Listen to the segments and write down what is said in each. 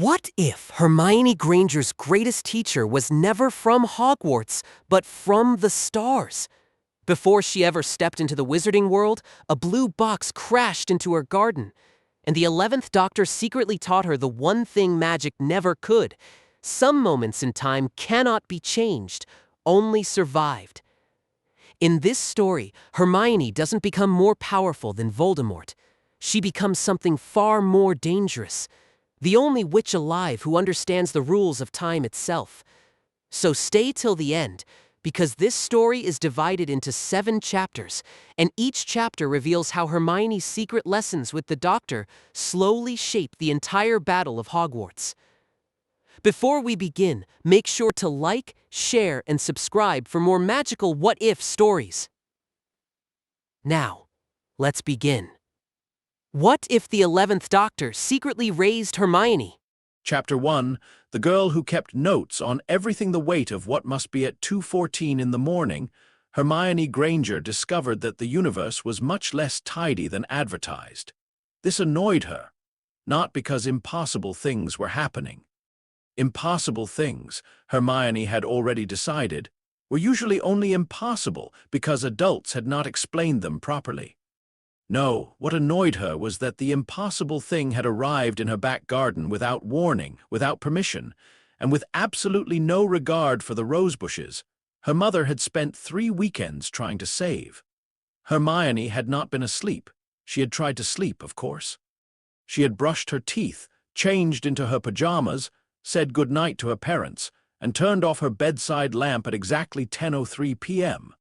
What if Hermione Granger's greatest teacher was never from Hogwarts, but from the stars? Before she ever stepped into the wizarding world, a blue box crashed into her garden, and the 11th Doctor secretly taught her the one thing magic never could. Some moments in time cannot be changed, only survived. In this story, Hermione doesn't become more powerful than Voldemort. She becomes something far more dangerous. The only witch alive who understands the rules of time itself. So stay till the end, because this story is divided into 7 chapters, and each chapter reveals how Hermione's secret lessons with the Doctor slowly shape the entire battle of Hogwarts. Before we begin, make sure to like, share, and subscribe for more magical what-if stories. Now, let's begin. What if the 11th Doctor secretly raised Hermione? Chapter 1, The Girl Who Kept Notes on Everything. The weight of what must be at 2:14 in the morning, Hermione Granger discovered that the universe was much less tidy than advertised. This annoyed her, not because impossible things were happening. Impossible things, Hermione had already decided, were usually only impossible because adults had not explained them properly. No, what annoyed her was that the impossible thing had arrived in her back garden without warning, without permission, and with absolutely no regard for the rosebushes her mother had spent 3 weekends trying to save. Hermione had not been asleep. She had tried to sleep, of course. She had brushed her teeth, changed into her pajamas, said goodnight to her parents, and turned off her bedside lamp at exactly 10:03 p.m.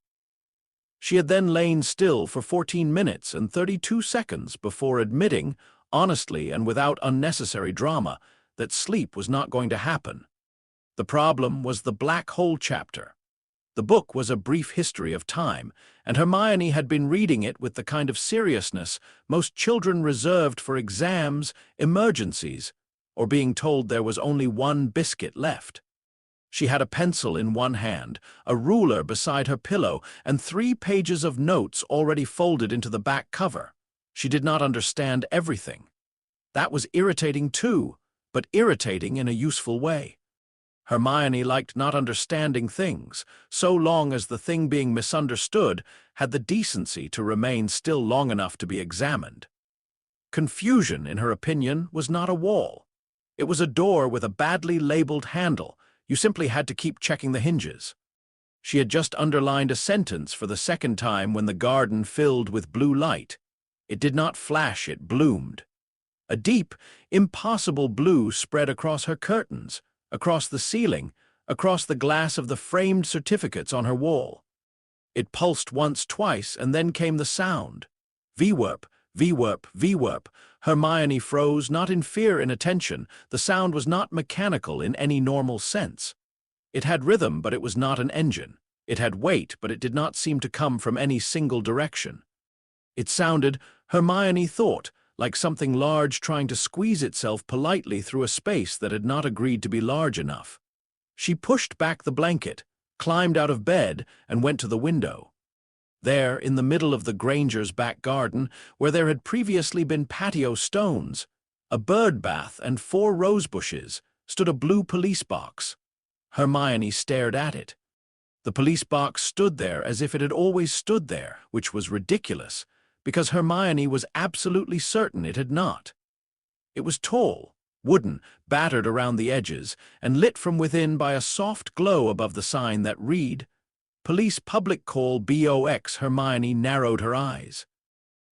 She had then lain still for 14 minutes and 32 seconds before admitting, honestly and without unnecessary drama, that sleep was not going to happen. The problem was the black hole chapter. The book was a brief history of time, and Hermione had been reading it with the kind of seriousness most children reserved for exams, emergencies, or being told there was only one biscuit left. She had a pencil in one hand, a ruler beside her pillow, and 3 pages of notes already folded into the back cover. She did not understand everything. That was irritating too, but irritating in a useful way. Hermione liked not understanding things, so long as the thing being misunderstood had the decency to remain still long enough to be examined. Confusion, in her opinion, was not a wall. It was a door with a badly labeled handle. You simply had to keep checking the hinges. She had just underlined a sentence for the second time when the garden filled with blue light. It did not flash, it bloomed. A deep, impossible blue spread across her curtains, across the ceiling, across the glass of the framed certificates on her wall. It pulsed once, twice, and then came the sound. V-warp, V-warp, V-warp. Hermione froze, not in fear, in attention. The sound was not mechanical in any normal sense. It had rhythm, but it was not an engine. It had weight, but it did not seem to come from any single direction. It sounded, Hermione thought, like something large trying to squeeze itself politely through a space that had not agreed to be large enough. She pushed back the blanket, climbed out of bed, and went to the window. There, in the middle of the Grangers' back garden, where there had previously been patio stones, a bird bath, and 4 rose bushes, stood a blue police box. Hermione stared at it. The police box stood there as if it had always stood there, which was ridiculous, because Hermione was absolutely certain it had not. It was tall, wooden, battered around the edges, and lit from within by a soft glow above the sign that read, Police Public Call BOX. Hermione narrowed her eyes.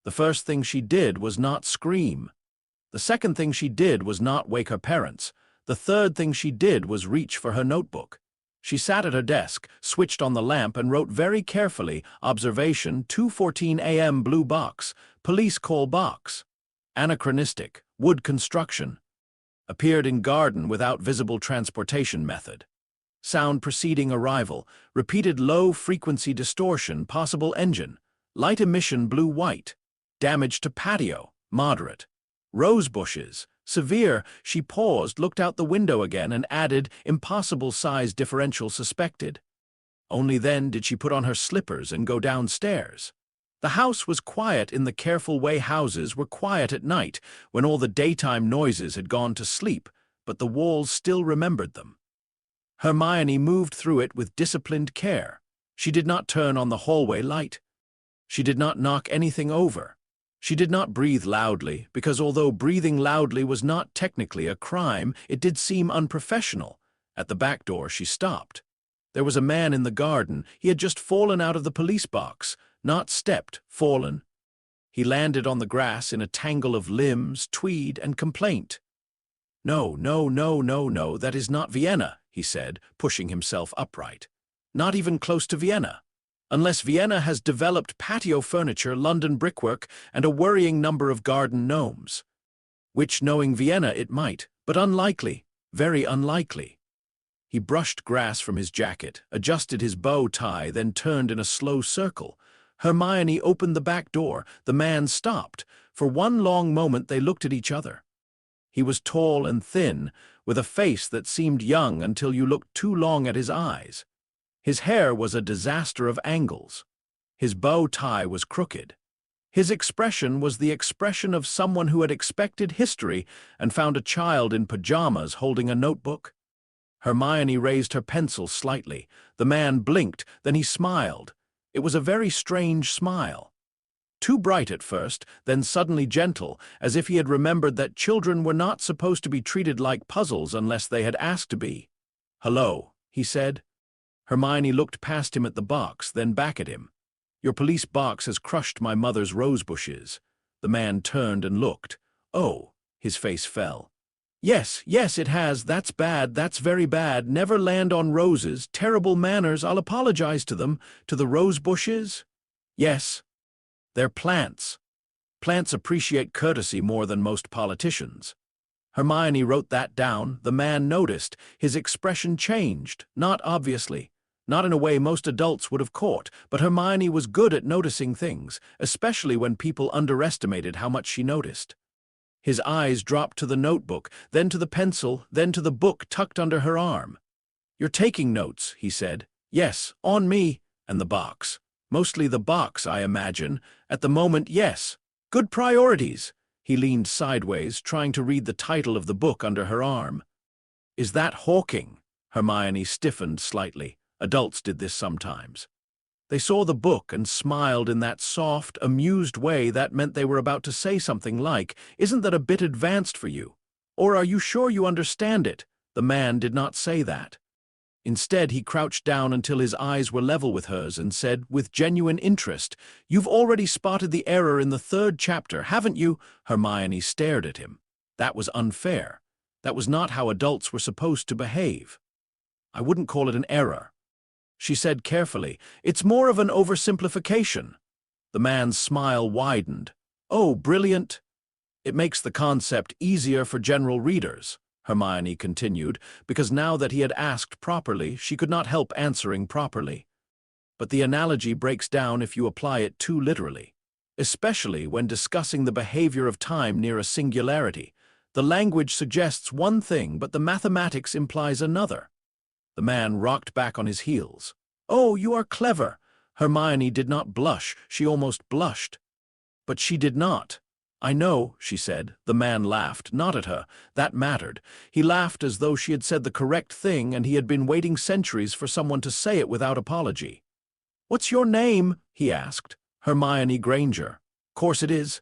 The first thing she did was not scream. The second thing she did was not wake her parents. The third thing she did was reach for her notebook. She sat at her desk, switched on the lamp, and wrote very carefully, Observation, 2:14 a.m. Blue box, police call box. Anachronistic, wood construction. Appeared in garden without visible transportation method. Sound preceding arrival, repeated low-frequency distortion, possible engine, light emission blue-white, damage to patio, moderate, rose bushes, severe. She paused, looked out the window again, and added, impossible size differential suspected. Only then did she put on her slippers and go downstairs. The house was quiet in the careful way houses were quiet at night, when all the daytime noises had gone to sleep, but the walls still remembered them. Hermione moved through it with disciplined care. She did not turn on the hallway light. She did not knock anything over. She did not breathe loudly, because although breathing loudly was not technically a crime, it did seem unprofessional. At the back door, she stopped. There was a man in the garden. He had just fallen out of the police box. Not stepped, fallen. He landed on the grass in a tangle of limbs, tweed, and complaint. "No, no, no, no, no, that is not Vienna," he said, pushing himself upright. "Not even close to Vienna. Unless Vienna has developed patio furniture, London brickwork, and a worrying number of garden gnomes. Which, knowing Vienna, it might, but unlikely, very unlikely." He brushed grass from his jacket, adjusted his bow tie, then turned in a slow circle. Hermione opened the back door. The man stopped. For one long moment they looked at each other. He was tall and thin, with a face that seemed young until you looked too long at his eyes. His hair was a disaster of angles. His bow tie was crooked. His expression was the expression of someone who had expected history and found a child in pajamas holding a notebook. Hermione raised her pencil slightly. The man blinked, then he smiled. It was a very strange smile. Too bright at first, then suddenly gentle, as if he had remembered that children were not supposed to be treated like puzzles unless they had asked to be. "Hello," he said. Hermione looked past him at the box, then back at him. "Your police box has crushed my mother's rose bushes." The man turned and looked. "Oh," his face fell. Yes, it has. That's bad. That's very bad. Never land on roses. Terrible manners. I'll apologize to them. To the rose bushes?" "Yes. They're plants. Plants appreciate courtesy more than most politicians." Hermione wrote that down. The man noticed. His expression changed. Not obviously. Not in a way most adults would have caught, but Hermione was good at noticing things, especially when people underestimated how much she noticed. His eyes dropped to the notebook, then to the pencil, then to the book tucked under her arm. "You're taking notes," he said. "Yes, on me." "And the box." "Mostly the box, I imagine. At the moment, yes. Good priorities." He leaned sideways, trying to read the title of the book under her arm. "Is that Hawking?" Hermione stiffened slightly. Adults did this sometimes. They saw the book and smiled in that soft, amused way that meant they were about to say something like, "Isn't that a bit advanced for you?" Or, "Are you sure you understand it?" The man did not say that. Instead, he crouched down until his eyes were level with hers and said, with genuine interest, "You've already spotted the error in the 3rd chapter, haven't you?" Hermione stared at him. That was unfair. That was not how adults were supposed to behave. "I wouldn't call it an error," she said carefully. "It's more of an oversimplification." The man's smile widened. "Oh, brilliant." "It makes the concept easier for general readers," Hermione continued, because now that he had asked properly, she could not help answering properly. "But the analogy breaks down if you apply it too literally, especially when discussing the behavior of time near a singularity. The language suggests one thing, but the mathematics implies another." The man rocked back on his heels. "Oh, you are clever." Hermione did not blush. She almost blushed. But she did not. "I know," she said. The man laughed, not at her. That mattered. He laughed as though she had said the correct thing and he had been waiting centuries for someone to say it without apology. "What's your name?" he asked. "Hermione Granger." "Course it is,"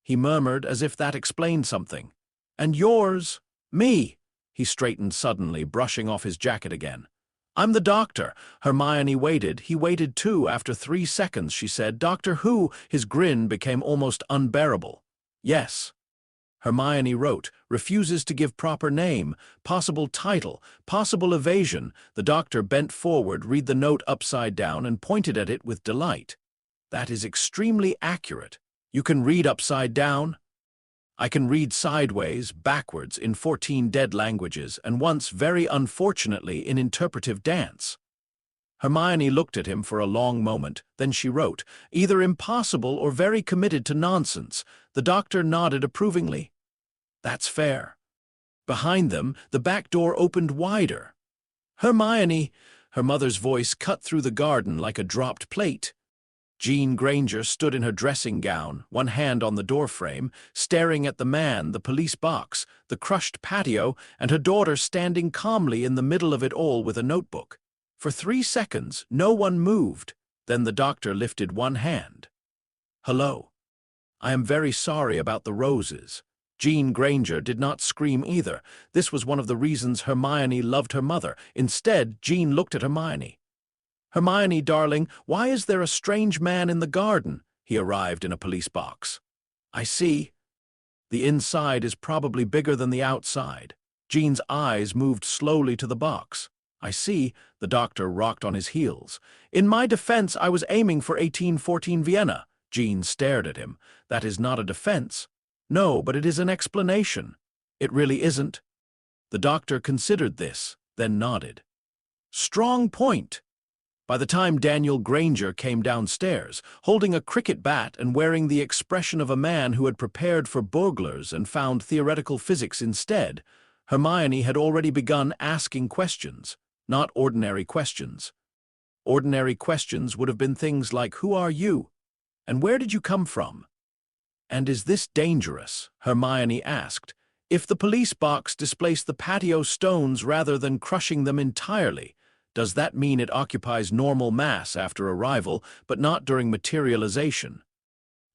he murmured, as if that explained something. "And yours?" "Me." He straightened suddenly, brushing off his jacket again. "I'm the doctor." Hermione waited. He waited too. After 3 seconds, she said, "Doctor who?" His grin became almost unbearable. "Yes." Hermione wrote, "Refuses to give proper name, possible title, possible evasion." The doctor bent forward, read the note upside down, and pointed at it with delight. "That is extremely accurate. You can read upside down?" "I can read sideways, backwards, in 14 dead languages, and once, very unfortunately, in interpretive dance." Hermione looked at him for a long moment, then she wrote, "Either impossible or very committed to nonsense." The doctor nodded approvingly. "That's fair." Behind them, the back door opened wider. "Hermione!" Her mother's voice cut through the garden like a dropped plate. Jean Granger stood in her dressing gown, one hand on the doorframe, staring at the man, the police box, the crushed patio, and her daughter standing calmly in the middle of it all with a notebook. For 3 seconds, no one moved. Then the doctor lifted one hand. "Hello. I am very sorry about the roses." Jean Granger did not scream either. This was one of the reasons Hermione loved her mother. Instead, Jean looked at Hermione. "Hermione, darling, why is there a strange man in the garden?" He arrived in a police box. "I see. The inside is probably bigger than the outside." Jean's eyes moved slowly to the box. "I see." The doctor rocked on his heels. "In my defense, I was aiming for 1814 Vienna." Jean stared at him. "That is not a defense." "No, but it is an explanation." "It really isn't." The doctor considered this, then nodded. "Strong point." By the time Daniel Granger came downstairs, holding a cricket bat and wearing the expression of a man who had prepared for burglars and found theoretical physics instead, Hermione had already begun asking questions, not ordinary questions. Ordinary questions would have been things like, "Who are you? And where did you come from?" "And is this dangerous?" Hermione asked. "If the police box displaced the patio stones rather than crushing them entirely, does that mean it occupies normal mass after arrival, but not during materialization?"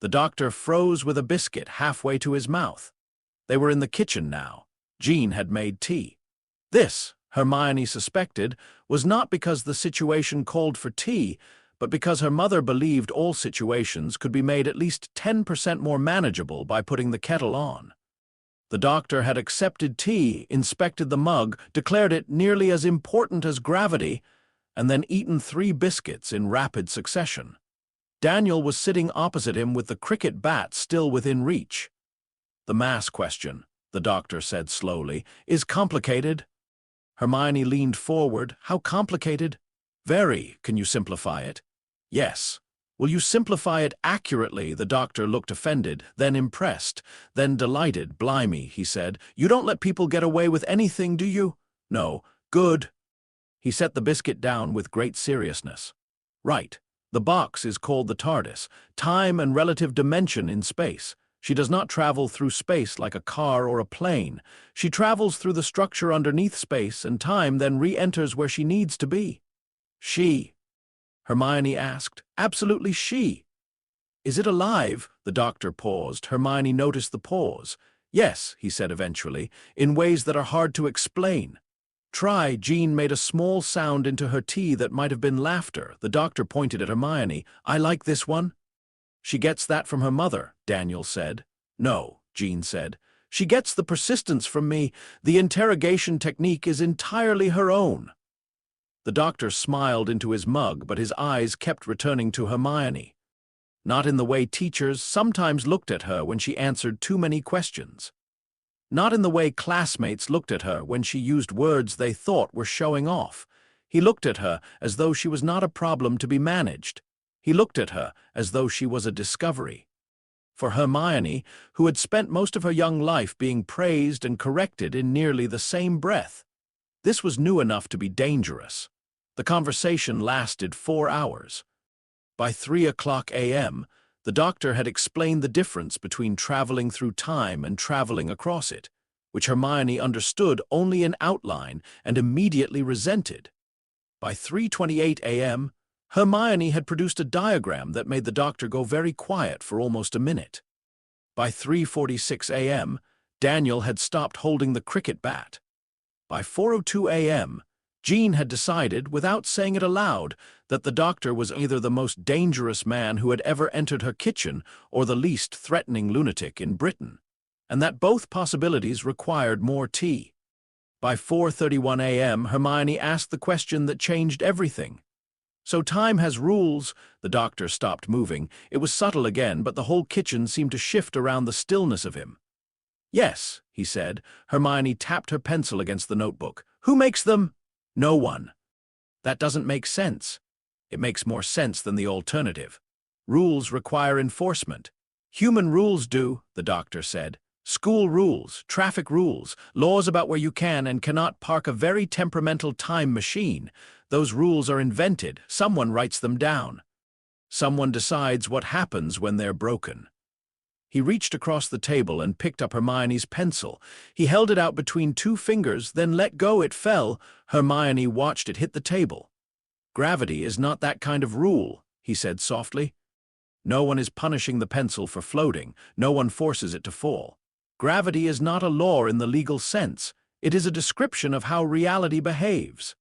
The doctor froze with a biscuit halfway to his mouth. They were in the kitchen now. Jean had made tea. This, Hermione suspected, was not because the situation called for tea, but because her mother believed all situations could be made at least 10% more manageable by putting the kettle on. The doctor had accepted tea, inspected the mug, declared it nearly as important as gravity, and then eaten 3 biscuits in rapid succession. Daniel was sitting opposite him with the cricket bat still within reach. "The mass question," the doctor said slowly, "is complicated." Hermione leaned forward. "How complicated?" "Very. Can you simplify it?" "Yes." "Will you simplify it accurately?" The doctor looked offended, then impressed, then delighted. "Blimey," he said. "You don't let people get away with anything, do you?" "No." "Good." He set the biscuit down with great seriousness. "Right. The box is called the TARDIS, time and relative dimension in space. She does not travel through space like a car or a plane. She travels through the structure underneath space and time, then re-enters where she needs to be." "She?" Hermione asked. "Absolutely she." "Is it alive?" The doctor paused. Hermione noticed the pause. "Yes," he said eventually, "in ways that are hard to explain." "Try." Jean made a small sound into her tea that might have been laughter. The doctor pointed at Hermione. "I like this one." "She gets that from her mother," Daniel said. "No," Jean said. "She gets the persistence from me. The interrogation technique is entirely her own." The doctor smiled into his mug, but his eyes kept returning to Hermione. Not in the way teachers sometimes looked at her when she answered too many questions. Not in the way classmates looked at her when she used words they thought were showing off. He looked at her as though she was not a problem to be managed. He looked at her as though she was a discovery. For Hermione, who had spent most of her young life being praised and corrected in nearly the same breath, this was new enough to be dangerous. The conversation lasted 4 hours. By 3:00 a.m., the doctor had explained the difference between traveling through time and traveling across it, which Hermione understood only in outline and immediately resented. By 3:28 a.m., Hermione had produced a diagram that made the doctor go very quiet for almost a minute. By 3:46 a.m., Daniel had stopped holding the cricket bat. By 4:02 a.m., Jean had decided, without saying it aloud, that the doctor was either the most dangerous man who had ever entered her kitchen or the least threatening lunatic in Britain, and that both possibilities required more tea. By 4:31 a.m., Hermione asked the question that changed everything. "So time has rules." The doctor stopped moving. It was subtle again, but the whole kitchen seemed to shift around the stillness of him. "Yes," he said. Hermione tapped her pencil against the notebook. "Who makes them?" "No one." "That doesn't make sense." "It makes more sense than the alternative. Rules require enforcement." "Human rules do," the doctor said. "School rules, traffic rules, laws about where you can and cannot park a very temperamental time machine. Those rules are invented. Someone writes them down." Someone decides what happens when they're broken. He reached across the table and picked up Hermione's pencil. He held it out between two fingers, then let go. It fell. Hermione watched it hit the table. "Gravity is not that kind of rule," he said softly. "No one is punishing the pencil for floating. No one forces it to fall. Gravity is not a law in the legal sense. It is a description of how reality behaves."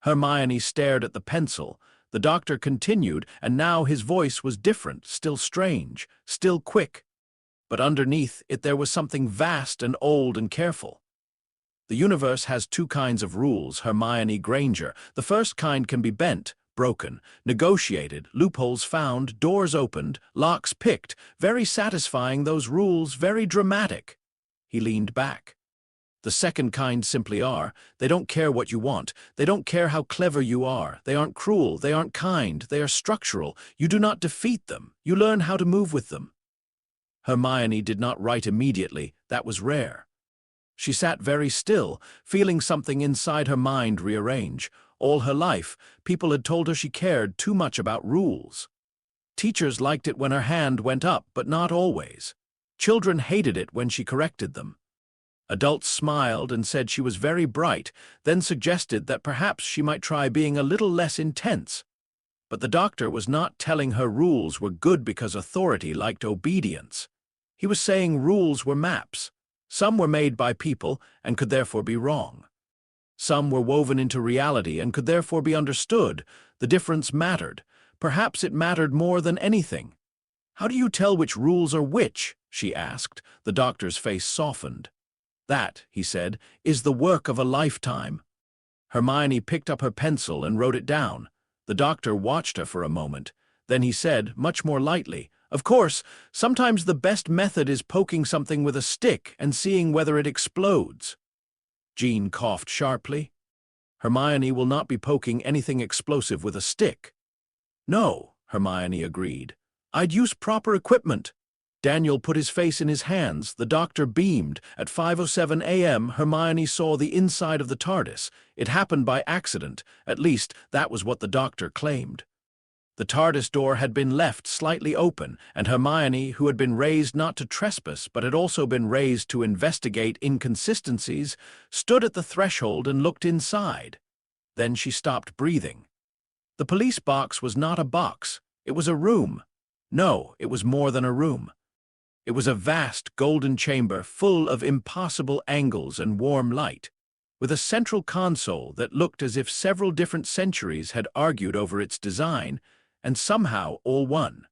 Hermione stared at the pencil. The doctor continued, and now his voice was different, still strange, still quick. But underneath it there was something vast and old and careful. "The universe has two kinds of rules, Hermione Granger. The first kind can be bent, broken, negotiated, loopholes found, doors opened, locks picked. Very satisfying, those rules, very dramatic." He leaned back. "The second kind simply are. They don't care what you want. They don't care how clever you are. They aren't cruel. They aren't kind. They are structural. You do not defeat them. You learn how to move with them." Hermione did not write immediately. That was rare. She sat very still, feeling something inside her mind rearrange. All her life, people had told her she cared too much about rules. Teachers liked it when her hand went up, but not always. Children hated it when she corrected them. Adults smiled and said she was very bright, then suggested that perhaps she might try being a little less intense. But the doctor was not telling her rules were good because authority liked obedience. He was saying rules were maps. Some were made by people and could therefore be wrong. Some were woven into reality and could therefore be understood. The difference mattered. Perhaps it mattered more than anything. "How do you tell which rules are which?" she asked. The doctor's face softened. "That," he said, "is the work of a lifetime." Hermione picked up her pencil and wrote it down. The doctor watched her for a moment. Then he said, much more lightly, "Of course, sometimes the best method is poking something with a stick and seeing whether it explodes." Jean coughed sharply. "Hermione will not be poking anything explosive with a stick." "No," Hermione agreed. "I'd use proper equipment." Daniel put his face in his hands. The doctor beamed. At 5:07 a.m., Hermione saw the inside of the TARDIS. It happened by accident. At least, that was what the doctor claimed. The TARDIS door had been left slightly open, and Hermione, who had been raised not to trespass but had also been raised to investigate inconsistencies, stood at the threshold and looked inside. Then she stopped breathing. The police box was not a box. It was a room. No, it was more than a room. It was a vast golden chamber full of impossible angles and warm light, with a central console that looked as if several different centuries had argued over its design, and somehow all won.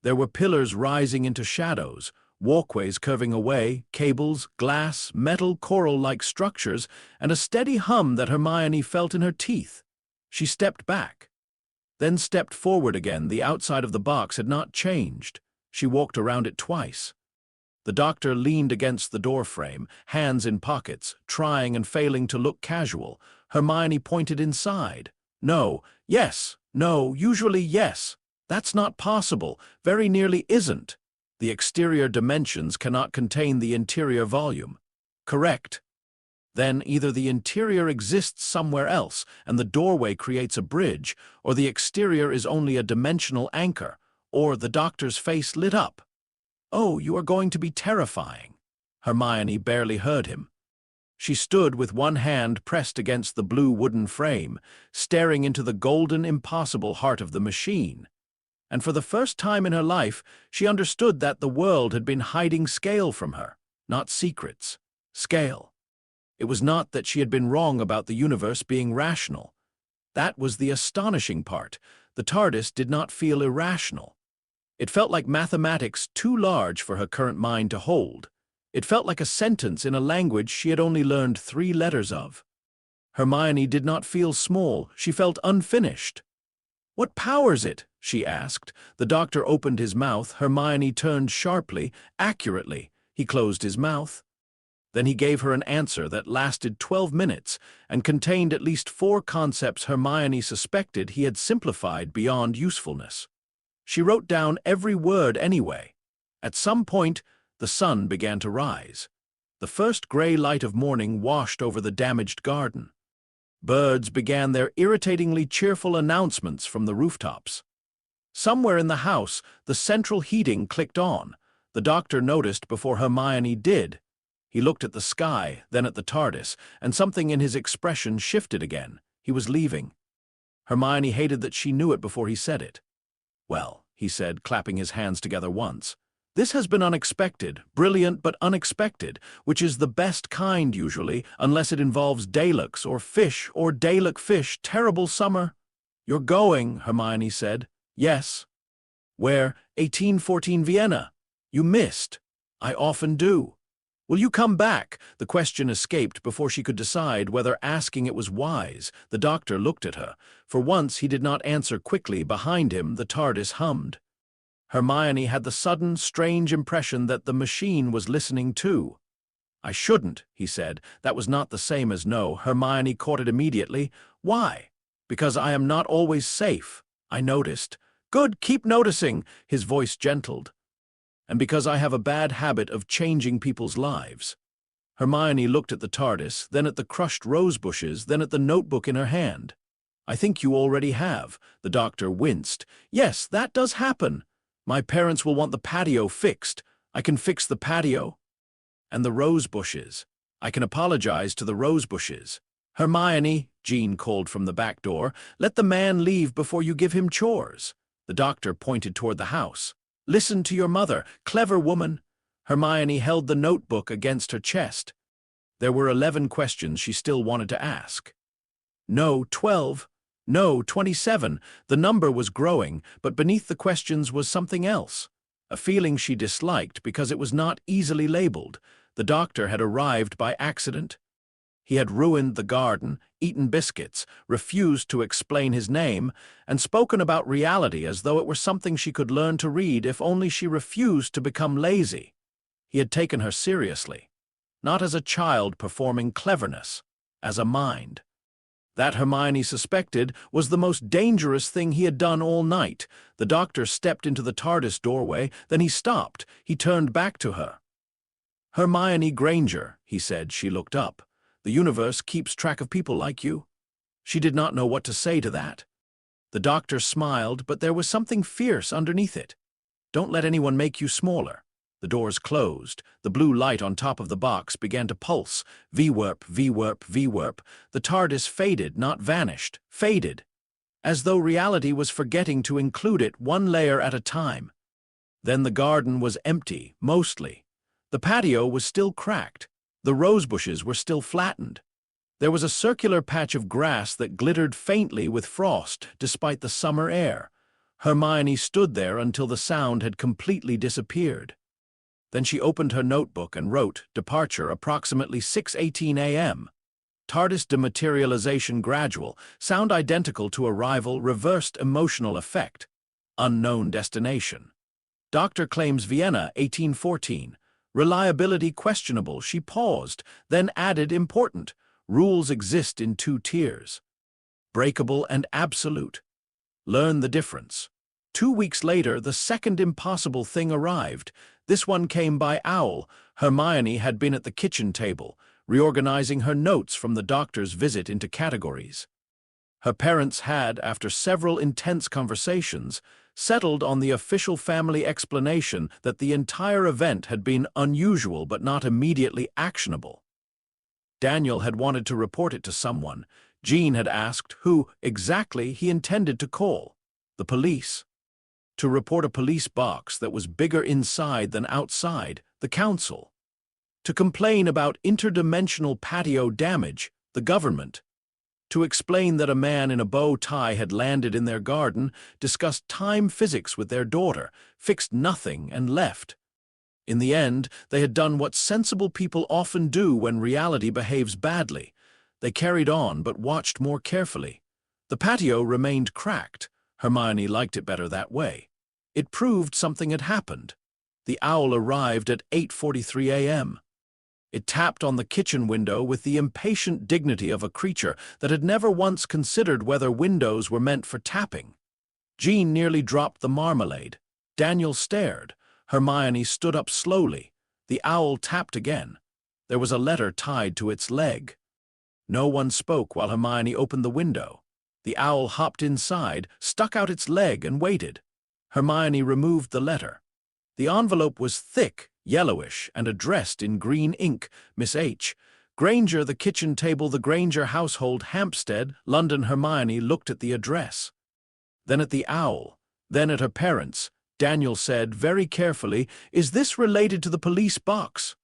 There were pillars rising into shadows, walkways curving away, cables, glass, metal, coral-like structures, and a steady hum that Hermione felt in her teeth. She stepped back, then stepped forward again. The outside of the box had not changed. She walked around it twice. The doctor leaned against the doorframe, hands in pockets, trying and failing to look casual. Hermione pointed inside. "No, yes, no, usually yes. That's not possible, very nearly isn't. The exterior dimensions cannot contain the interior volume." "Correct." "Then either the interior exists somewhere else, and the doorway creates a bridge, or the exterior is only a dimensional anchor, or..." The doctor's face lit up. "Oh, you are going to be terrifying." Hermione barely heard him. She stood with one hand pressed against the blue wooden frame, staring into the golden, impossible heart of the machine. And for the first time in her life, she understood that the world had been hiding scale from her, not secrets. Scale. It was not that she had been wrong about the universe being rational. That was the astonishing part. The TARDIS did not feel irrational. It felt like mathematics too large for her current mind to hold. It felt like a sentence in a language she had only learned 3 letters of. Hermione did not feel small. She felt unfinished. "What powers it?" she asked. The doctor opened his mouth. Hermione turned sharply, accurately. He closed his mouth. Then he gave her an answer that lasted 12 minutes and contained at least 4 concepts Hermione suspected he had simplified beyond usefulness. She wrote down every word anyway. At some point, the sun began to rise. The first gray light of morning washed over the damaged garden. Birds began their irritatingly cheerful announcements from the rooftops. Somewhere in the house, the central heating clicked on. The doctor noticed before Hermione did. He looked at the sky, then at the TARDIS, and something in his expression shifted again. He was leaving. Hermione hated that she knew it before he said it. "Well," he said, clapping his hands together once, "this has been unexpected, brilliant but unexpected, which is the best kind usually, unless it involves Daleks or fish or Dalek fish. Terrible summer." "You're going," Hermione said. "Yes." "Where?" "1814 Vienna." "You missed." "I often do." "Will you come back?" The question escaped before she could decide whether asking it was wise. The doctor looked at her. For once he did not answer quickly. Behind him, the TARDIS hummed. Hermione had the sudden, strange impression that the machine was listening too. "I shouldn't," he said. That was not the same as no. Hermione caught it immediately. "Why?" "Because I am not always safe. I noticed." "Good, keep noticing." His voice gentled. "And because I have a bad habit of changing people's lives." Hermione looked at the TARDIS, then at the crushed rose bushes, then at the notebook in her hand. "I think you already have." The doctor winced. "Yes, that does happen. My parents will want the patio fixed. I can fix the patio." "And the rose bushes. I can apologize to the rose bushes." "Hermione," Jean called from the back door, "let the man leave before you give him chores." The doctor pointed toward the house. "Listen to your mother. Clever woman." Hermione held the notebook against her chest. There were 11 questions she still wanted to ask. No, 12. No, 27. The number was growing, but beneath the questions was something else. A feeling she disliked because it was not easily labeled. The doctor had arrived by accident. He had ruined the garden, eaten biscuits, refused to explain his name, and spoken about reality as though it were something she could learn to read if only she refused to become lazy. He had taken her seriously, not as a child performing cleverness, as a mind. That, Hermione suspected, was the most dangerous thing he had done all night. The doctor stepped into the TARDIS doorway, then he stopped. He turned back to her. "Hermione Granger," he said. She looked up. "The universe keeps track of people like you." She did not know what to say to that. The doctor smiled, but there was something fierce underneath it. "Don't let anyone make you smaller." The doors closed. The blue light on top of the box began to pulse. V-warp, V-warp, V-warp. The TARDIS faded, not vanished. Faded. As though reality was forgetting to include it one layer at a time. Then the garden was empty, mostly. The patio was still cracked. The rose bushes were still flattened. There was a circular patch of grass that glittered faintly with frost, despite the summer air. Hermione stood there until the sound had completely disappeared. Then she opened her notebook and wrote, "Departure approximately 6:18 a.m. TARDIS dematerialization gradual, sound identical to arrival, reversed emotional effect. Unknown destination. Doctor claims Vienna, 1814. Reliability questionable." She paused, then added important. "Rules exist in 2 tiers. Breakable and absolute. Learn the difference." 2 weeks later, the second impossible thing arrived. This one came by owl. Hermione had been at the kitchen table, reorganizing her notes from the doctor's visit into categories. Her parents had, after several intense conversations, settled on the official family explanation that the entire event had been unusual but not immediately actionable. Daniel had wanted to report it to someone. Jean had asked who exactly he intended to call. The police. To report a police box that was bigger inside than outside, the council. To complain about interdimensional patio damage, the government. To explain that a man in a bow tie had landed in their garden, discussed time physics with their daughter, fixed nothing, and left. In the end, they had done what sensible people often do when reality behaves badly. They carried on but watched more carefully. The patio remained cracked. Hermione liked it better that way. It proved something had happened. The owl arrived at 8:43 a.m. It tapped on the kitchen window with the impatient dignity of a creature that had never once considered whether windows were meant for tapping. Jean nearly dropped the marmalade. Daniel stared. Hermione stood up slowly. The owl tapped again. There was a letter tied to its leg. No one spoke while Hermione opened the window. The owl hopped inside, stuck out its leg, and waited. Hermione removed the letter. The envelope was thick, yellowish, and addressed in green ink, Miss H. Granger, the kitchen table, the Granger household, Hampstead, London. Hermione looked at the address, then at the owl, then at her parents. Daniel said, very carefully, "Is this related to the police box?"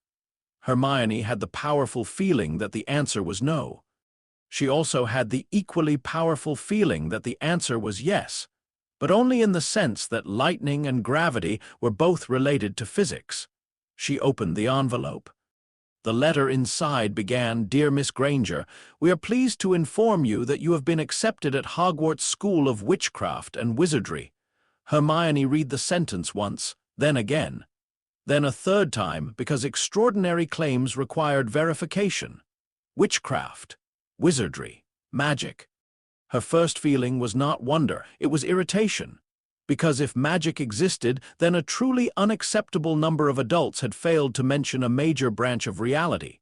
Hermione had the powerful feeling that the answer was no. She also had the equally powerful feeling that the answer was yes, but only in the sense that lightning and gravity were both related to physics. She opened the envelope. The letter inside began, "Dear Miss Granger, we are pleased to inform you that you have been accepted at Hogwarts School of Witchcraft and Wizardry." Hermione read the sentence once, then again, then a third time because extraordinary claims required verification. Witchcraft, wizardry, magic. Her first feeling was not wonder, it was irritation. Because if magic existed, then a truly unacceptable number of adults had failed to mention a major branch of reality.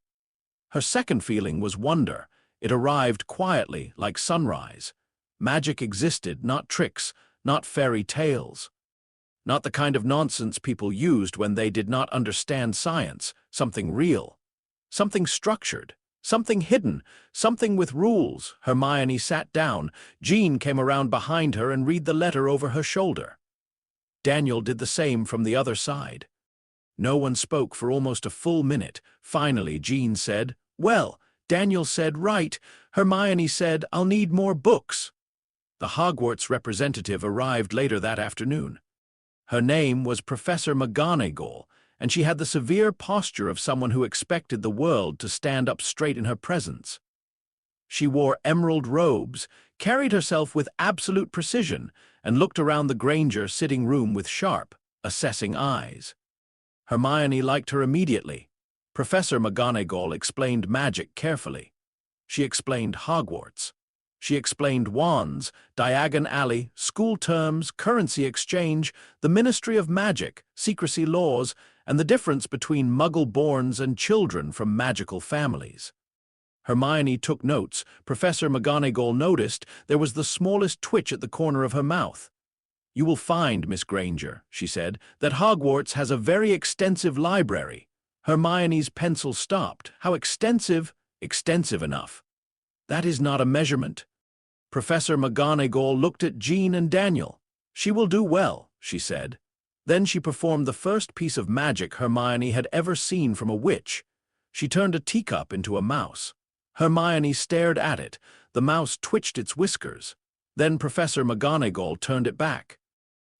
Her second feeling was wonder. It arrived quietly, like sunrise. Magic existed, not tricks, not fairy tales. Not the kind of nonsense people used when they did not understand science, something real, something structured, something hidden, something with rules. Hermione sat down. Jean came around behind her and read the letter over her shoulder. Daniel did the same from the other side. No one spoke for almost a full minute. Finally, Jean said, "Well," Daniel said, "Right." Hermione said, "I'll need more books." The Hogwarts representative arrived later that afternoon. Her name was Professor McGonagall, and she had the severe posture of someone who expected the world to stand up straight in her presence. She wore emerald robes, carried herself with absolute precision, and looked around the Granger sitting room with sharp, assessing eyes. Hermione liked her immediately. Professor McGonagall explained magic carefully. She explained Hogwarts. She explained wands, Diagon Alley, school terms, currency exchange, the Ministry of Magic, secrecy laws, and the difference between Muggle-borns and children from magical families. Hermione took notes. Professor McGonagall noticed there was the smallest twitch at the corner of her mouth. "You will find, Miss Granger," she said, "that Hogwarts has a very extensive library." Hermione's pencil stopped. "How extensive?" "Extensive enough." "That is not a measurement." Professor McGonagall looked at Jean and Daniel. "She will do well," she said. Then she performed the first piece of magic Hermione had ever seen from a witch. She turned a teacup into a mouse. Hermione stared at it. The mouse twitched its whiskers. Then Professor McGonagall turned it back.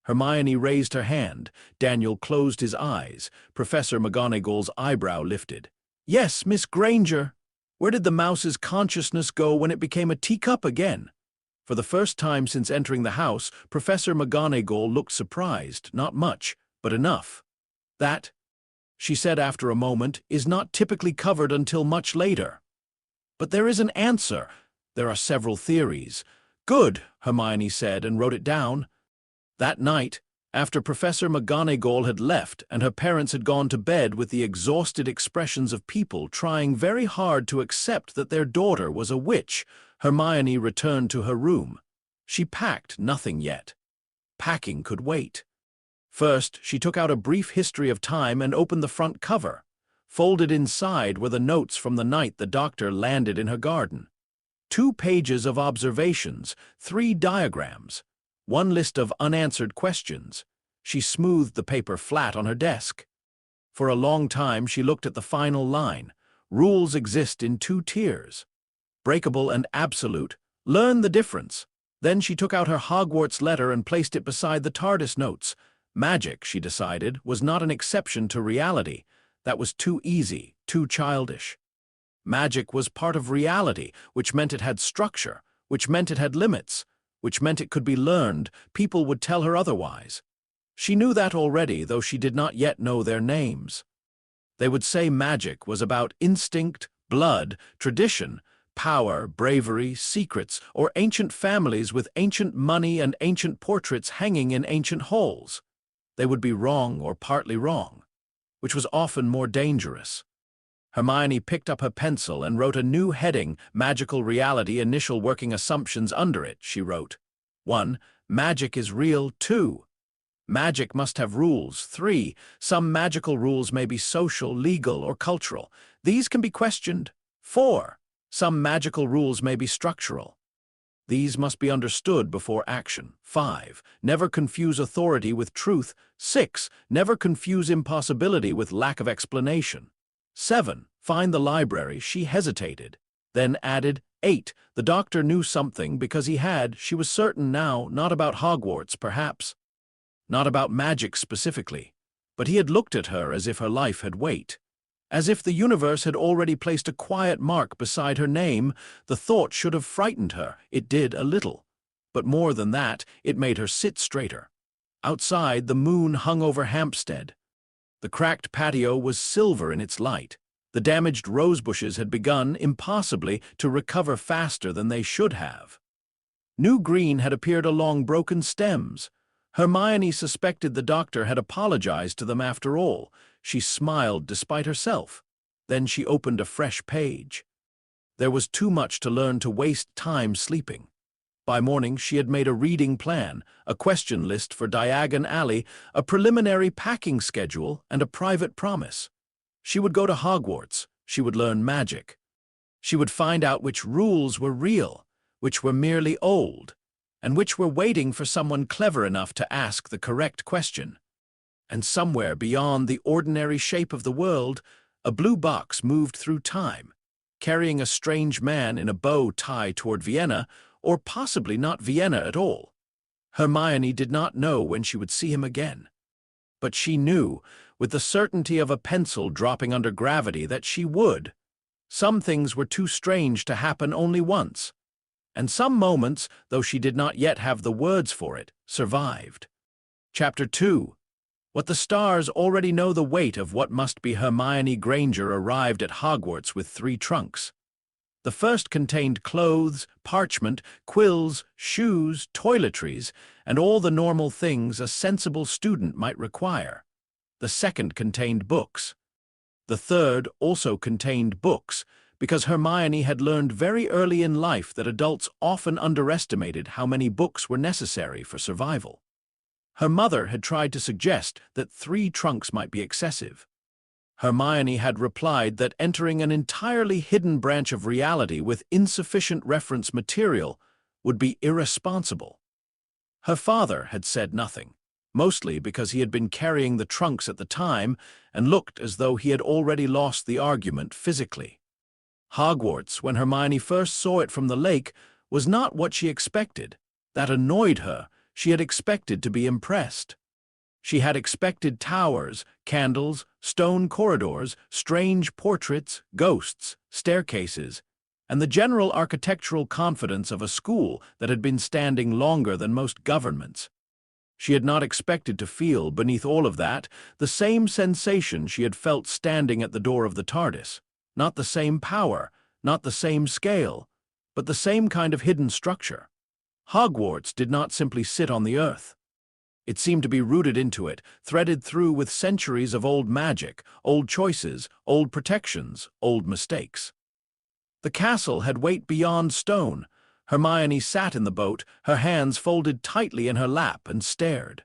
Hermione raised her hand. Daniel closed his eyes. Professor McGonagall's eyebrow lifted. "Yes, Miss Granger. Where did the mouse's consciousness go when it became a teacup again?" For the first time since entering the house, Professor McGonagall looked surprised, not much, but enough. "That," she said after a moment, "is not typically covered until much later." "But there is an answer." "There are several theories." "Good," Hermione said and wrote it down. That night, after Professor McGonagall had left and her parents had gone to bed with the exhausted expressions of people trying very hard to accept that their daughter was a witch, Hermione returned to her room. She packed nothing yet. Packing could wait. First, she took out a brief history of time and opened the front cover. Folded inside were the notes from the night the doctor landed in her garden. 2 pages of observations, 3 diagrams, 1 list of unanswered questions. She smoothed the paper flat on her desk. For a long time she looked at the final line. Rules exist in 2 tiers. Breakable and absolute. Learn the difference. Then she took out her Hogwarts letter and placed it beside the TARDIS notes. Magic, she decided, was not an exception to reality. That was too easy, too childish. Magic was part of reality, which meant it had structure, which meant it had limits, which meant it could be learned. People would tell her otherwise. She knew that already, though she did not yet know their names. They would say magic was about instinct, blood, tradition, power, bravery, secrets, or ancient families with ancient money and ancient portraits hanging in ancient halls. They would be wrong or partly wrong, which was often more dangerous. Hermione picked up her pencil and wrote a new heading, Magical Reality, Initial Working Assumptions. Under it, she wrote, 1. Magic is real. 2. Magic must have rules. 3. Some magical rules may be social, legal, or cultural. These can be questioned. 4. Some magical rules may be structural. These must be understood before action. 5. Never confuse authority with truth. 6. Never confuse impossibility with lack of explanation. 7. Find the library. She hesitated, then added, 8. The doctor knew something because she was certain now, not about Hogwarts, perhaps. Not about magic specifically, but he had looked at her as if her life had weight. As if the universe had already placed a quiet mark beside her name. The thought should have frightened her. It did a little. But more than that, it made her sit straighter. Outside, the moon hung over Hampstead. The cracked patio was silver in its light. The damaged rosebushes had begun, impossibly, to recover faster than they should have. New green had appeared along broken stems. Hermione suspected the doctor had apologized to them after all. She smiled despite herself. Then she opened a fresh page. There was too much to learn to waste time sleeping. By morning she had made a reading plan, a question list for Diagon Alley, a preliminary packing schedule, and a private promise. She would go to Hogwarts. She would learn magic. She would find out which rules were real, which were merely old, and which were waiting for someone clever enough to ask the correct question. And somewhere beyond the ordinary shape of the world, a blue box moved through time, carrying a strange man in a bow tie toward Vienna, or possibly not Vienna at all. Hermione did not know when she would see him again. But she knew, with the certainty of a pencil dropping under gravity, that she would. Some things were too strange to happen only once. And some moments, though she did not yet have the words for it, survived. Chapter 2. What the stars already know. The weight of what must be Hermione Granger arrived at Hogwarts with 3 trunks. The first contained clothes, parchment, quills, shoes, toiletries, and all the normal things a sensible student might require. The second contained books. The third also contained books, because Hermione had learned very early in life that adults often underestimated how many books were necessary for survival. Her mother had tried to suggest that 3 trunks might be excessive. Hermione had replied that entering an entirely hidden branch of reality with insufficient reference material would be irresponsible. Her father had said nothing, mostly because he had been carrying the trunks at the time and looked as though he had already lost the argument physically. Hogwarts, when Hermione first saw it from the lake, was not what she expected. That annoyed her. She had expected to be impressed. She had expected towers, candles, stone corridors, strange portraits, ghosts, staircases, and the general architectural confidence of a school that had been standing longer than most governments. She had not expected to feel, beneath all of that, the same sensation she had felt standing at the door of the TARDIS. Not the same power, not the same scale, but the same kind of hidden structure. Hogwarts did not simply sit on the earth. It seemed to be rooted into it, threaded through with centuries of old magic, old choices, old protections, old mistakes. The castle had weight beyond stone. Hermione sat in the boat, her hands folded tightly in her lap, and stared.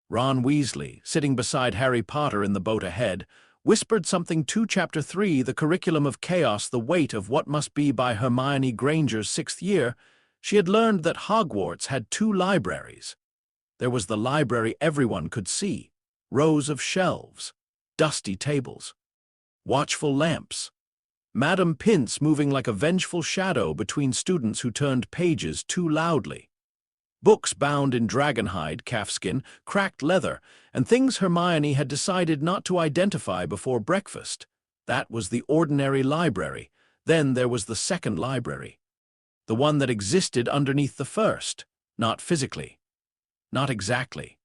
Ron Weasley, sitting beside Harry Potter in the boat ahead, whispered something to Chapter 3, the curriculum of chaos, the weight of what must be by Hermione Granger's 6th year. She had learned that Hogwarts had 2 libraries. There was the library everyone could see, rows of shelves, dusty tables, watchful lamps, Madame Pince moving like a vengeful shadow between students who turned pages too loudly, books bound in dragonhide, calfskin, cracked leather, and things Hermione had decided not to identify before breakfast. That was the ordinary library. Then there was the second library, the one that existed underneath the first, not physically. Not exactly.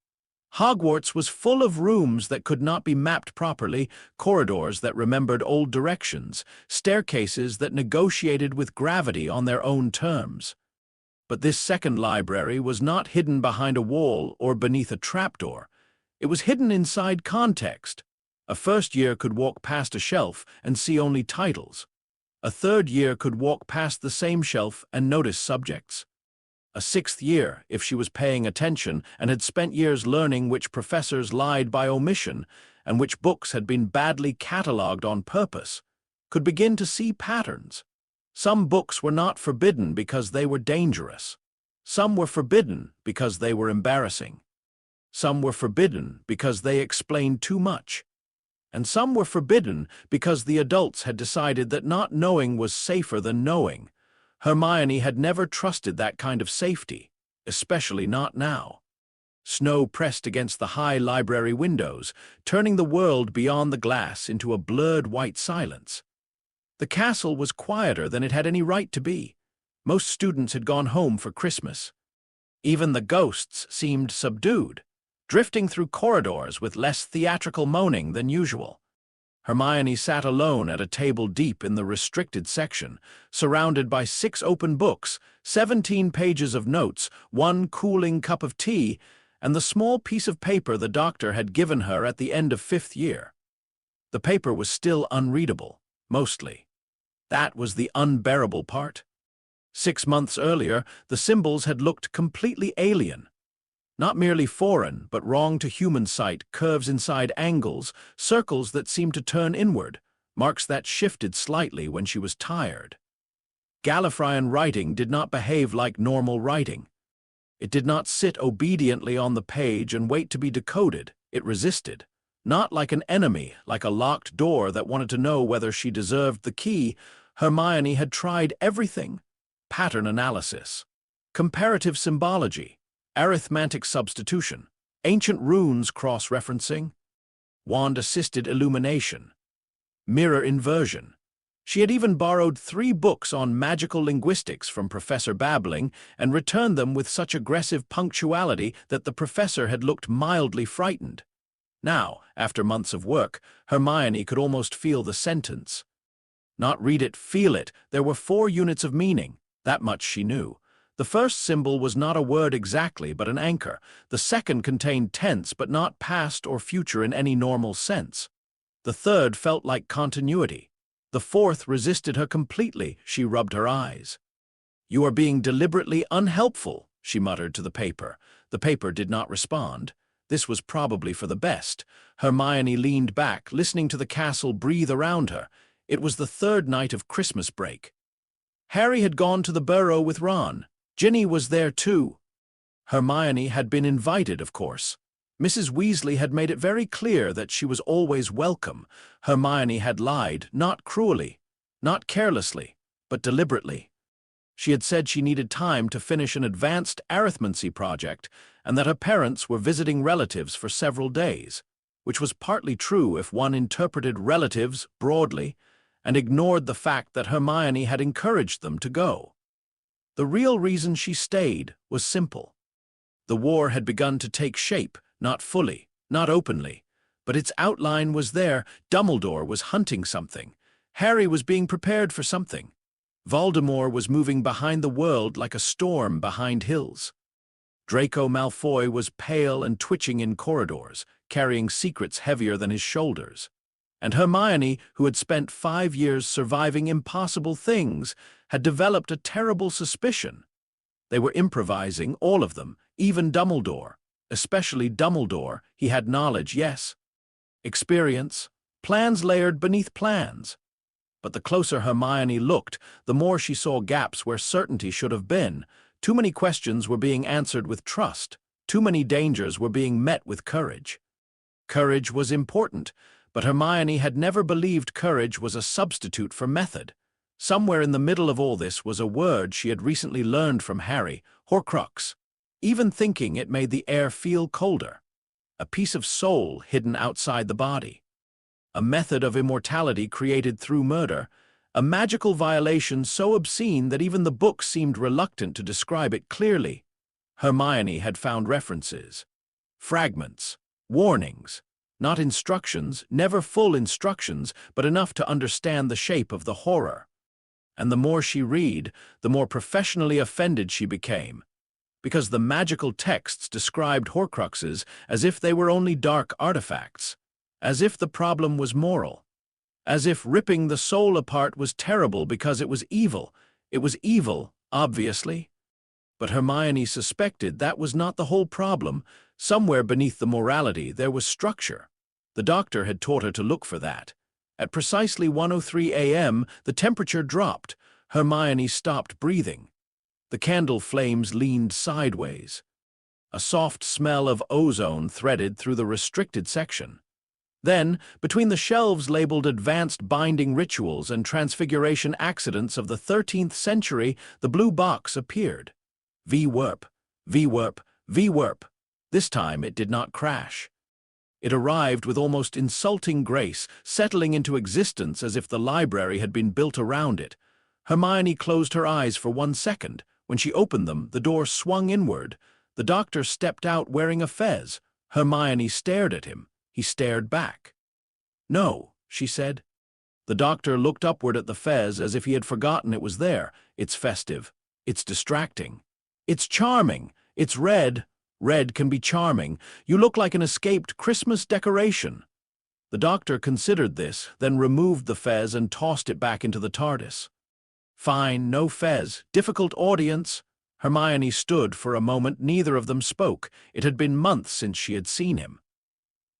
Hogwarts was full of rooms that could not be mapped properly, corridors that remembered old directions, staircases that negotiated with gravity on their own terms. But this second library was not hidden behind a wall or beneath a trapdoor. It was hidden inside context. A first year could walk past a shelf and see only titles. A third year could walk past the same shelf and notice subjects. A sixth year, if she was paying attention and had spent years learning which professors lied by omission and which books had been badly catalogued on purpose, could begin to see patterns. Some books were not forbidden because they were dangerous. Some were forbidden because they were embarrassing. Some were forbidden because they explained too much. And some were forbidden because the adults had decided that not knowing was safer than knowing. Hermione had never trusted that kind of safety, especially not now. Snow pressed against the high library windows, turning the world beyond the glass into a blurred white silence. The castle was quieter than it had any right to be. Most students had gone home for Christmas. Even the ghosts seemed subdued, drifting through corridors with less theatrical moaning than usual. Hermione sat alone at a table deep in the restricted section, surrounded by 6 open books, 17 pages of notes, 1 cooling cup of tea, and the small piece of paper the doctor had given her at the end of 5th year. The paper was still unreadable, mostly. That was the unbearable part. 6 months earlier, the symbols had looked completely alien. Not merely foreign, but wrong to human sight, curves inside angles, circles that seemed to turn inward, marks that shifted slightly when she was tired. Gallifreyan writing did not behave like normal writing. It did not sit obediently on the page and wait to be decoded. It resisted. Not like an enemy, like a locked door that wanted to know whether she deserved the key. Hermione had tried everything. Pattern analysis, comparative symbology, arithmetic substitution, ancient runes cross-referencing, wand-assisted illumination, mirror inversion. She had even borrowed 3 books on magical linguistics from Professor Babbling and returned them with such aggressive punctuality that the professor had looked mildly frightened. Now, after months of work, Hermione could almost feel the sentence. Not read it, feel it. There were 4 units of meaning. That much she knew. The first symbol was not a word exactly, but an anchor. The second contained tense, but not past or future in any normal sense. The third felt like continuity. The fourth resisted her completely. She rubbed her eyes. "You are being deliberately unhelpful," she muttered to the paper. The paper did not respond. This was probably for the best. Hermione leaned back, listening to the castle breathe around her. It was the 3rd night of Christmas break. Harry had gone to the Burrow with Ron. Ginny was there too. Hermione had been invited, of course. Mrs. Weasley had made it very clear that she was always welcome. Hermione had lied, not cruelly, not carelessly, but deliberately. She had said she needed time to finish an advanced arithmancy project and that her parents were visiting relatives for several days, which was partly true if one interpreted relatives broadly and ignored the fact that Hermione had encouraged them to go. The real reason she stayed was simple. The war had begun to take shape, not fully, not openly, but its outline was there. Dumbledore was hunting something. Harry was being prepared for something. Voldemort was moving behind the world like a storm behind hills. Draco Malfoy was pale and twitching in corridors, carrying secrets heavier than his shoulders. And Hermione, who had spent 5 years surviving impossible things, had developed a terrible suspicion. They were improvising, all of them, even Dumbledore. Especially Dumbledore. He had knowledge, yes. Experience. Plans layered beneath plans. But the closer Hermione looked, the more she saw gaps where certainty should have been. Too many questions were being answered with trust. Too many dangers were being met with courage. Courage was important, but Hermione had never believed courage was a substitute for method. Somewhere in the middle of all this was a word she had recently learned from Harry, Horcrux. Even thinking it made the air feel colder. A piece of soul hidden outside the body. A method of immortality created through murder. A magical violation so obscene that even the book seemed reluctant to describe it clearly. Hermione had found references. Fragments. Warnings. Not instructions, never full instructions, but enough to understand the shape of the horror. And the more she read, the more professionally offended she became. Because the magical texts described Horcruxes as if they were only dark artifacts, as if the problem was moral, as if ripping the soul apart was terrible because it was evil. It was evil, obviously. But Hermione suspected that was not the whole problem. Somewhere beneath the morality there was structure. The doctor had taught her to look for that. At precisely 1:03 a.m., the temperature dropped. Hermione stopped breathing. The candle flames leaned sideways. A soft smell of ozone threaded through the restricted section. Then, between the shelves labeled Advanced Binding Rituals and Transfiguration Accidents of the 13th Century, the blue box appeared. V-Werp, V-Werp, V-Werp. This time it did not crash. It arrived with almost insulting grace, settling into existence as if the library had been built around it. Hermione closed her eyes for 1 second. When she opened them, the door swung inward. The doctor stepped out wearing a fez. Hermione stared at him. He stared back. "No," she said. The doctor looked upward at the fez as if he had forgotten it was there. "It's festive. It's distracting. It's charming. It's red. Red can be charming. You look like an escaped Christmas decoration." The doctor considered this, then removed the fez and tossed it back into the TARDIS. "Fine, no fez. Difficult audience." Hermione stood for a moment. Neither of them spoke. It had been months since she had seen him.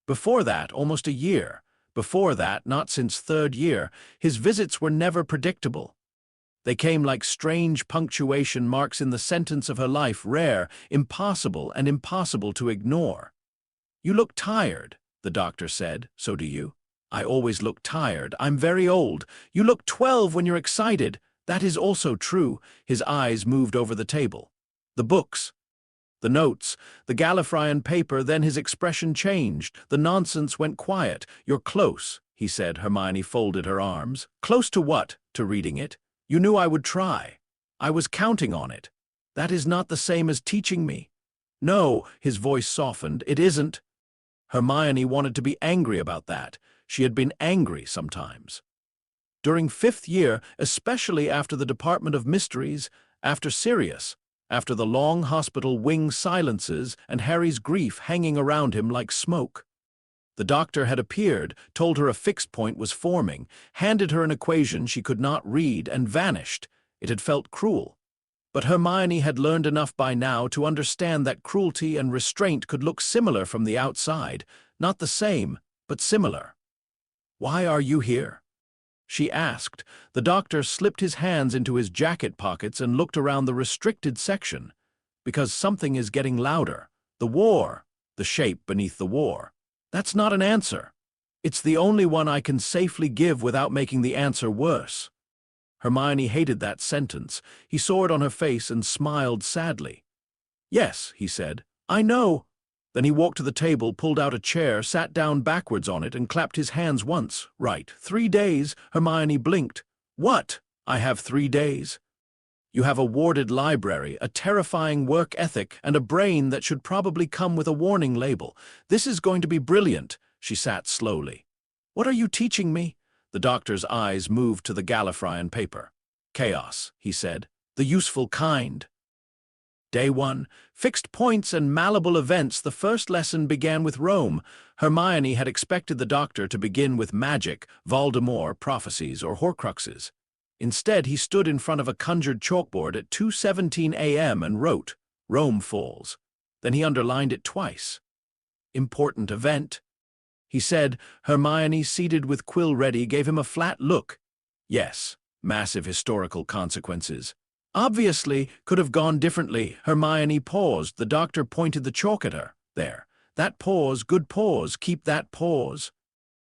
Before that, almost a year. Before that, not since 3rd year, his visits were never predictable. They came like strange punctuation marks in the sentence of her life, rare, impossible, and impossible to ignore. "You look tired," the doctor said. "So do you." "I always look tired. I'm very old." "You look 12 when you're excited." "That is also true." His eyes moved over the table. "The books, the notes, the Gallifreyan paper." Then his expression changed. The nonsense went quiet. "You're close," he said. Hermione folded her arms. "Close to what?" "To reading it. You knew I would try. I was counting on it." "That is not the same as teaching me." "No," his voice softened. "It isn't." Hermione wanted to be angry about that. She had been angry sometimes. During 5th year, especially after the Department of Mysteries, after Sirius, after the long hospital wing silences and Harry's grief hanging around him like smoke. The doctor had appeared, told her a fixed point was forming, handed her an equation she could not read, and vanished. It had felt cruel. But Hermione had learned enough by now to understand that cruelty and restraint could look similar from the outside, not the same, but similar. "Why are you here?" she asked. The doctor slipped his hands into his jacket pockets and looked around the restricted section. "Because something is getting louder. The war. The shape beneath the war." "That's not an answer." "It's the only one I can safely give without making the answer worse." Hermione hated that sentence. He saw it on her face and smiled sadly. "Yes," he said. "I know." Then he walked to the table, pulled out a chair, sat down backwards on it, and clapped his hands once. "Right. 3 days." Hermione blinked. "What?" "I have 3 days." "You have a warded library, a terrifying work ethic, and a brain that should probably come with a warning label. This is going to be brilliant." She sat slowly. "What are you teaching me?" The doctor's eyes moved to the Gallifreyan paper. "Chaos," he said. "The useful kind." Day 1. Fixed points and malleable events. The first lesson began with Rome. Hermione had expected the doctor to begin with magic, Voldemort, prophecies, or Horcruxes. Instead, he stood in front of a conjured chalkboard at 2:17 a.m. and wrote, "Rome falls." Then he underlined it twice. "Important event." He said. Hermione, seated with quill ready, gave him a flat look. "Yes, massive historical consequences. Obviously, could have gone differently." Hermione paused. The doctor pointed the chalk at her. "There. That pause, good pause, keep that pause."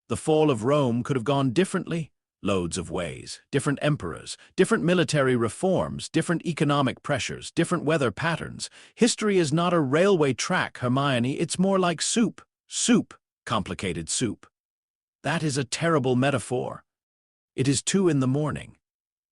The fall of Rome could have gone differently. Loads of ways. Different emperors, different military reforms, different economic pressures, different weather patterns. History is not a railway track, Hermione. It's more like soup. Soup. Complicated soup. That is a terrible metaphor. It is 2 in the morning.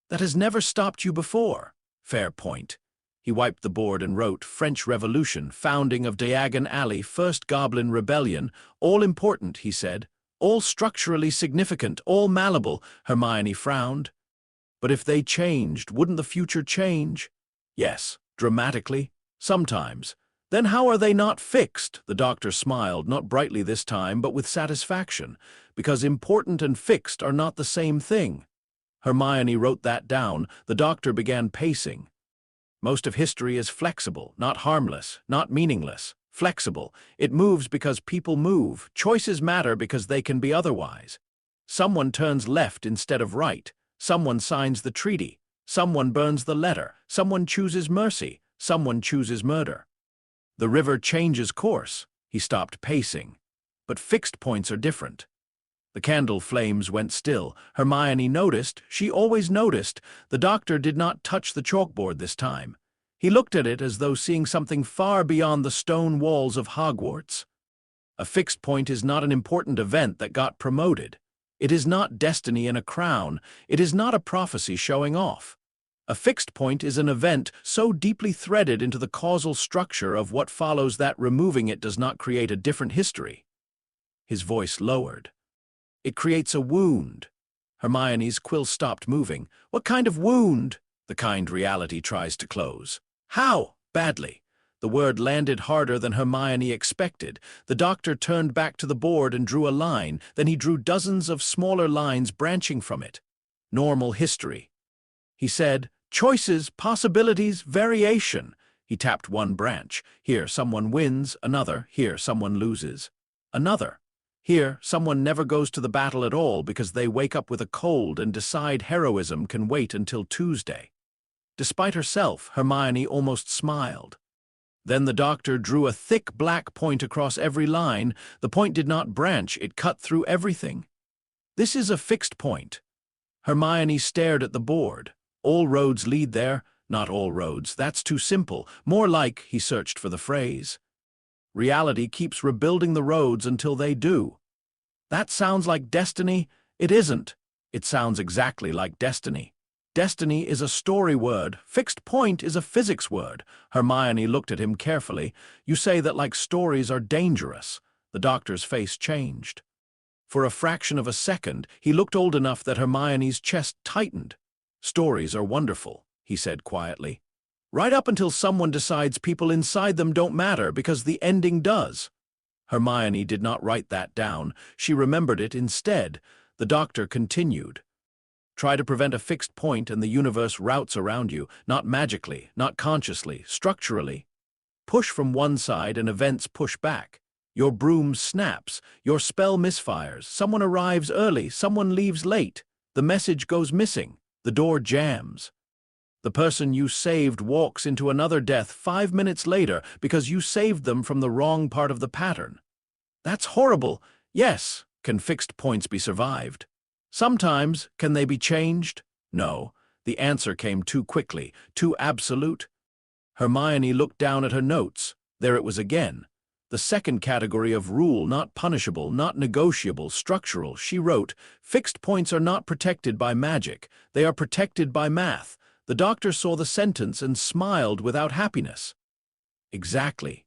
That has never stopped you before. Fair point. He wiped the board and wrote, "French Revolution, founding of Diagon Alley, First Goblin Rebellion, all important," he said. "All structurally significant, all malleable." Hermione frowned. "But if they changed, wouldn't the future change?" "Yes, dramatically. Sometimes." "Then how are they not fixed?" The doctor smiled, not brightly this time, but with satisfaction. "Because important and fixed are not the same thing." Hermione wrote that down. The doctor began pacing. Most of history is flexible, not harmless, not meaningless. Flexible. It moves because people move. Choices matter because they can be otherwise. Someone turns left instead of right. Someone signs the treaty. Someone burns the letter. Someone chooses mercy. Someone chooses murder. The river changes course. He stopped pacing. But fixed points are different. The candle flames went still. Hermione noticed, she always noticed, the doctor did not touch the chalkboard this time. He looked at it as though seeing something far beyond the stone walls of Hogwarts. A fixed point is not an important event that got promoted. It is not destiny in a crown. It is not a prophecy showing off. A fixed point is an event so deeply threaded into the causal structure of what follows that removing it does not create a different history. His voice lowered. It creates a wound. Hermione's quill stopped moving. What kind of wound? The kind reality tries to close. How? Badly. The word landed harder than Hermione expected. The doctor turned back to the board and drew a line. Then he drew dozens of smaller lines branching from it. Normal history. He said, choices, possibilities, variation. He tapped one branch. Here someone wins, another. Here someone loses. Another. Here, someone never goes to the battle at all because they wake up with a cold and decide heroism can wait until Tuesday. Despite herself, Hermione almost smiled. Then the doctor drew a thick black point across every line. The point did not branch, it cut through everything. This is a fixed point. Hermione stared at the board. All roads lead there. Not all roads, that's too simple. More like, he searched for the phrase. Reality keeps rebuilding the roads until they do. That sounds like destiny. It isn't. It sounds exactly like destiny. Destiny is a story word. Fixed point is a physics word. Hermione looked at him carefully. You say that like stories are dangerous. The doctor's face changed. For a fraction of a second, he looked old enough that Hermione's chest tightened. Stories are wonderful, he said quietly. Right up until someone decides people inside them don't matter because the ending does. Hermione did not write that down. She remembered it instead. The doctor continued. Try to prevent a fixed point and the universe routes around you, not magically, not consciously, structurally. Push from one side and events push back. Your broom snaps, your spell misfires, someone arrives early, someone leaves late. The message goes missing, the door jams. The person you saved walks into another death 5 minutes later because you saved them from the wrong part of the pattern. That's horrible. Yes, can fixed points be survived? Sometimes, can they be changed? No. The answer came too quickly, too absolute. Hermione looked down at her notes. There it was again. The second category of rule, not punishable, not negotiable, structural. She wrote, fixed points are not protected by magic. They are protected by math. The doctor saw the sentence and smiled without happiness. Exactly.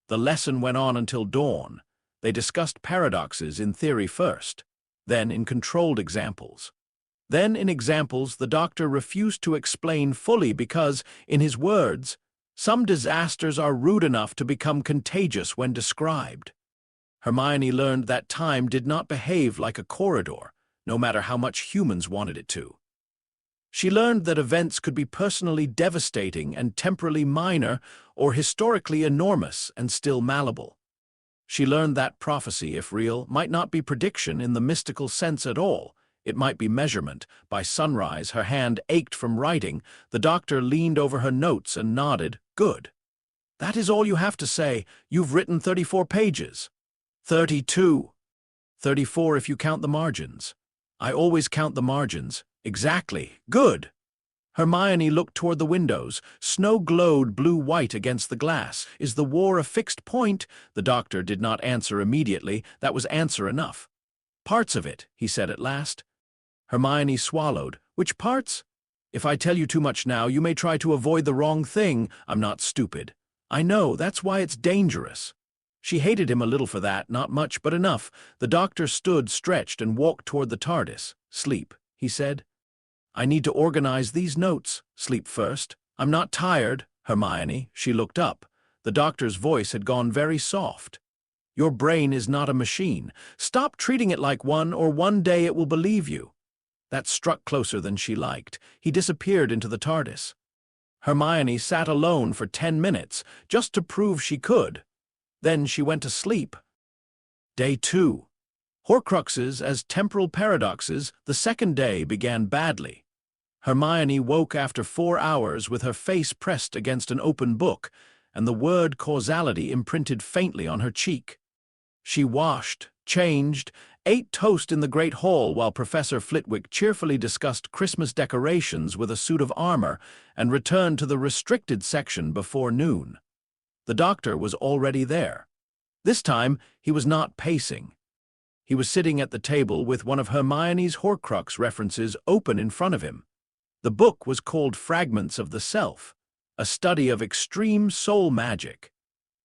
The lesson went on until dawn. They discussed paradoxes in theory first, then in controlled examples. Then in examples the doctor refused to explain fully because, in his words, some disasters are rude enough to become contagious when described. Hermione learned that time did not behave like a corridor, no matter how much humans wanted it to. She learned that events could be personally devastating and temporally minor, or historically enormous and still malleable. She learned that prophecy, if real, might not be prediction in the mystical sense at all. It might be measurement. By sunrise, her hand ached from writing. The doctor leaned over her notes and nodded. Good. That is all you have to say. You've written 34 pages. 32. 34 if you count the margins. I always count the margins. Exactly. Good. Hermione looked toward the windows. Snow glowed blue-white against the glass. Is the war a fixed point? The doctor did not answer immediately. That was answer enough. Parts of it, he said at last. Hermione swallowed. Which parts? If I tell you too much now, you may try to avoid the wrong thing. I'm not stupid. I know, that's why it's dangerous. She hated him a little for that, not much, but enough. The doctor stood, stretched, and walked toward the TARDIS. Sleep, he said. I need to organize these notes. Sleep first. I'm not tired, Hermione. She looked up. The doctor's voice had gone very soft. Your brain is not a machine. Stop treating it like one, or one day it will believe you. That struck closer than she liked. He disappeared into the TARDIS. Hermione sat alone for 10 minutes, just to prove she could. Then she went to sleep. Day 2. Horcruxes as temporal paradoxes, the second day began badly. Hermione woke after 4 hours with her face pressed against an open book, and the word causality imprinted faintly on her cheek. She washed, changed, ate toast in the Great Hall while Professor Flitwick cheerfully discussed Christmas decorations with a suit of armor, and returned to the restricted section before noon. The doctor was already there. This time, he was not pacing. He was sitting at the table with one of Hermione's Horcrux references open in front of him. The book was called Fragments of the Self, a study of extreme soul magic.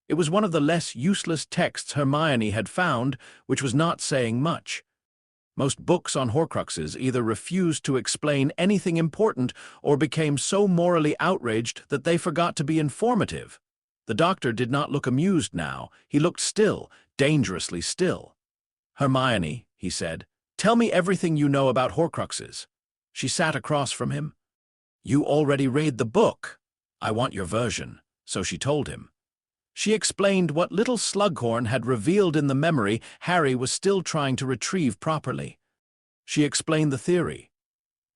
It was one of the less useless texts Hermione had found, which was not saying much. Most books on Horcruxes either refused to explain anything important or became so morally outraged that they forgot to be informative. The doctor did not look amused now. He looked still, dangerously still. "Hermione," he said, "tell me everything you know about Horcruxes." She sat across from him. "You already read the book. I want your version," so she told him. She explained what little Slughorn had revealed in the memory Harry was still trying to retrieve properly. She explained the theory.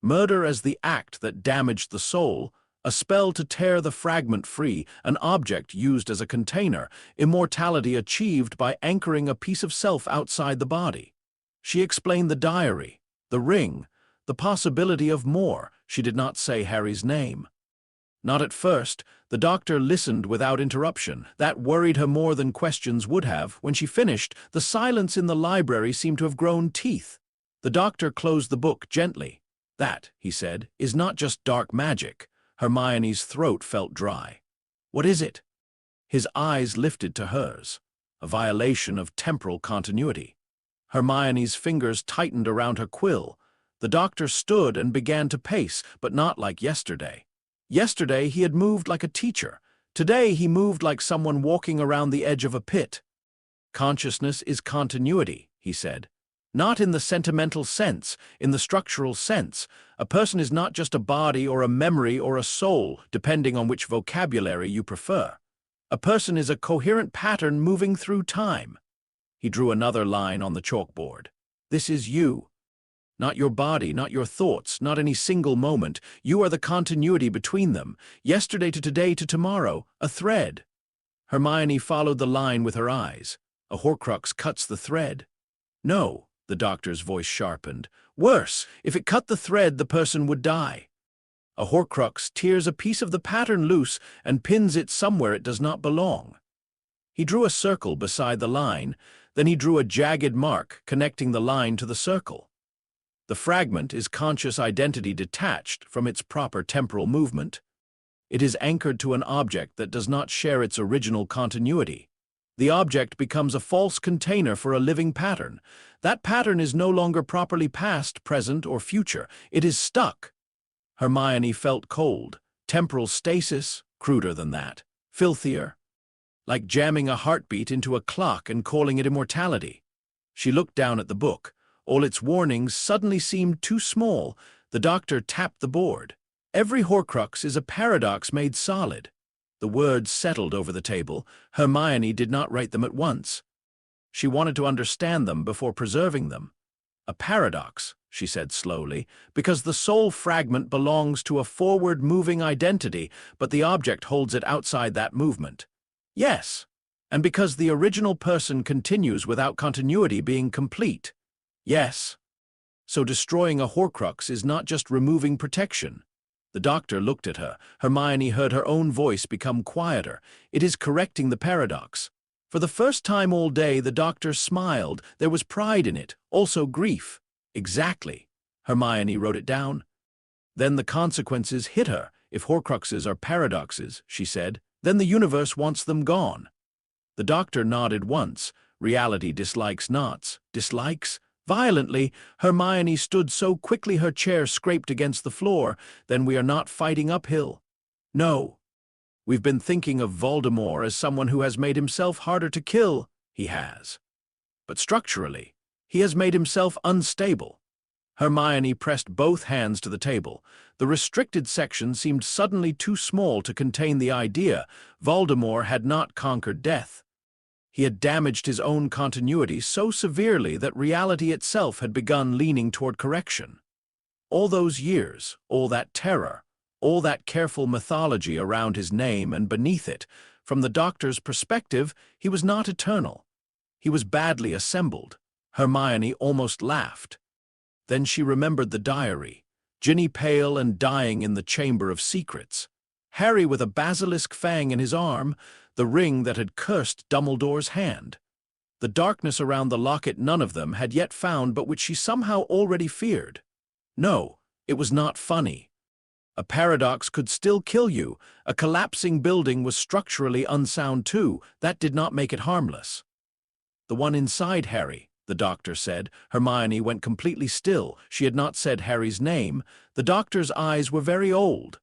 Murder as the act that damaged the soul, a spell to tear the fragment free, an object used as a container, immortality achieved by anchoring a piece of self outside the body. She explained the diary, the ring, the possibility of more. She did not say Harry's name. Not at first. The doctor listened without interruption. That worried her more than questions would have. When she finished, the silence in the library seemed to have grown teeth. The doctor closed the book gently. "That," he said, "is not just dark magic." Hermione's throat felt dry. "What is it?" His eyes lifted to hers. A violation of temporal continuity. Hermione's fingers tightened around her quill. The doctor stood and began to pace, but not like yesterday. Yesterday he had moved like a teacher. Today he moved like someone walking around the edge of a pit. "Consciousness is continuity," he said. "Not in the sentimental sense, in the structural sense. A person is not just a body or a memory or a soul, depending on which vocabulary you prefer. A person is a coherent pattern moving through time." He drew another line on the chalkboard. "This is you. Not your body, not your thoughts, not any single moment. You are the continuity between them. Yesterday to today to tomorrow, a thread." Hermione followed the line with her eyes. "A Horcrux cuts the thread." "No," the doctor's voice sharpened. "Worse, if it cut the thread, the person would die. A Horcrux tears a piece of the pattern loose and pins it somewhere it does not belong." He drew a circle beside the line, then he drew a jagged mark connecting the line to the circle. The fragment is conscious identity detached from its proper temporal movement. It is anchored to an object that does not share its original continuity. The object becomes a false container for a living pattern. That pattern is no longer properly past, present, or future. It is stuck. Hermione felt cold. Temporal stasis, cruder than that. Filthier. Like jamming a heartbeat into a clock and calling it immortality. She looked down at the book. All its warnings suddenly seemed too small. The doctor tapped the board. "Every Horcrux is a paradox made solid." The words settled over the table. Hermione did not write them at once. She wanted to understand them before preserving them. "A paradox," she said slowly, "because the soul fragment belongs to a forward-moving identity, but the object holds it outside that movement." "Yes, and because the original person continues without continuity being complete." "Yes. So destroying a Horcrux is not just removing protection." The doctor looked at her. Hermione heard her own voice become quieter. "It is correcting the paradox." For the first time all day, the doctor smiled. There was pride in it, also grief. "Exactly." Hermione wrote it down. "Then the consequences hit her. If Horcruxes are paradoxes," she said, "then the universe wants them gone." The doctor nodded once. "Reality dislikes knots." "Dislikes?" Violently, Hermione stood so quickly her chair scraped against the floor. "Then we are not fighting uphill." "No. We've been thinking of Voldemort as someone who has made himself harder to kill." "He has. But structurally, he has made himself unstable." Hermione pressed both hands to the table. The restricted section seemed suddenly too small to contain the idea. Voldemort had not conquered death. He had damaged his own continuity so severely that reality itself had begun leaning toward correction. All those years, all that terror, all that careful mythology around his name and beneath it, from the Doctor's perspective, he was not eternal. He was badly assembled. Hermione almost laughed. Then she remembered the diary, Ginny pale and dying in the Chamber of Secrets, Harry with a basilisk fang in his arm, the ring that had cursed Dumbledore's hand. The darkness around the locket none of them had yet found but which she somehow already feared. No, it was not funny. A paradox could still kill you. A collapsing building was structurally unsound too. That did not make it harmless. The one inside Harry, the Doctor said. Hermione went completely still. She had not said Harry's name. The Doctor's eyes were very old.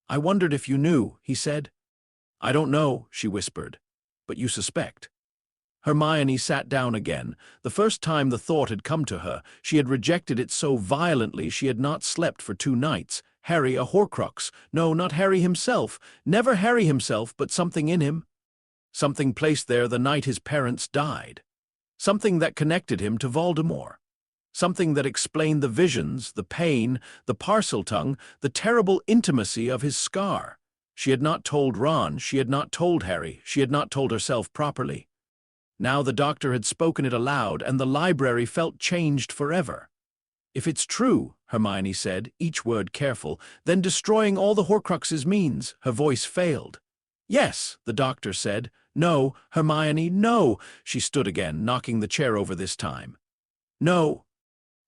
"I wondered if you knew," he said. "I don't know," she whispered. "But you suspect." Hermione sat down again. The first time the thought had come to her, she had rejected it so violently she had not slept for 2 nights. Harry a Horcrux. No, not Harry himself. Never Harry himself, but something in him. Something placed there the night his parents died. Something that connected him to Voldemort. Something that explained the visions, the pain, the parseltongue, the terrible intimacy of his scar. She had not told Ron, she had not told Harry, she had not told herself properly. Now the Doctor had spoken it aloud, and the library felt changed forever. "If it's true," Hermione said, each word careful, "then destroying all the Horcruxes means—" Her voice failed. "Yes," the Doctor said. "No, Hermione, no." She stood again, knocking the chair over this time. "No.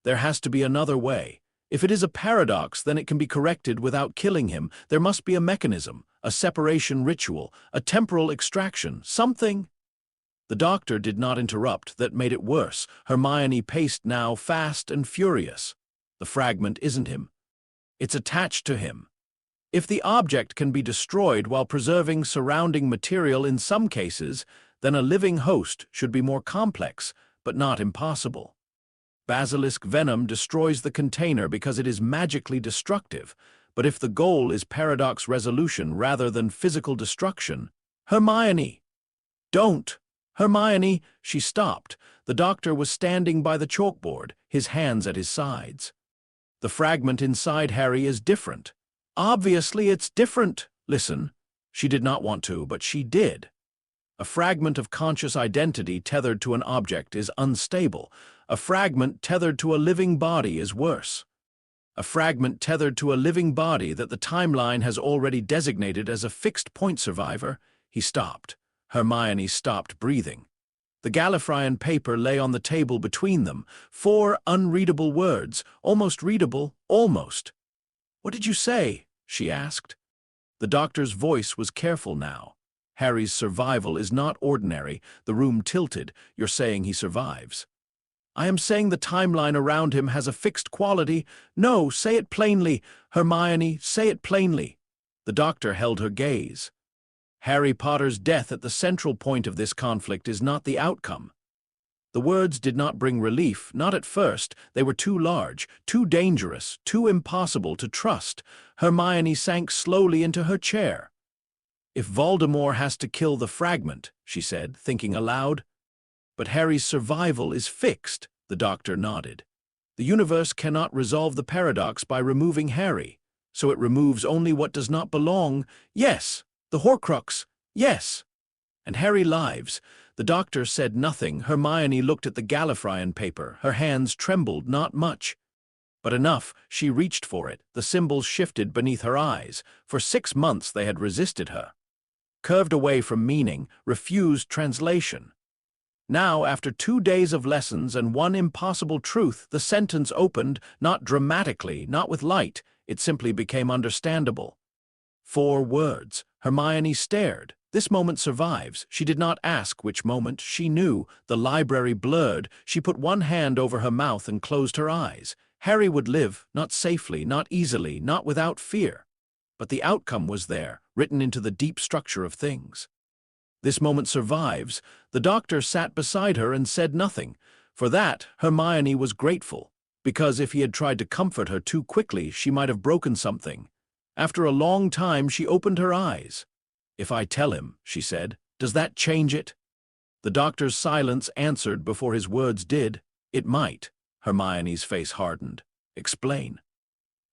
There has to be another way. If it is a paradox, then it can be corrected without killing him. There must be a mechanism, a separation ritual, a temporal extraction, something." The Doctor did not interrupt. That made it worse. Hermione paced now, fast and furious. "The fragment isn't him. It's attached to him. If the object can be destroyed while preserving surrounding material in some cases, then a living host should be more complex, but not impossible. Basilisk venom destroys the container because it is magically destructive, but if the goal is paradox resolution rather than physical destruction— Hermione! Don't! Hermione! She stopped. The Doctor was standing by the chalkboard, his hands at his sides. "The fragment inside Harry is different. Obviously it's different. Listen." She did not want to, but she did. "A fragment of conscious identity tethered to an object is unstable. A fragment tethered to a living body is worse. A fragment tethered to a living body that the timeline has already designated as a fixed-point survivor." He stopped. Hermione stopped breathing. The Gallifreyan paper lay on the table between them. 4 unreadable words, almost readable, almost. "What did you say?" she asked. The Doctor's voice was careful now. "Harry's survival is not ordinary." The room tilted. "You're saying he survives." "I am saying the timeline around him has a fixed quality." "No, say it plainly. Hermione, say it plainly." The Doctor held her gaze. "Harry Potter's death at the central point of this conflict is not the outcome." The words did not bring relief, not at first. They were too large, too dangerous, too impossible to trust. Hermione sank slowly into her chair. "If Voldemort has to kill the fragment," she said, thinking aloud. "But Harry's survival is fixed," the Doctor nodded. "The universe cannot resolve the paradox by removing Harry, so it removes only what does not belong. Yes, the Horcrux, yes. And Harry lives." The Doctor said nothing. Hermione looked at the Gallifreyan paper. Her hands trembled, not much. But enough. She reached for it. The symbols shifted beneath her eyes. For 6 months they had resisted her. Curved away from meaning, refused translation. Now, after 2 days of lessons and 1 impossible truth, the sentence opened, not dramatically, not with light. It simply became understandable. 4 words. Hermione stared. This moment survives. She did not ask which moment. She knew. The library blurred. She put one hand over her mouth and closed her eyes. Harry would live, not safely, not easily, not without fear. But the outcome was there, written into the deep structure of things. This moment survives. The Doctor sat beside her and said nothing. For that, Hermione was grateful. because if he had tried to comfort her too quickly, she might have broken something. After a long time, she opened her eyes. "If I tell him," she said, "does that change it?" The doctor's silence answered before his words did. "It might." Hermione's face hardened. "Explain."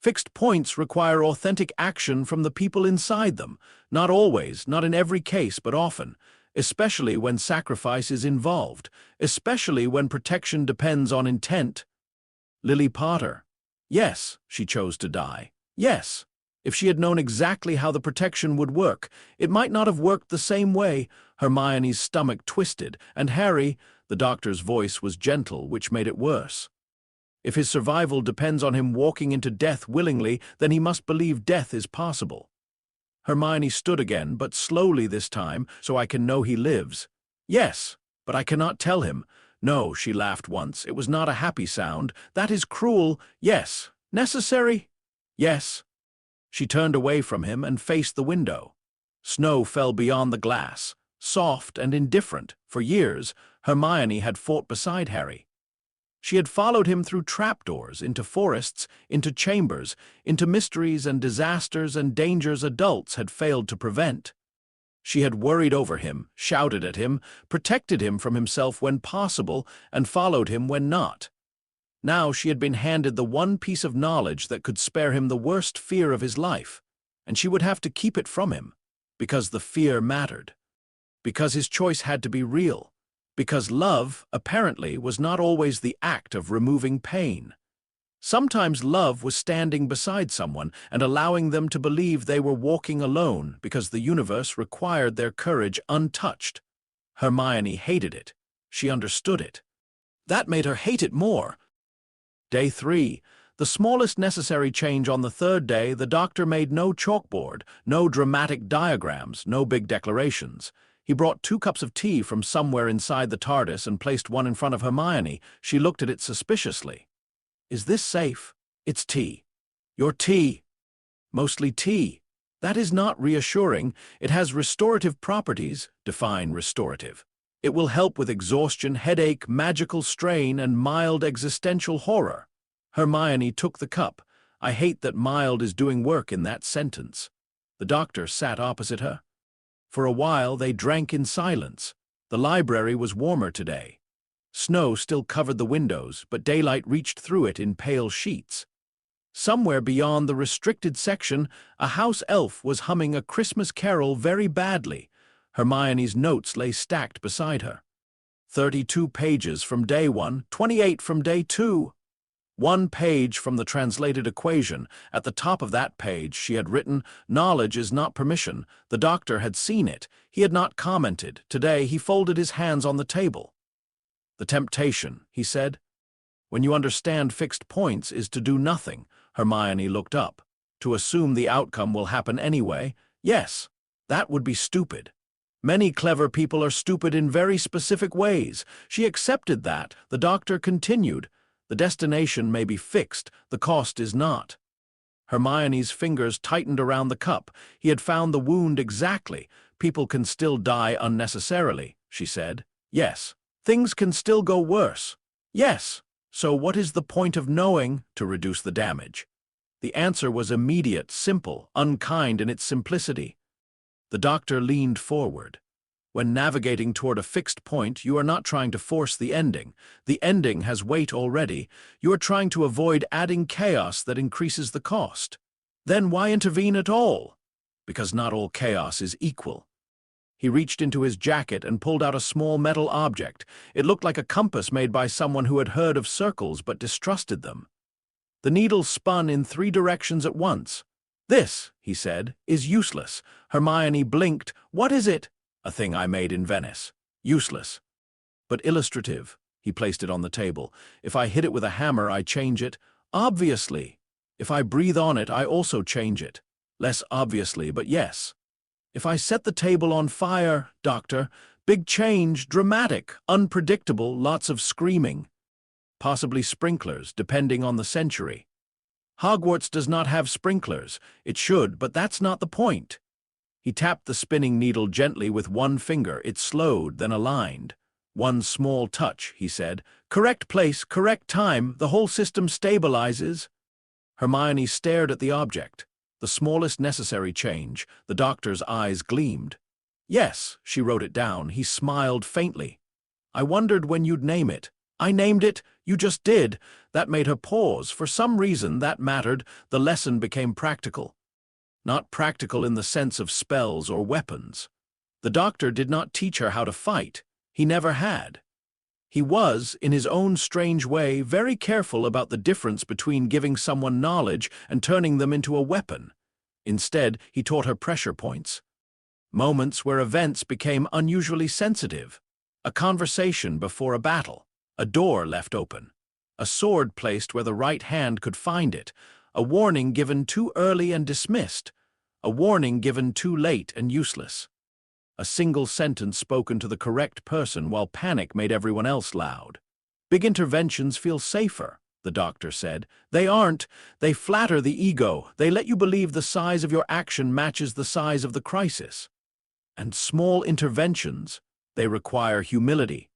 "Fixed points require authentic action from the people inside them. Not always, not in every case, but often. Especially when sacrifice is involved. Especially when protection depends on intent." Lily Potter. Yes, she chose to die. Yes. If she had known exactly how the protection would work, it might not have worked the same way. Hermione's stomach twisted, and Harry, the doctor's voice was gentle, which made it worse. If his survival depends on him walking into death willingly, then he must believe death is possible. Hermione stood again, but slowly this time, so I can know he lives. Yes, but I cannot tell him. No, she laughed once. It was not a happy sound. That is cruel. Yes. Necessary? Yes. She turned away from him and faced the window. Snow fell beyond the glass, soft and indifferent. For years, Hermione had fought beside Harry. She had followed him through trapdoors, into forests, into chambers, into mysteries and disasters and dangers adults had failed to prevent. She had worried over him, shouted at him, protected him from himself when possible, and followed him when not. Now she had been handed the one piece of knowledge that could spare him the worst fear of his life, and she would have to keep it from him, because the fear mattered, because his choice had to be real, because love, apparently, was not always the act of removing pain. Sometimes love was standing beside someone and allowing them to believe they were walking alone because the universe required their courage untouched. Hermione hated it. She understood it. That made her hate it more. Day 3. The smallest necessary change on the third day, the doctor made no chalkboard, no dramatic diagrams, no big declarations. He brought 2 cups of tea from somewhere inside the TARDIS and placed one in front of Hermione. She looked at it suspiciously. "Is this safe?" "It's tea." "Your tea." "Mostly tea." "That is not reassuring. It has restorative properties." "Define restorative." "It will help with exhaustion, headache, magical strain, and mild existential horror." Hermione took the cup. I hate that mild is doing work in that sentence. The doctor sat opposite her. For a while they drank in silence. The library was warmer today. Snow still covered the windows, but daylight reached through it in pale sheets. Somewhere beyond the restricted section, a house elf was humming a Christmas carol very badly. Hermione's notes lay stacked beside her. 32 pages from day 1, 28 from day 2. 1 page from the translated equation. At the top of that page she had written, "Knowledge is not permission." The doctor had seen it. He had not commented. Today he folded his hands on the table. "The temptation," he said, "when you understand fixed points, is to do nothing." Hermione looked up. "To assume the outcome will happen anyway? Yes, that would be stupid. Many clever people are stupid in very specific ways." She accepted that. The doctor continued, "The destination may be fixed, the cost is not." Hermione's fingers tightened around the cup. He had found the wound exactly. "People can still die unnecessarily," she said. "Yes. Things can still go worse." "Yes. So what is the point of knowing?" "To reduce the damage." The answer was immediate, simple, unkind in its simplicity. The doctor leaned forward. "When navigating toward a fixed point, you are not trying to force the ending. The ending has weight already. You are trying to avoid adding chaos that increases the cost. Then why intervene at all? Because not all chaos is equal." He reached into his jacket and pulled out a small metal object. It looked like a compass made by someone who had heard of circles but distrusted them. The needle spun in 3 directions at once. "This," he said, "is useless." Hermione blinked. "What is it?" "A thing I made in Venice." "Useless." "But illustrative." He placed it on the table. "If I hit it with a hammer, I change it." "Obviously." "If I breathe on it, I also change it." "Less obviously, but yes." "If I set the table on fire, doctor, big change, dramatic, unpredictable, lots of screaming." "Possibly sprinklers, depending on the century." "Hogwarts does not have sprinklers. It should, but that's not the point." He tapped the spinning needle gently with 1 finger. It slowed, then aligned. One small touch, he said. Correct place, correct time, the whole system stabilizes. Hermione stared at the object. The smallest necessary change. The doctor's eyes gleamed. Yes, she wrote it down. He smiled faintly. I wondered when you'd name it. I named it. You just did. That made her pause. For some reason, that mattered. The lesson became practical. Not practical in the sense of spells or weapons. The doctor did not teach her how to fight. He never had. He was, in his own strange way, very careful about the difference between giving someone knowledge and turning them into a weapon. Instead, he taught her pressure points. Moments where events became unusually sensitive. A conversation before a battle. A door left open. A sword placed where the right hand could find it. A warning given too early and dismissed. A warning given too late and useless. A single sentence spoken to the correct person while panic made everyone else loud. Big interventions feel safer, the doctor said. They aren't. They flatter the ego. They let you believe the size of your action matches the size of the crisis. And small interventions, they require humility.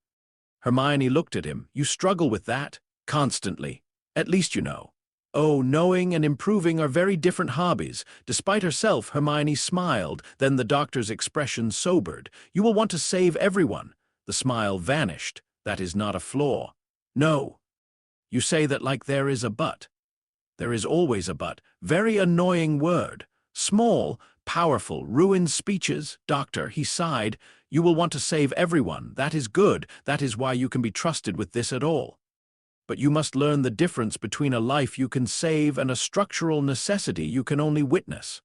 Hermione looked at him. You struggle with that? Constantly. At least you know. Oh, knowing and improving are very different hobbies. Despite herself, Hermione smiled. Then the doctor's expression sobered. You will want to save everyone. The smile vanished. That is not a flaw. No. You say that like there is a but. There is always a but. Very annoying word. Small, powerful, ruined speeches. Doctor, he sighed. You will want to save everyone. That is good. That is why you can be trusted with this at all. But you must learn the difference between a life you can save and a structural necessity you can only witness.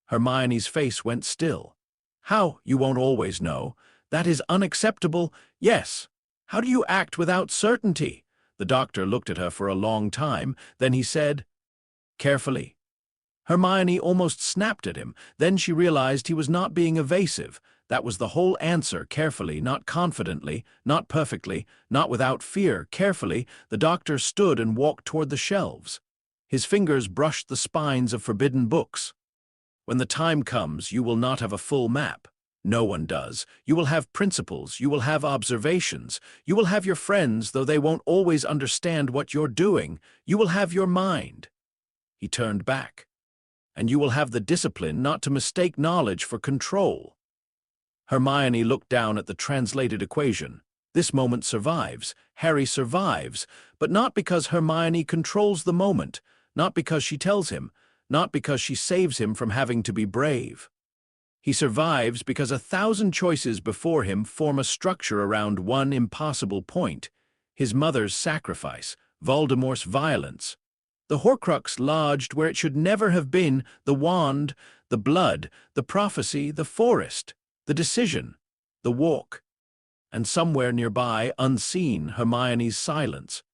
Hermione's face went still. How? You won't always know. That is unacceptable. Yes. How do you act without certainty? The doctor looked at her for a long time. Then he said, carefully. Hermione almost snapped at him. Then she realized he was not being evasive. That was the whole answer, carefully, not confidently, not perfectly, not without fear, carefully. The doctor stood and walked toward the shelves. His fingers brushed the spines of forbidden books. When the time comes, you will not have a full map. No one does. You will have principles, you will have observations, you will have your friends, though they won't always understand what you're doing. You will have your mind. He turned back. And you will have the discipline not to mistake knowledge for control. Hermione looked down at the translated equation. This moment survives. Harry survives, but not because Hermione controls the moment, not because she tells him, not because she saves him from having to be brave. He survives because 1,000 choices before him form a structure around one impossible point: his mother's sacrifice, Voldemort's violence. The Horcrux lodged where it should never have been, the wand, the blood, the prophecy, the forest. The decision, the walk, and somewhere nearby, unseen, Hermione's silence.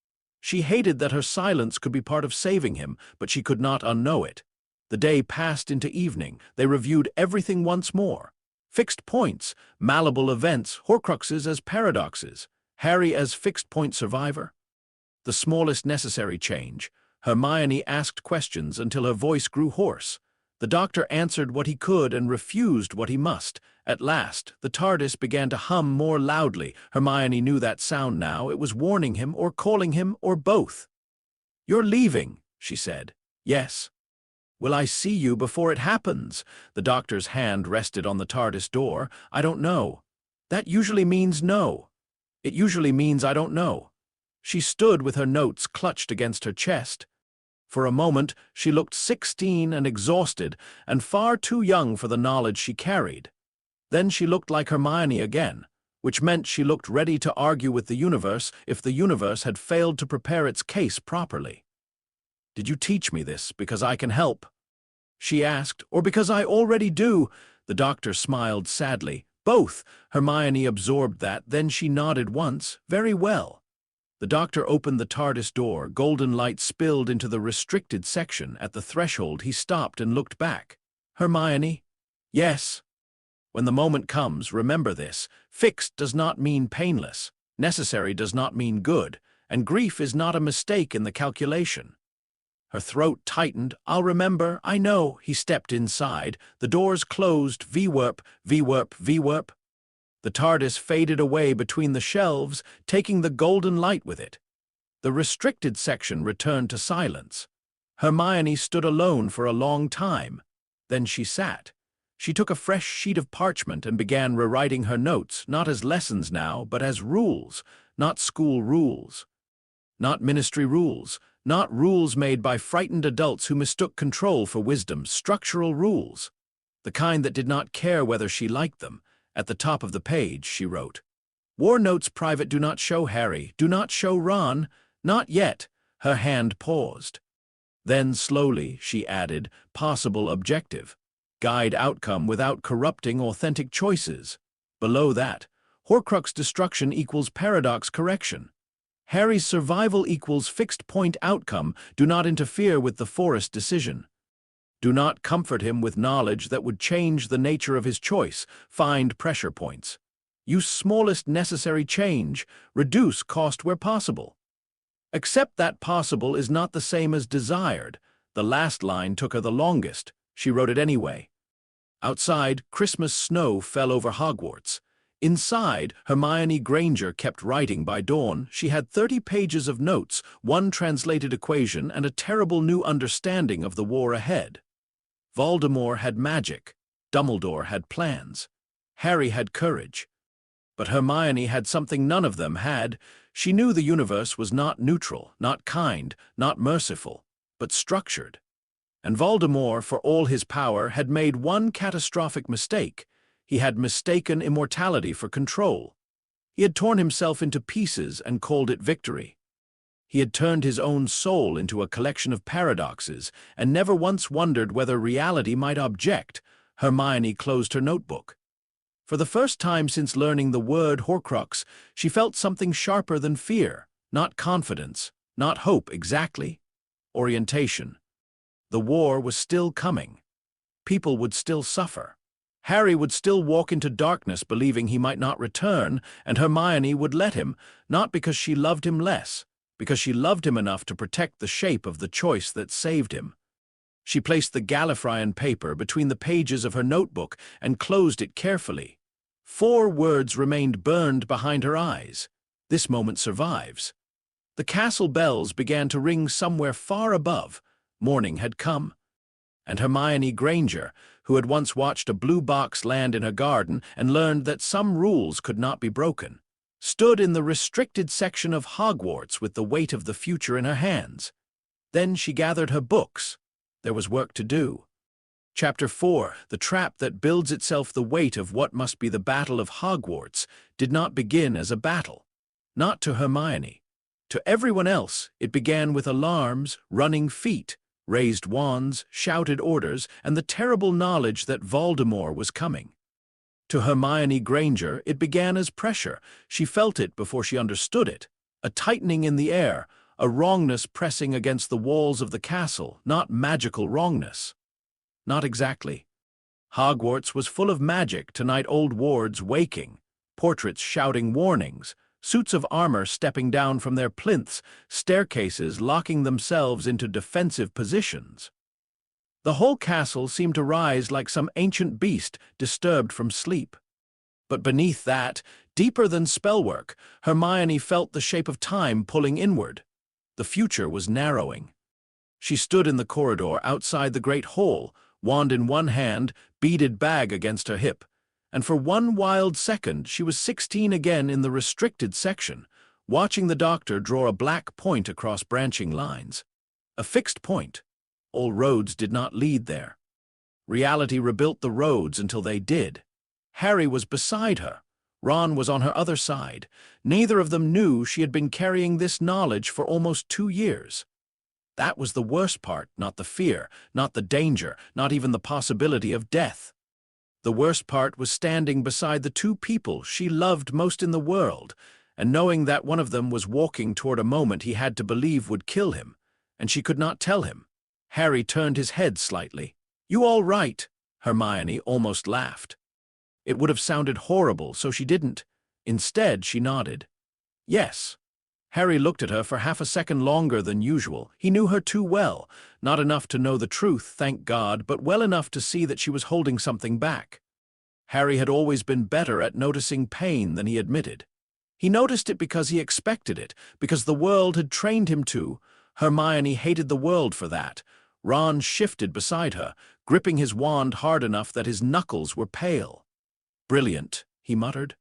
She hated that her silence could be part of saving him, but she could not unknow it. The day passed into evening. They reviewed everything once more. Fixed points, malleable events, Horcruxes as paradoxes, Harry as fixed-point survivor. The smallest necessary change. Hermione asked questions until her voice grew hoarse. The doctor answered what he could and refused what he must. At last, the TARDIS began to hum more loudly. Hermione knew that sound now. It was warning him, or calling him, or both. You're leaving, she said. Yes. Will I see you before it happens? The doctor's hand rested on the TARDIS door. I don't know. That usually means no. It usually means I don't know. She stood with her notes clutched against her chest. For a moment, she looked 16 and exhausted, and far too young for the knowledge she carried. Then she looked like Hermione again, which meant she looked ready to argue with the universe if the universe had failed to prepare its case properly. Did you teach me this because I can help? She asked, or because I already do? The doctor smiled sadly. Both. Hermione absorbed that, then she nodded once. Very well. The doctor opened the TARDIS door. Golden light spilled into the restricted section. At the threshold, he stopped and looked back. Hermione? Yes. When the moment comes, remember this. Fixed does not mean painless. Necessary does not mean good. And grief is not a mistake in the calculation. Her throat tightened. I'll remember. I know. He stepped inside. The doors closed. VWERP, VWERP, VWERP. The TARDIS faded away between the shelves, taking the golden light with it. The restricted section returned to silence. Hermione stood alone for a long time. Then she sat. She took a fresh sheet of parchment and began rewriting her notes, not as lessons now, but as rules, not school rules, not ministry rules, not rules made by frightened adults who mistook control for wisdom, structural rules, the kind that did not care whether she liked them. At the top of the page, she wrote, "War notes private, do not show Harry, do not show Ron, not yet." Her hand paused. Then slowly, she added, "Possible objective. Guide outcome without corrupting authentic choices." Below that, Horcrux destruction equals paradox correction. Harry's survival equals fixed point outcome. Do not interfere with the forest decision. Do not comfort him with knowledge that would change the nature of his choice. Find pressure points. Use smallest necessary change. Reduce cost where possible. Accept that possible is not the same as desired. The last line took her the longest. She wrote it anyway. Outside, Christmas snow fell over Hogwarts. Inside, Hermione Granger kept writing by dawn. She had 30 pages of notes, one translated equation, and a terrible new understanding of the war ahead. Voldemort had magic. Dumbledore had plans. Harry had courage. But Hermione had something none of them had. She knew the universe was not neutral, not kind, not merciful, but structured. And Voldemort, for all his power, had made one catastrophic mistake. He had mistaken immortality for control. He had torn himself into pieces and called it victory. He had turned his own soul into a collection of paradoxes and never once wondered whether reality might object. Hermione closed her notebook. For the first time since learning the word Horcrux, she felt something sharper than fear, not confidence, not hope exactly, orientation. The war was still coming. People would still suffer. Harry would still walk into darkness believing he might not return, and Hermione would let him, not because she loved him less, because she loved him enough to protect the shape of the choice that saved him. She placed the Gallifreyan paper between the pages of her notebook and closed it carefully. 4 words remained burned behind her eyes. This moment survives. The castle bells began to ring somewhere far above. Morning had come. And Hermione Granger, who had once watched a blue box land in her garden and learned that some rules could not be broken, stood in the restricted section of Hogwarts with the weight of the future in her hands. Then she gathered her books. There was work to do. Chapter 4, The Trap That Builds Itself. The weight of what must be the Battle of Hogwarts did not begin as a battle. Not to Hermione. To everyone else, it began with alarms, running feet, raised wands, shouted orders, and the terrible knowledge that Voldemort was coming. To Hermione Granger, it began as pressure. She felt it before she understood it. A tightening in the air, a wrongness pressing against the walls of the castle, not magical wrongness. Not exactly. Hogwarts was full of magic, tonight old wards waking, portraits shouting warnings, suits of armor stepping down from their plinths, staircases locking themselves into defensive positions. The whole castle seemed to rise like some ancient beast disturbed from sleep. But beneath that, deeper than spellwork, Hermione felt the shape of time pulling inward. The future was narrowing. She stood in the corridor outside the great hall, wand in one hand, beaded bag against her hip. And for one wild second she was 16 again in the restricted section, watching the Doctor draw a black point across branching lines. A fixed point. All roads did not lead there. Reality rebuilt the roads until they did. Harry was beside her. Ron was on her other side. Neither of them knew she had been carrying this knowledge for almost 2 years. That was the worst part, not the fear, not the danger, not even the possibility of death. The worst part was standing beside the 2 people she loved most in the world, and knowing that one of them was walking toward a moment he had to believe would kill him, and she could not tell him. Harry turned his head slightly. "You all right?" Hermione almost laughed. It would have sounded horrible, so she didn't. Instead, she nodded. "Yes." Harry looked at her for half a second longer than usual. He knew her too well, not enough to know the truth, thank God, but well enough to see that she was holding something back. Harry had always been better at noticing pain than he admitted. He noticed it because he expected it, because the world had trained him to. Hermione hated the world for that. Ron shifted beside her, gripping his wand hard enough that his knuckles were pale. "Brilliant," he muttered.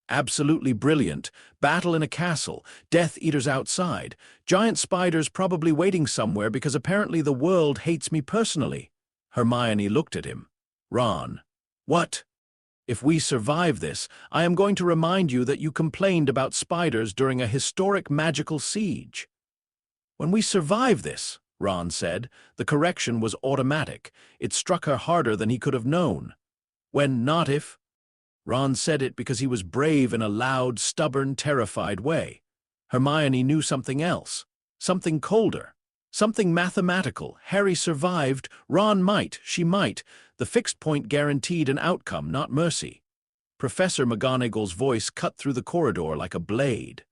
"Absolutely brilliant. Battle in a castle, Death Eaters outside, giant spiders probably waiting somewhere because apparently the world hates me personally." Hermione looked at him. "Ron." "What?" "If we survive this, I am going to remind you that you complained about spiders during a historic magical siege." "When we survive this," Ron said. The correction was automatic. It struck her harder than he could have known. "When, not if." Ron said it because he was brave in a loud, stubborn, terrified way. Hermione knew something else. Something colder. Something mathematical. Harry survived. Ron might. She might. The fixed point guaranteed an outcome, not mercy. Professor McGonagall's voice cut through the corridor like a blade.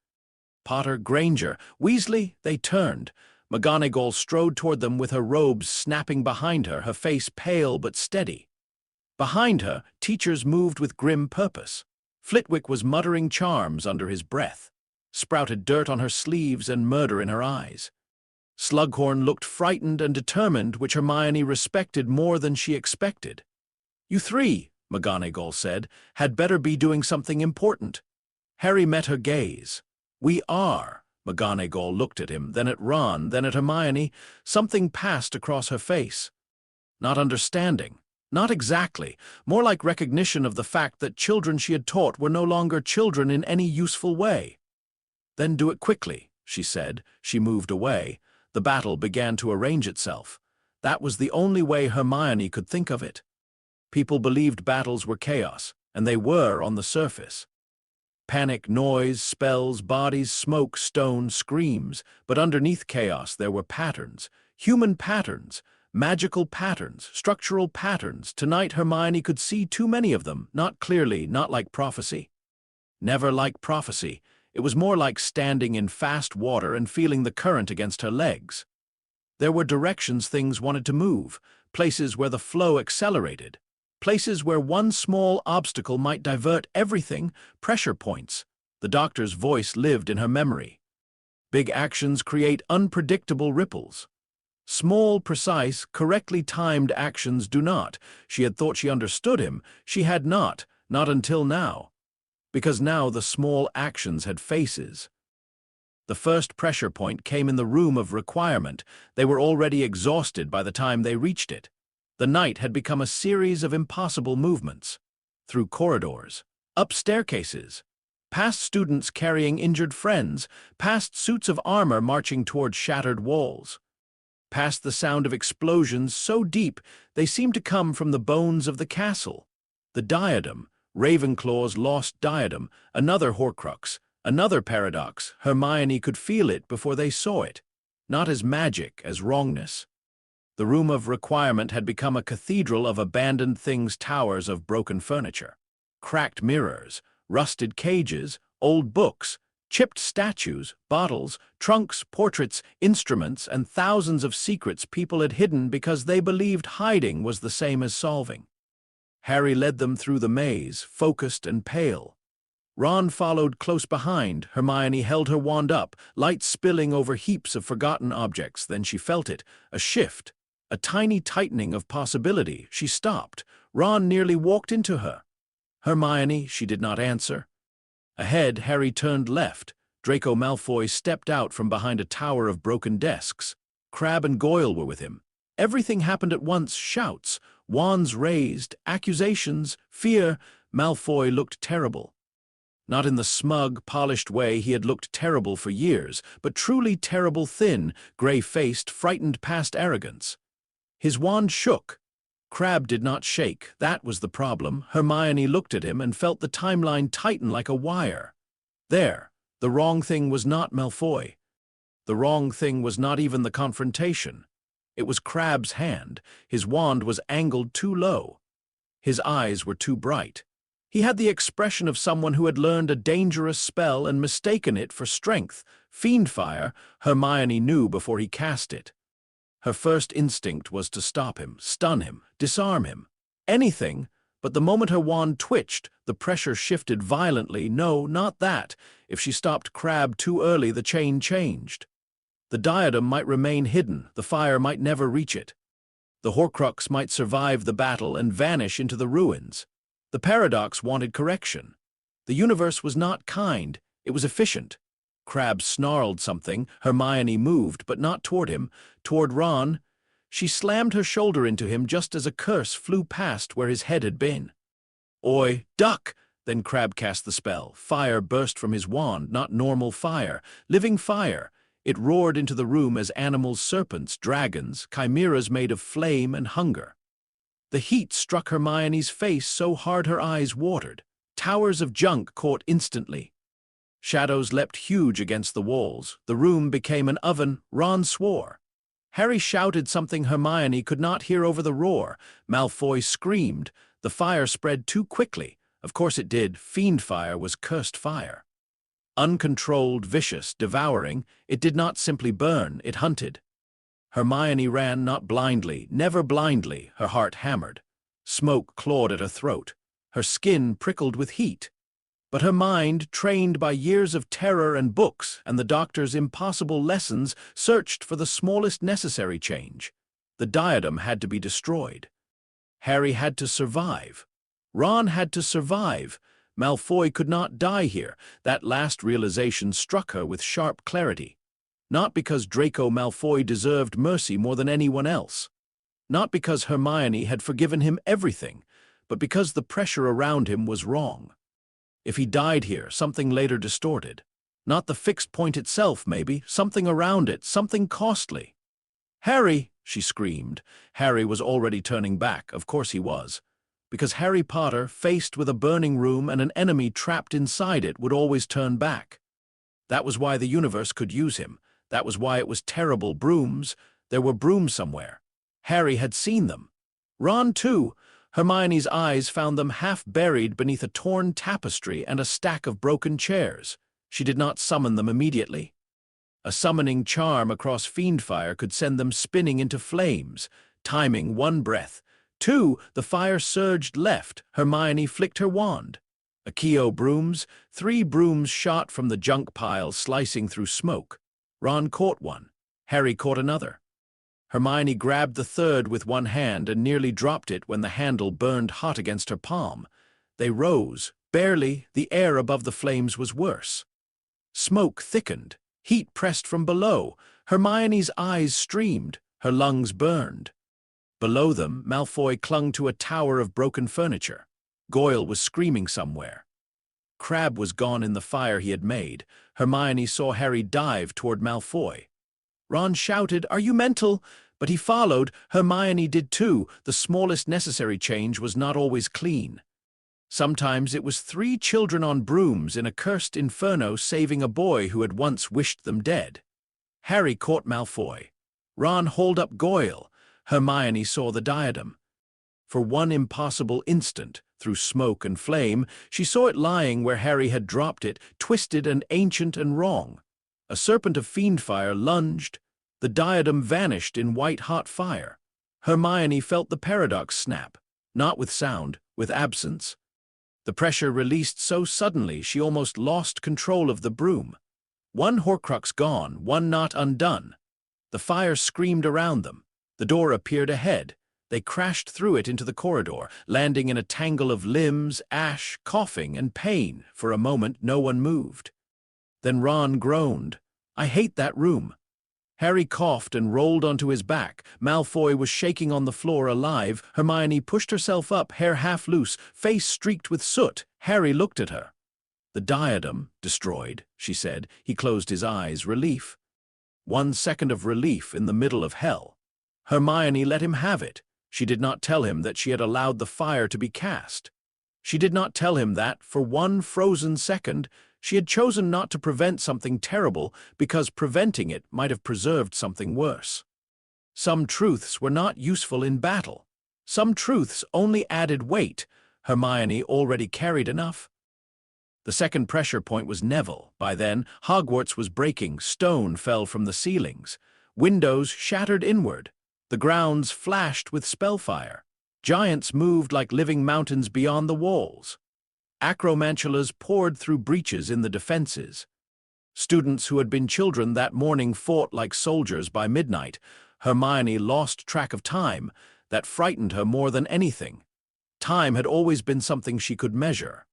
"Potter, Granger, Weasley," they turned. McGonagall strode toward them with her robes snapping behind her, her face pale but steady. Behind her, teachers moved with grim purpose. Flitwick was muttering charms under his breath. Sprout had dirt on her sleeves and murder in her eyes. Slughorn looked frightened and determined, which Hermione respected more than she expected. "You three," McGonagall said, "had better be doing something important." Harry met her gaze. "We are." McGonagall looked at him, then at Ron, then at Hermione. Something passed across her face. Not understanding. Not exactly. More like recognition of the fact that children she had taught were no longer children in any useful way. "Then do it quickly," she said. She moved away. The battle began to arrange itself. That was the only way Hermione could think of it. People believed battles were chaos, and they were on the surface. Panic, noise, spells, bodies, smoke, stone, screams. But underneath chaos there were patterns. Human patterns. Magical patterns. Structural patterns. Tonight Hermione could see too many of them, not clearly, not like prophecy. Never like prophecy. It was more like standing in fast water and feeling the current against her legs. There were directions things wanted to move, places where the flow accelerated, places where one small obstacle might divert everything, pressure points. The doctor's voice lived in her memory. Big actions create unpredictable ripples. Small, precise, correctly timed actions do not. She had thought she understood him. She had not until now. Because now the small actions had faces. The first pressure point came in the room of requirement. They were already exhausted by the time they reached it. The night had become a series of impossible movements. Through corridors, up staircases, past students carrying injured friends, past suits of armor marching toward shattered walls, past the sound of explosions so deep they seemed to come from the bones of the castle. The diadem, Ravenclaw's lost diadem, another Horcrux, another paradox. Hermione could feel it before they saw it, not as magic, as wrongness. The room of requirement had become a cathedral of abandoned things, towers of broken furniture, cracked mirrors, rusted cages, old books, chipped statues, bottles, trunks, portraits, instruments, and thousands of secrets people had hidden because they believed hiding was the same as solving. Harry led them through the maze, focused and pale. Ron followed close behind. Hermione held her wand up, light spilling over heaps of forgotten objects. Then she felt it, a shift, a tiny tightening of possibility. She stopped. Ron nearly walked into her. "Hermione," she did not answer. Ahead, Harry turned left. Draco Malfoy stepped out from behind a tower of broken desks. Crabbe and Goyle were with him. Everything happened at once, shouts, wands raised, accusations, fear. Malfoy looked terrible. Not in the smug, polished way he had looked terrible for years, but truly terrible, thin, gray-faced, frightened past arrogance. His wand shook. Crabbe did not shake. That was the problem. Hermione looked at him and felt the timeline tighten like a wire. There, the wrong thing was not Malfoy. The wrong thing was not even the confrontation. It was Crabbe's hand. His wand was angled too low. His eyes were too bright. He had the expression of someone who had learned a dangerous spell and mistaken it for strength. Fiendfire, Hermione knew before he cast it. Her first instinct was to stop him, stun him, disarm him. Anything But the moment her wand twitched, the pressure shifted violently. No, not that. If she stopped Crabbe too early, the chain changed. The diadem might remain hidden, the fire might never reach it. The Horcrux might survive the battle and vanish into the ruins. The paradox wanted correction. The universe was not kind, it was efficient. Crabbe snarled something, Hermione moved, but not toward him, toward Ron. She slammed her shoulder into him just as a curse flew past where his head had been. "Oi, duck!" Then Crabbe cast the spell. Fire burst from his wand, not normal fire, living fire. It roared into the room as animals, serpents, dragons, chimeras made of flame and hunger. The heat struck Hermione's face so hard her eyes watered. Towers of junk caught instantly. Shadows leapt huge against the walls. The room became an oven. Ron swore. Harry shouted something Hermione could not hear over the roar. Malfoy screamed. The fire spread too quickly. Of course it did. Fiend fire was cursed fire. Uncontrolled, vicious, devouring, it did not simply burn, it hunted. Hermione ran not blindly, never blindly, her heart hammered. Smoke clawed at her throat. Her skin prickled with heat. But her mind, trained by years of terror and books and the doctor's impossible lessons, searched for the smallest necessary change. The diadem had to be destroyed. Harry had to survive. Ron had to survive. Malfoy could not die here. That last realization struck her with sharp clarity. Not because Draco Malfoy deserved mercy more than anyone else. Not because Hermione had forgiven him everything, but because the pressure around him was wrong. If he died here, something later distorted. Not the fixed point itself, maybe, something around it, something costly. "Harry!" she screamed. Harry was already turning back, of course he was. Because Harry Potter, faced with a burning room and an enemy trapped inside it, would always turn back. That was why the universe could use him. That was why it was terrible. Brooms. There were brooms somewhere. Harry had seen them. Ron, too. Hermione's eyes found them half buried beneath a torn tapestry and a stack of broken chairs. She did not summon them immediately. A summoning charm across fiendfire could send them spinning into flames. Timing, one breath. 2, the fire surged left. Hermione flicked her wand. Accio brooms. 3 brooms shot from the junk pile, slicing through smoke. Ron caught one. Harry caught another. Hermione grabbed the third with one hand and nearly dropped it when the handle burned hot against her palm. They rose. Barely. The air above the flames was worse. Smoke thickened. Heat pressed from below. Hermione's eyes streamed. Her lungs burned. Below them, Malfoy clung to a tower of broken furniture. Goyle was screaming somewhere. Crabbe was gone in the fire he had made. Hermione saw Harry dive toward Malfoy. Ron shouted, "Are you mental?" But he followed. Hermione did too. The smallest necessary change was not always clean. Sometimes it was 3 children on brooms in a cursed inferno saving a boy who had once wished them dead. Harry caught Malfoy. Ron hauled up Goyle. Hermione saw the diadem. For one impossible instant, through smoke and flame, she saw it lying where Harry had dropped it, twisted and ancient and wrong. A serpent of fiendfire lunged. The diadem vanished in white-hot fire. Hermione felt the paradox snap, not with sound, with absence. The pressure released so suddenly she almost lost control of the broom. One Horcrux gone, one knot undone. The fire screamed around them. The door appeared ahead. They crashed through it into the corridor, landing in a tangle of limbs, ash, coughing, and pain. For a moment, no one moved. Then Ron groaned. "I hate that room." Harry coughed and rolled onto his back. Malfoy was shaking on the floor, alive. Hermione pushed herself up, hair half loose, face streaked with soot. Harry looked at her. "The diadem, destroyed," she said. He closed his eyes. Relief. 1 second of relief in the middle of hell. Hermione let him have it. She did not tell him that she had allowed the fire to be cast. She did not tell him that, for 1 frozen second, she had chosen not to prevent something terrible because preventing it might have preserved something worse. Some truths were not useful in battle. Some truths only added weight. Hermione already carried enough. The second pressure point was Neville. By then, Hogwarts was breaking. Stone fell from the ceilings. Windows shattered inward. The grounds flashed with spellfire. Giants moved like living mountains beyond the walls. Acromantulas poured through breaches in the defenses. Students who had been children that morning fought like soldiers by midnight. Hermione lost track of time. That frightened her more than anything. Time had always been something she could measure.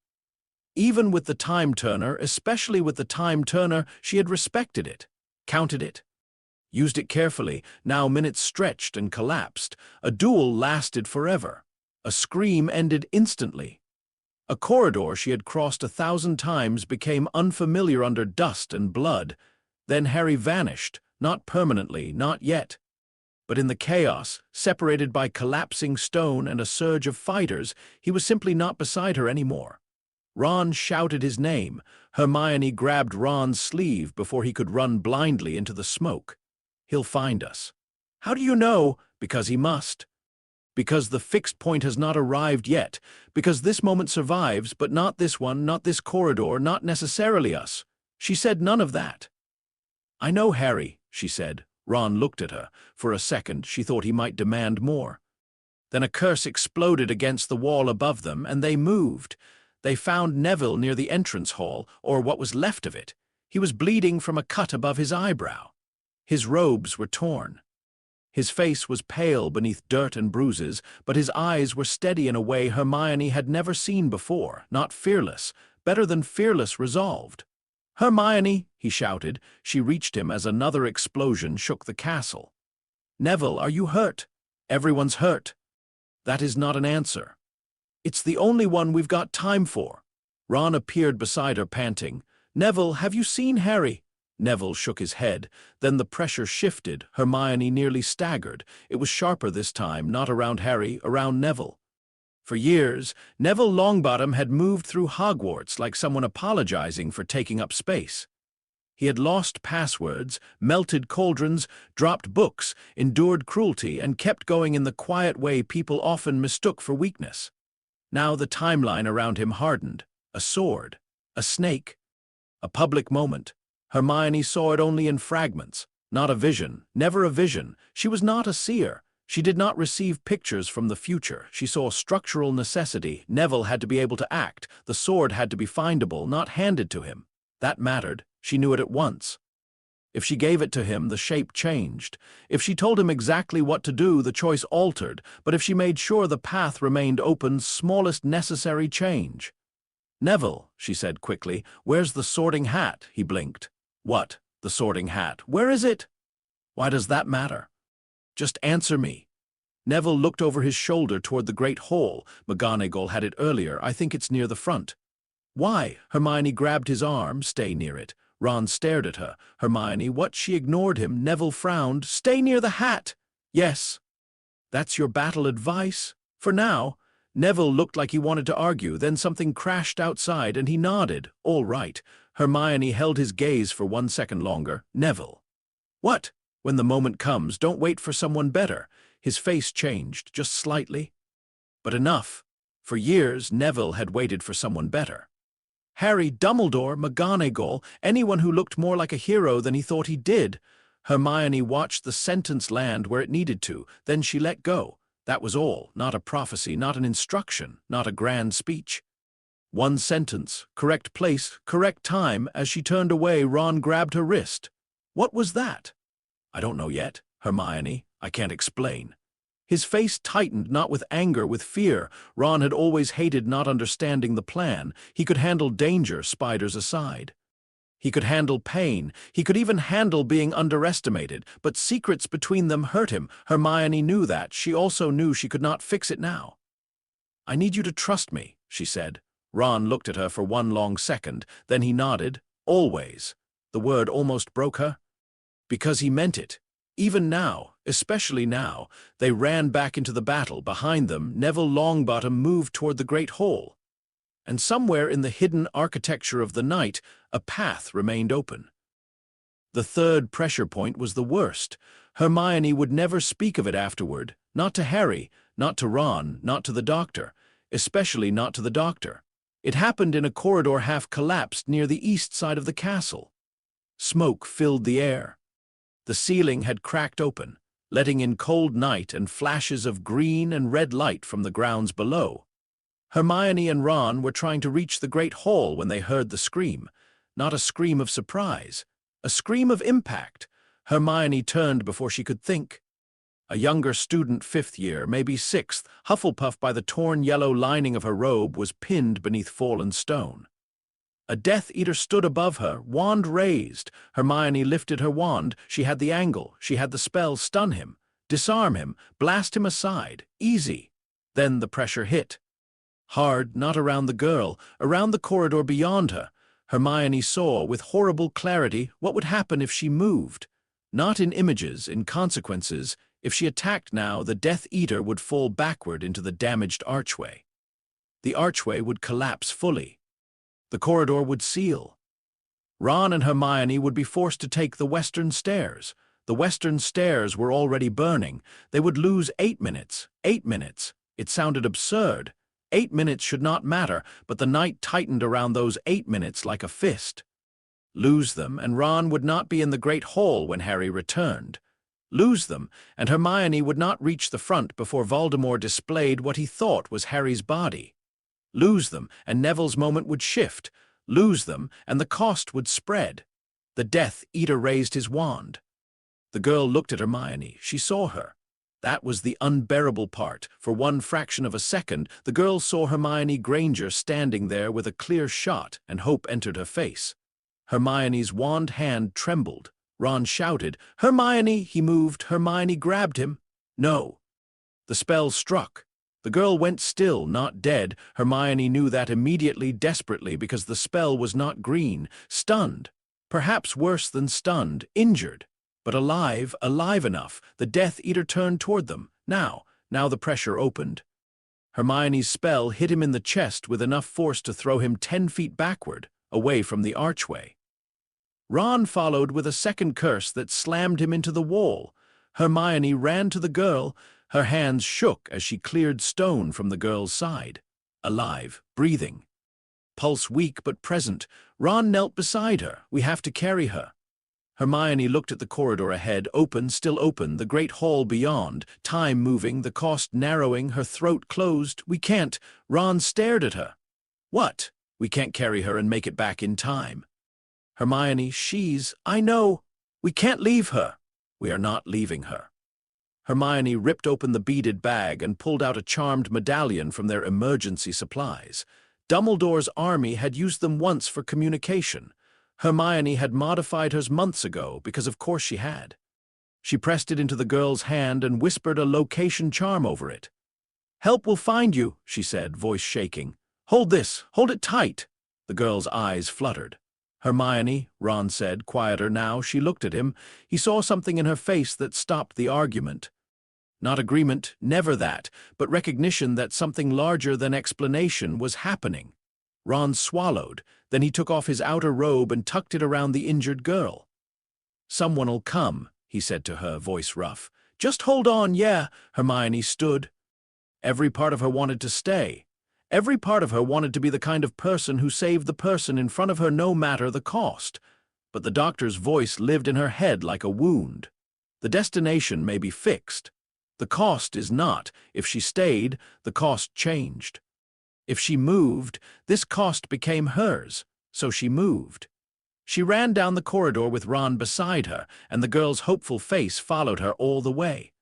Even with the time turner, especially with the time turner, she had respected it, counted it, used it carefully. Now minutes stretched and collapsed. A duel lasted forever. A scream ended instantly. A corridor she had crossed 1,000 times became unfamiliar under dust and blood. Then Harry vanished, not permanently, not yet. But in the chaos, separated by collapsing stone and a surge of fighters, he was simply not beside her anymore. Ron shouted his name. Hermione grabbed Ron's sleeve before he could run blindly into the smoke. "He'll find us." "How do you know?" "Because he must. Because the fixed point has not arrived yet. Because this moment survives, but not this one, not this corridor, not necessarily us." She said none of that. "I know, Harry," she said. Ron looked at her. For a second, she thought he might demand more. Then a curse exploded against the wall above them, and they moved. They found Neville near the entrance hall, or what was left of it. He was bleeding from a cut above his eyebrow. His robes were torn. His face was pale beneath dirt and bruises, but his eyes were steady in a way Hermione had never seen before, not fearless, better than fearless, resolved. "Hermione!" he shouted. She reached him as another explosion shook the castle. "Neville, are you hurt?" "Everyone's hurt." "That is not an answer." "It's the only one we've got time for." Ron appeared beside her, panting. "Neville, have you seen Harry?" Neville shook his head. Then the pressure shifted. Hermione nearly staggered. It was sharper this time, not around Harry, around Neville. For years, Neville Longbottom had moved through Hogwarts like someone apologizing for taking up space. He had lost passwords, melted cauldrons, dropped books, endured cruelty, and kept going in the quiet way people often mistook for weakness. Now the timeline around him hardened. A sword. A snake. A public moment. Hermione saw it only in fragments. Not a vision. Never a vision. She was not a seer. She did not receive pictures from the future. She saw structural necessity. Neville had to be able to act. The sword had to be findable, not handed to him. That mattered. She knew it at once. If she gave it to him, the shape changed. If she told him exactly what to do, the choice altered. But if she made sure the path remained open, smallest necessary change. "Neville," she said quickly, "where's the sorting hat?" He blinked. "What? The sorting hat? Where is it?" "Why does that matter?" "Just answer me." Neville looked over his shoulder toward the great hall. McGonagall had it earlier. "I think it's near the front." "Why?" Hermione grabbed his arm. "Stay near it." Ron stared at her. "Hermione, what?" She ignored him. Neville frowned. "Stay near the hat." "Yes." "That's your battle advice?" "For now." Neville looked like he wanted to argue. Then something crashed outside, and he nodded. "All right." Hermione held his gaze for 1 second longer. "Neville." "What?" "When the moment comes, don't wait for someone better." His face changed, just slightly. But enough. For years, Neville had waited for someone better. Harry, Dumbledore, McGonagall, anyone who looked more like a hero than he thought he did. Hermione watched the sentence land where it needed to. Then she let go. That was all. Not a prophecy, not an instruction, not a grand speech. One sentence, correct place, correct time. As she turned away, Ron grabbed her wrist. "What was that?" "I don't know yet, Hermione. I can't explain." His face tightened, not with anger, with fear. Ron had always hated not understanding the plan. He could handle danger, spiders aside. He could handle pain. He could even handle being underestimated. But secrets between them hurt him. Hermione knew that. She also knew she could not fix it now. "I need you to trust me," she said. Ron looked at her for one long second. Then he nodded. "Always." The word almost broke her. Because he meant it. Even now, especially now, they ran back into the battle. Behind them, Neville Longbottom moved toward the great hall. And somewhere in the hidden architecture of the night, a path remained open. The third pressure point was the worst. Hermione would never speak of it afterward. Not to Harry, not to Ron, not to the Doctor. Especially not to the Doctor. It happened in a corridor half collapsed near the east side of the castle. Smoke filled the air. The ceiling had cracked open. letting in cold night and flashes of green and red light from the grounds below. Hermione and Ron were trying to reach the Great Hall when they heard the scream. Not a scream of surprise, a scream of impact. Hermione turned before she could think. A younger student, 5th year, maybe 6th, Hufflepuff by the torn yellow lining of her robe, was pinned beneath fallen stone. A Death Eater stood above her, wand raised. Hermione lifted her wand. She had the angle. She had the spell stun him, disarm him, blast him aside. Easy. Then the pressure hit. Hard, not around the girl, around the corridor beyond her. Hermione saw, with horrible clarity, what would happen if she moved. Not in images, in consequences. If she attacked now, the Death Eater would fall backward into the damaged archway. The archway would collapse fully. The corridor would seal. Ron and Hermione would be forced to take the western stairs. The western stairs were already burning. They would lose 8 minutes. 8 minutes. It sounded absurd. 8 minutes should not matter, but the night tightened around those 8 minutes like a fist. Lose them, and Ron would not be in the Great Hall when Harry returned. Lose them, and Hermione would not reach the front before Voldemort displayed what he thought was Harry's body. Lose them, and Neville's moment would shift. Lose them, and the cost would spread. The Death Eater raised his wand. The girl looked at Hermione. She saw her. That was the unbearable part. For one fraction of a second, the girl saw Hermione Granger standing there with a clear shot, and hope entered her face. Hermione's wand hand trembled. Ron shouted, "Hermione!" He moved. Hermione grabbed him. No. The spell struck. The girl went still, not dead. Hermione knew that immediately, desperately, because the spell was not green. Stunned. Perhaps worse than stunned. Injured. But alive, alive enough. The Death Eater turned toward them. Now the pressure opened. Hermione's spell hit him in the chest with enough force to throw him 10 feet backward, away from the archway. Ron followed with a second curse that slammed him into the wall. Hermione ran to the girl. Her hands shook as she cleared stone from the girl's side. Alive, breathing. Pulse weak but present. Ron knelt beside her. "We have to carry her." Hermione looked at the corridor ahead, open, still open, the great hall beyond, time moving, the cost narrowing, her throat closed. "We can't." Ron stared at her. "What?" "We can't carry her and make it back in time." Hermione, "I know. We can't leave her." "We are not leaving her." Hermione ripped open the beaded bag and pulled out a charmed medallion from their emergency supplies. Dumbledore's army had used them once for communication. Hermione had modified hers months ago, because of course she had. She pressed it into the girl's hand and whispered a location charm over it. "Help will find you," she said, voice shaking. "Hold this, hold it tight." The girl's eyes fluttered. "Hermione," Ron said, quieter now. She looked at him. He saw something in her face that stopped the argument. Not agreement, never that, but recognition that something larger than explanation was happening. Ron swallowed. Then he took off his outer robe and tucked it around the injured girl. "Someone'll come," he said to her, voice rough. "Just hold on, yeah." Hermione stood. Every part of her wanted to stay. Every part of her wanted to be the kind of person who saved the person in front of her no matter the cost. But the doctor's voice lived in her head like a wound. The destination may be fixed. The cost is not. If she stayed, the cost changed. If she moved, this cost became hers, so she moved. She ran down the corridor with Ron beside her, and the girl's hopeful face followed her all the way.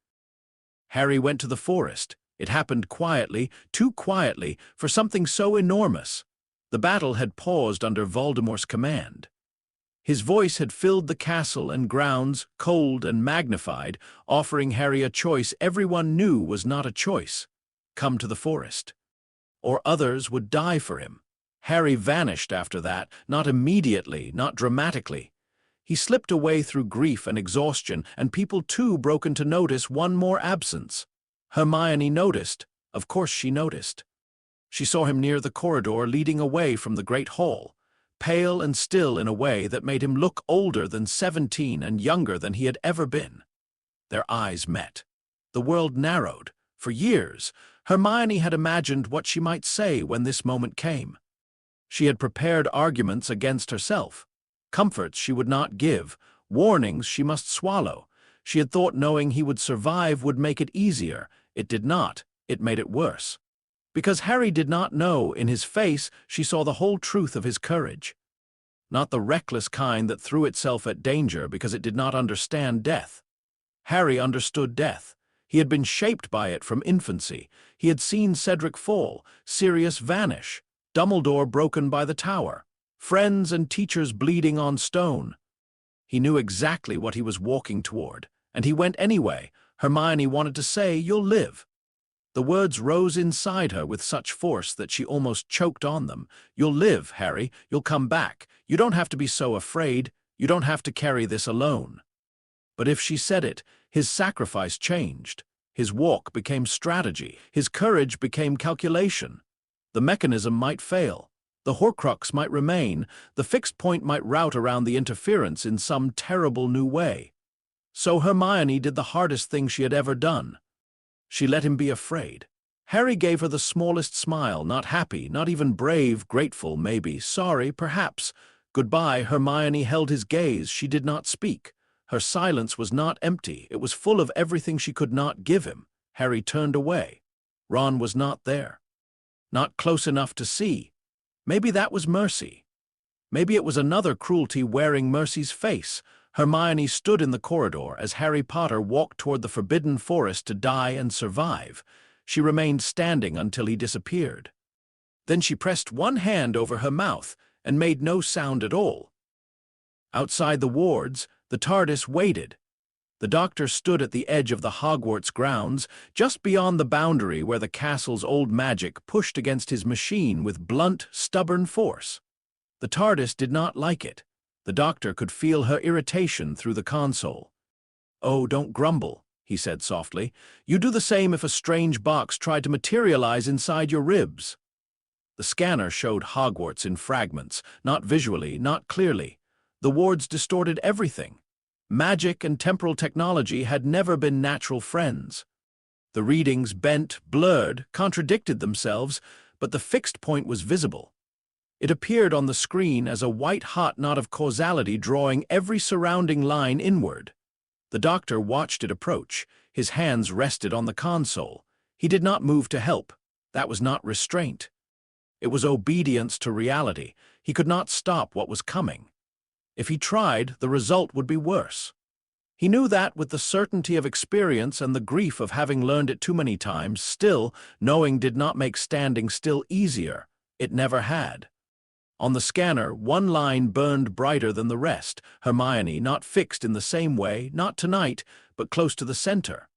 Harry went to the forest. It happened quietly, too quietly, for something so enormous. The battle had paused under Voldemort's command. His voice had filled the castle and grounds, cold and magnified, offering Harry a choice everyone knew was not a choice. Come to the forest. Or others would die for him. Harry vanished after that, not immediately, not dramatically. He slipped away through grief and exhaustion, and people too broken to notice one more absence. Hermione noticed. Of course she noticed. She saw him near the corridor leading away from the great hall, pale and still in a way that made him look older than 17 and younger than he had ever been. Their eyes met. The world narrowed. For years, Hermione had imagined what she might say when this moment came. She had prepared arguments against herself, comforts she would not give, warnings she must swallow. She had thought knowing he would survive would make it easier. It did not. It made it worse. Because Harry did not know, in his face she saw the whole truth of his courage. Not the reckless kind that threw itself at danger because it did not understand death. Harry understood death. He had been shaped by it from infancy. He had seen Cedric fall, Sirius vanish, Dumbledore broken by the tower, friends and teachers bleeding on stone. He knew exactly what he was walking toward, and he went anyway. Hermione wanted to say, "You'll live." The words rose inside her with such force that she almost choked on them. "You'll live, Harry. You'll come back. You don't have to be so afraid. You don't have to carry this alone." But if she said it, his sacrifice changed. His walk became strategy. His courage became calculation. The mechanism might fail. The Horcrux might remain. The fixed point might route around the interference in some terrible new way. So Hermione did the hardest thing she had ever done. She let him be afraid. Harry gave her the smallest smile, not happy, not even brave, grateful, maybe, sorry, perhaps. Goodbye. Hermione held his gaze. She did not speak. Her silence was not empty. It was full of everything she could not give him. Harry turned away. Ron was not there. Not close enough to see. Maybe that was mercy. Maybe it was another cruelty wearing Mercy's face. Hermione stood in the corridor as Harry Potter walked toward the forbidden forest to die and survive. She remained standing until he disappeared. Then she pressed one hand over her mouth and made no sound at all. Outside the wards, the TARDIS waited. The Doctor stood at the edge of the Hogwarts grounds, just beyond the boundary where the castle's old magic pushed against his machine with blunt, stubborn force. The TARDIS did not like it. The Doctor could feel her irritation through the console. "Oh, don't grumble," he said softly. "You do the same if a strange box tried to materialize inside your ribs." The scanner showed Hogwarts in fragments, not visually, not clearly. The wards distorted everything. Magic and temporal technology had never been natural friends. The readings, bent, blurred, contradicted themselves, but the fixed point was visible. It appeared on the screen as a white-hot knot of causality drawing every surrounding line inward. The Doctor watched it approach. His hands rested on the console. He did not move to help. That was not restraint. It was obedience to reality. He could not stop what was coming. If he tried, the result would be worse. He knew that with the certainty of experience and the grief of having learned it too many times. Still, knowing did not make standing still easier. It never had. On the scanner, one line burned brighter than the rest. Hermione, not fixed in the same way, not tonight, but close to the center.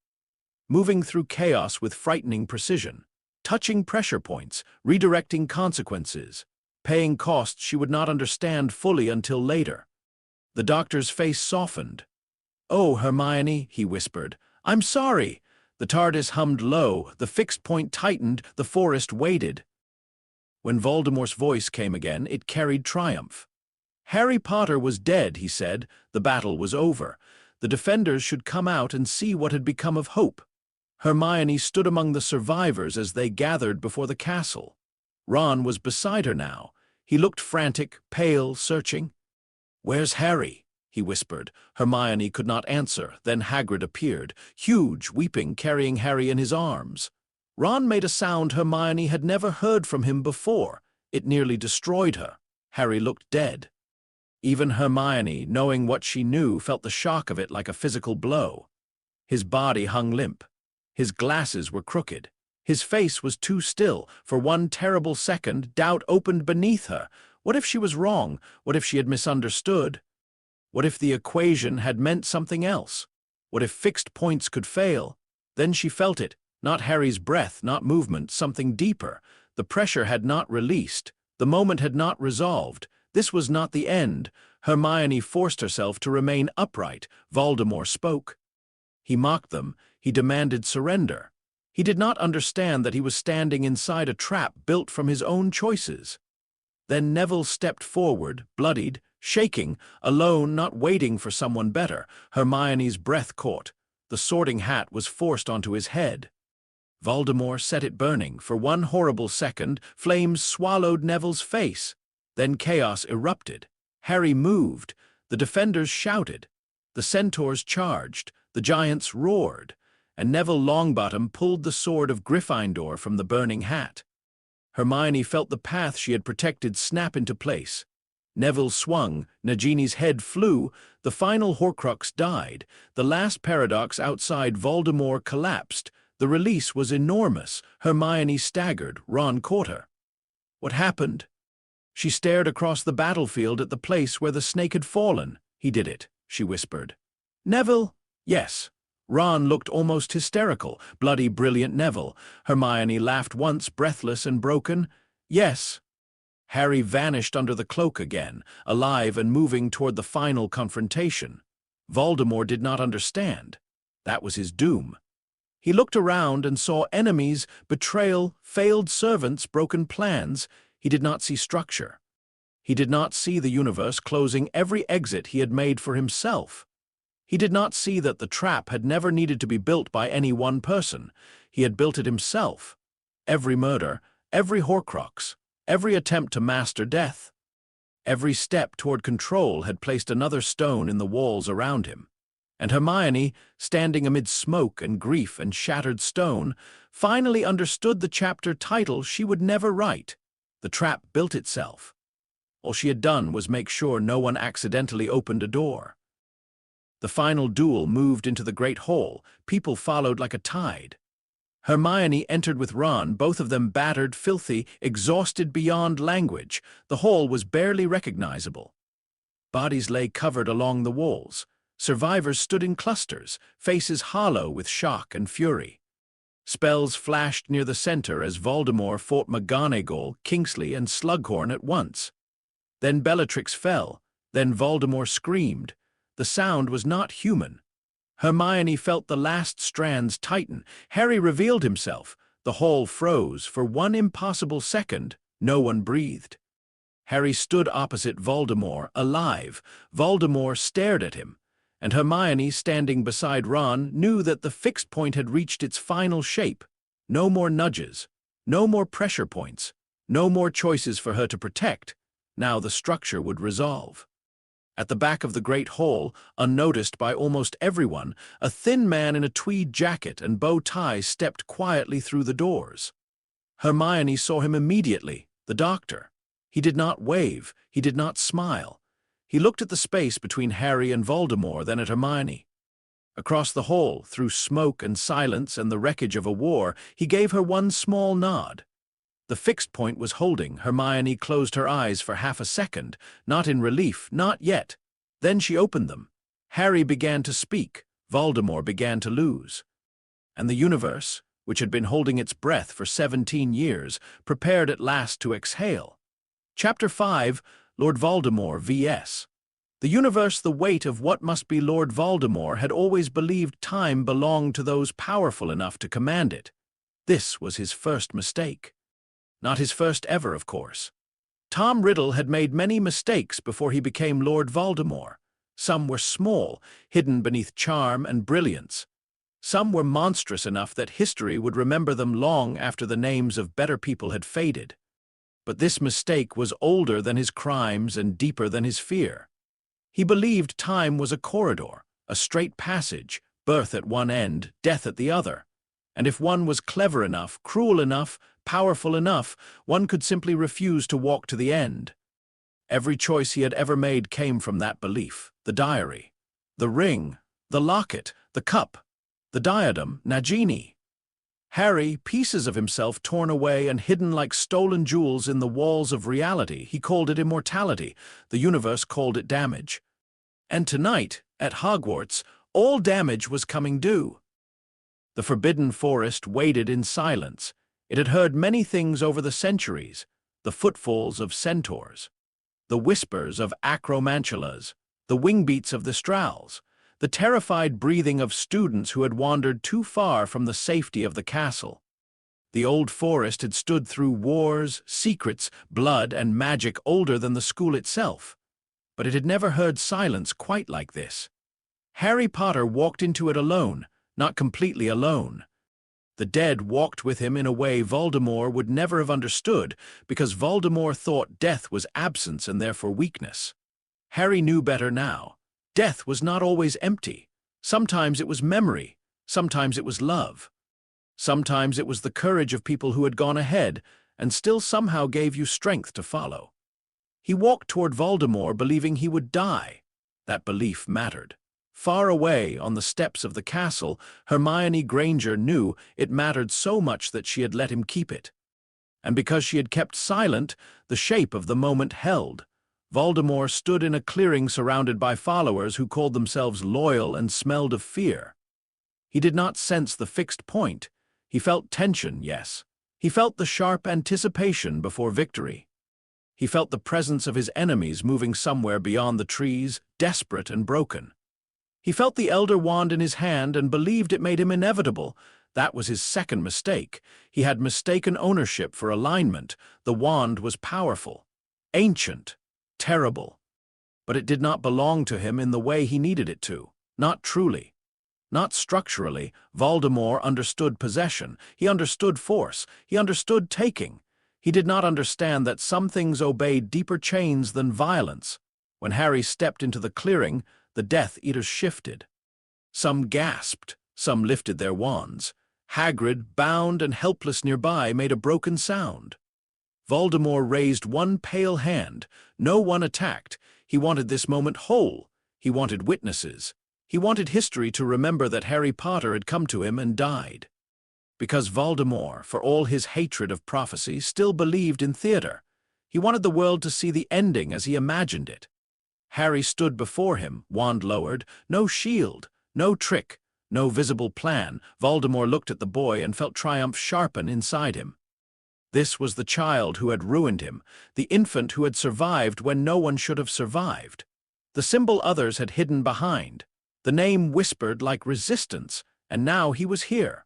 Moving through chaos with frightening precision. Touching pressure points, redirecting consequences. Paying costs she would not understand fully until later. The Doctor's face softened. "Oh, Hermione," he whispered. "I'm sorry." The TARDIS hummed low, the fixed point tightened, the forest waited. When Voldemort's voice came again, it carried triumph. "Harry Potter was dead," he said. "The battle was over. The defenders should come out and see what had become of hope." Hermione stood among the survivors as they gathered before the castle. Ron was beside her now. He looked frantic, pale, searching. "Where's Harry?" he whispered. Hermione could not answer. Then Hagrid appeared, huge, weeping, carrying Harry in his arms. Ron made a sound Hermione had never heard from him before. It nearly destroyed her. Harry looked dead. Even Hermione, knowing what she knew, felt the shock of it like a physical blow. His body hung limp. His glasses were crooked. His face was too still. For one terrible second, doubt opened beneath her. What if she was wrong? What if she had misunderstood? What if the equation had meant something else? What if fixed points could fail? Then she felt it. Not Harry's breath, not movement, something deeper. The pressure had not released. The moment had not resolved. This was not the end. Hermione forced herself to remain upright. Voldemort spoke. He mocked them. He demanded surrender. He did not understand that he was standing inside a trap built from his own choices. Then Neville stepped forward, bloodied, shaking, alone, not waiting for someone better. Hermione's breath caught. The sorting hat was forced onto his head. Voldemort set it burning. For one horrible second, flames swallowed Neville's face. Then chaos erupted. Harry moved. The defenders shouted. The centaurs charged. The giants roared, and Neville Longbottom pulled the sword of Gryffindor from the burning hat. Hermione felt the path she had protected snap into place. Neville swung, Nagini's head flew, the final Horcrux died, the last paradox outside Voldemort collapsed. The release was enormous. Hermione staggered. Ron caught her. What happened? She stared across the battlefield at the place where the snake had fallen. He did it, she whispered. Neville? Yes. Ron looked almost hysterical. Bloody, brilliant Neville. Hermione laughed once, breathless and broken. Yes. Harry vanished under the cloak again, alive and moving toward the final confrontation. Voldemort did not understand. That was his doom. He looked around and saw enemies, betrayal, failed servants, broken plans. He did not see structure. He did not see the universe closing every exit he had made for himself. He did not see that the trap had never needed to be built by any one person. He had built it himself. Every murder, every Horcrux, every attempt to master death, every step toward control had placed another stone in the walls around him. And Hermione, standing amid smoke and grief and shattered stone, finally understood the chapter title she would never write. The trap built itself. All she had done was make sure no one accidentally opened a door. The final duel moved into the great hall. People followed like a tide. Hermione entered with Ron, both of them battered, filthy, exhausted beyond language. The hall was barely recognizable. Bodies lay covered along the walls. Survivors stood in clusters, faces hollow with shock and fury. Spells flashed near the center as Voldemort fought McGonagall, Kingsley, and Slughorn at once. Then Bellatrix fell. Then Voldemort screamed. The sound was not human. Hermione felt the last strands tighten. Harry revealed himself. The hall froze. For one impossible second, no one breathed. Harry stood opposite Voldemort, alive. Voldemort stared at him. And Hermione, standing beside Ron, knew that the fixed point had reached its final shape. No more nudges. No more pressure points. No more choices for her to protect. Now the structure would resolve. At the back of the great hall, unnoticed by almost everyone, a thin man in a tweed jacket and bow tie stepped quietly through the doors. Hermione saw him immediately, the doctor. He did not wave, he did not smile. He looked at the space between Harry and Voldemort, then at Hermione. Across the hall, through smoke and silence and the wreckage of a war, he gave her one small nod. The fixed point was holding. Hermione closed her eyes for half a second, not in relief, not yet. Then she opened them. Harry began to speak. Voldemort began to lose. And the universe, which had been holding its breath for 17 years, prepared at last to exhale. Chapter 5, Lord Voldemort vs. The universe, the weight of what must be Lord Voldemort, had always believed time belonged to those powerful enough to command it. This was his first mistake. Not his first ever, of course. Tom Riddle had made many mistakes before he became Lord Voldemort. Some were small, hidden beneath charm and brilliance. Some were monstrous enough that history would remember them long after the names of better people had faded. But this mistake was older than his crimes and deeper than his fear. He believed time was a corridor, a straight passage, birth at one end, death at the other. And if one was clever enough, cruel enough, powerful enough, one could simply refuse to walk to the end. Every choice he had ever made came from that belief. The diary, the ring, the locket, the cup, the diadem, Nagini. Harry, pieces of himself torn away and hidden like stolen jewels in the walls of reality. He called it immortality. The universe called it damage. And tonight, at Hogwarts, all damage was coming due. The Forbidden Forest waited in silence. It had heard many things over the centuries, the footfalls of centaurs, the whispers of acromantulas, the wingbeats of the Strals, the terrified breathing of students who had wandered too far from the safety of the castle. The old forest had stood through wars, secrets, blood, and magic older than the school itself. But it had never heard silence quite like this. Harry Potter walked into it alone, not completely alone. The dead walked with him in a way Voldemort would never have understood, because Voldemort thought death was absence and therefore weakness. Harry knew better now. Death was not always empty. Sometimes it was memory, sometimes it was love. Sometimes it was the courage of people who had gone ahead and still somehow gave you strength to follow. He walked toward Voldemort believing he would die. That belief mattered. Far away on the steps of the castle, Hermione Granger knew it mattered so much that she had let him keep it. And because she had kept silent, the shape of the moment held. Voldemort stood in a clearing surrounded by followers who called themselves loyal and smelled of fear. He did not sense the fixed point. He felt tension, yes. He felt the sharp anticipation before victory. He felt the presence of his enemies moving somewhere beyond the trees, desperate and broken. He felt the Elder Wand in his hand and believed it made him inevitable. That was his second mistake. He had mistaken ownership for alignment. The wand was powerful, ancient, terrible. But it did not belong to him in the way he needed it to. Not truly. Not structurally. Voldemort understood possession. He understood force. He understood taking. He did not understand that some things obeyed deeper chains than violence. When Harry stepped into the clearing, the Death Eaters shifted. Some gasped, some lifted their wands. Hagrid, bound and helpless nearby, made a broken sound. Voldemort raised one pale hand. No one attacked. He wanted this moment whole. He wanted witnesses. He wanted history to remember that Harry Potter had come to him and died. Because Voldemort, for all his hatred of prophecy, still believed in theater. He wanted the world to see the ending as he imagined it. Harry stood before him, wand lowered, no shield, no trick, no visible plan. Voldemort looked at the boy and felt triumph sharpen inside him. This was the child who had ruined him, the infant who had survived when no one should have survived. The symbol others had hidden behind. The name whispered like resistance, and now he was here.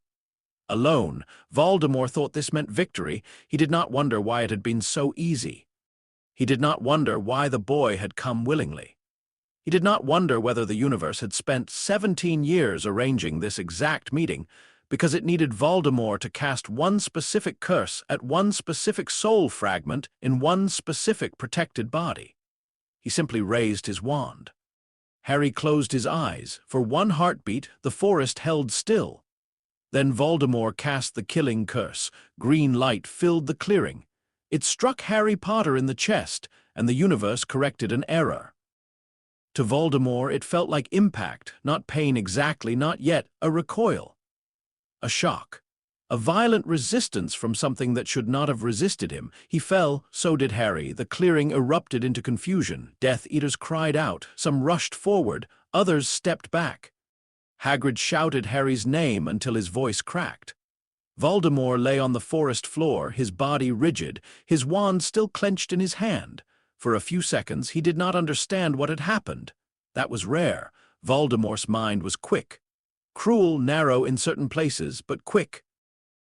Alone, Voldemort thought this meant victory. He did not wonder why it had been so easy. He did not wonder why the boy had come willingly. He did not wonder whether the universe had spent 17 years arranging this exact meeting, because it needed Voldemort to cast one specific curse at one specific soul fragment in one specific protected body. He simply raised his wand. Harry closed his eyes. For one heartbeat, the forest held still. Then Voldemort cast the killing curse. Green light filled the clearing. It struck Harry Potter in the chest, and the universe corrected an error. To Voldemort, it felt like impact, not pain exactly, not yet, a recoil. A shock. A violent resistance from something that should not have resisted him. He fell, so did Harry. The clearing erupted into confusion. Death Eaters cried out. Some rushed forward. Others stepped back. Hagrid shouted Harry's name until his voice cracked. Voldemort lay on the forest floor, his body rigid, his wand still clenched in his hand. For a few seconds, he did not understand what had happened. That was rare. Voldemort's mind was quick. Cruel, narrow in certain places, but quick.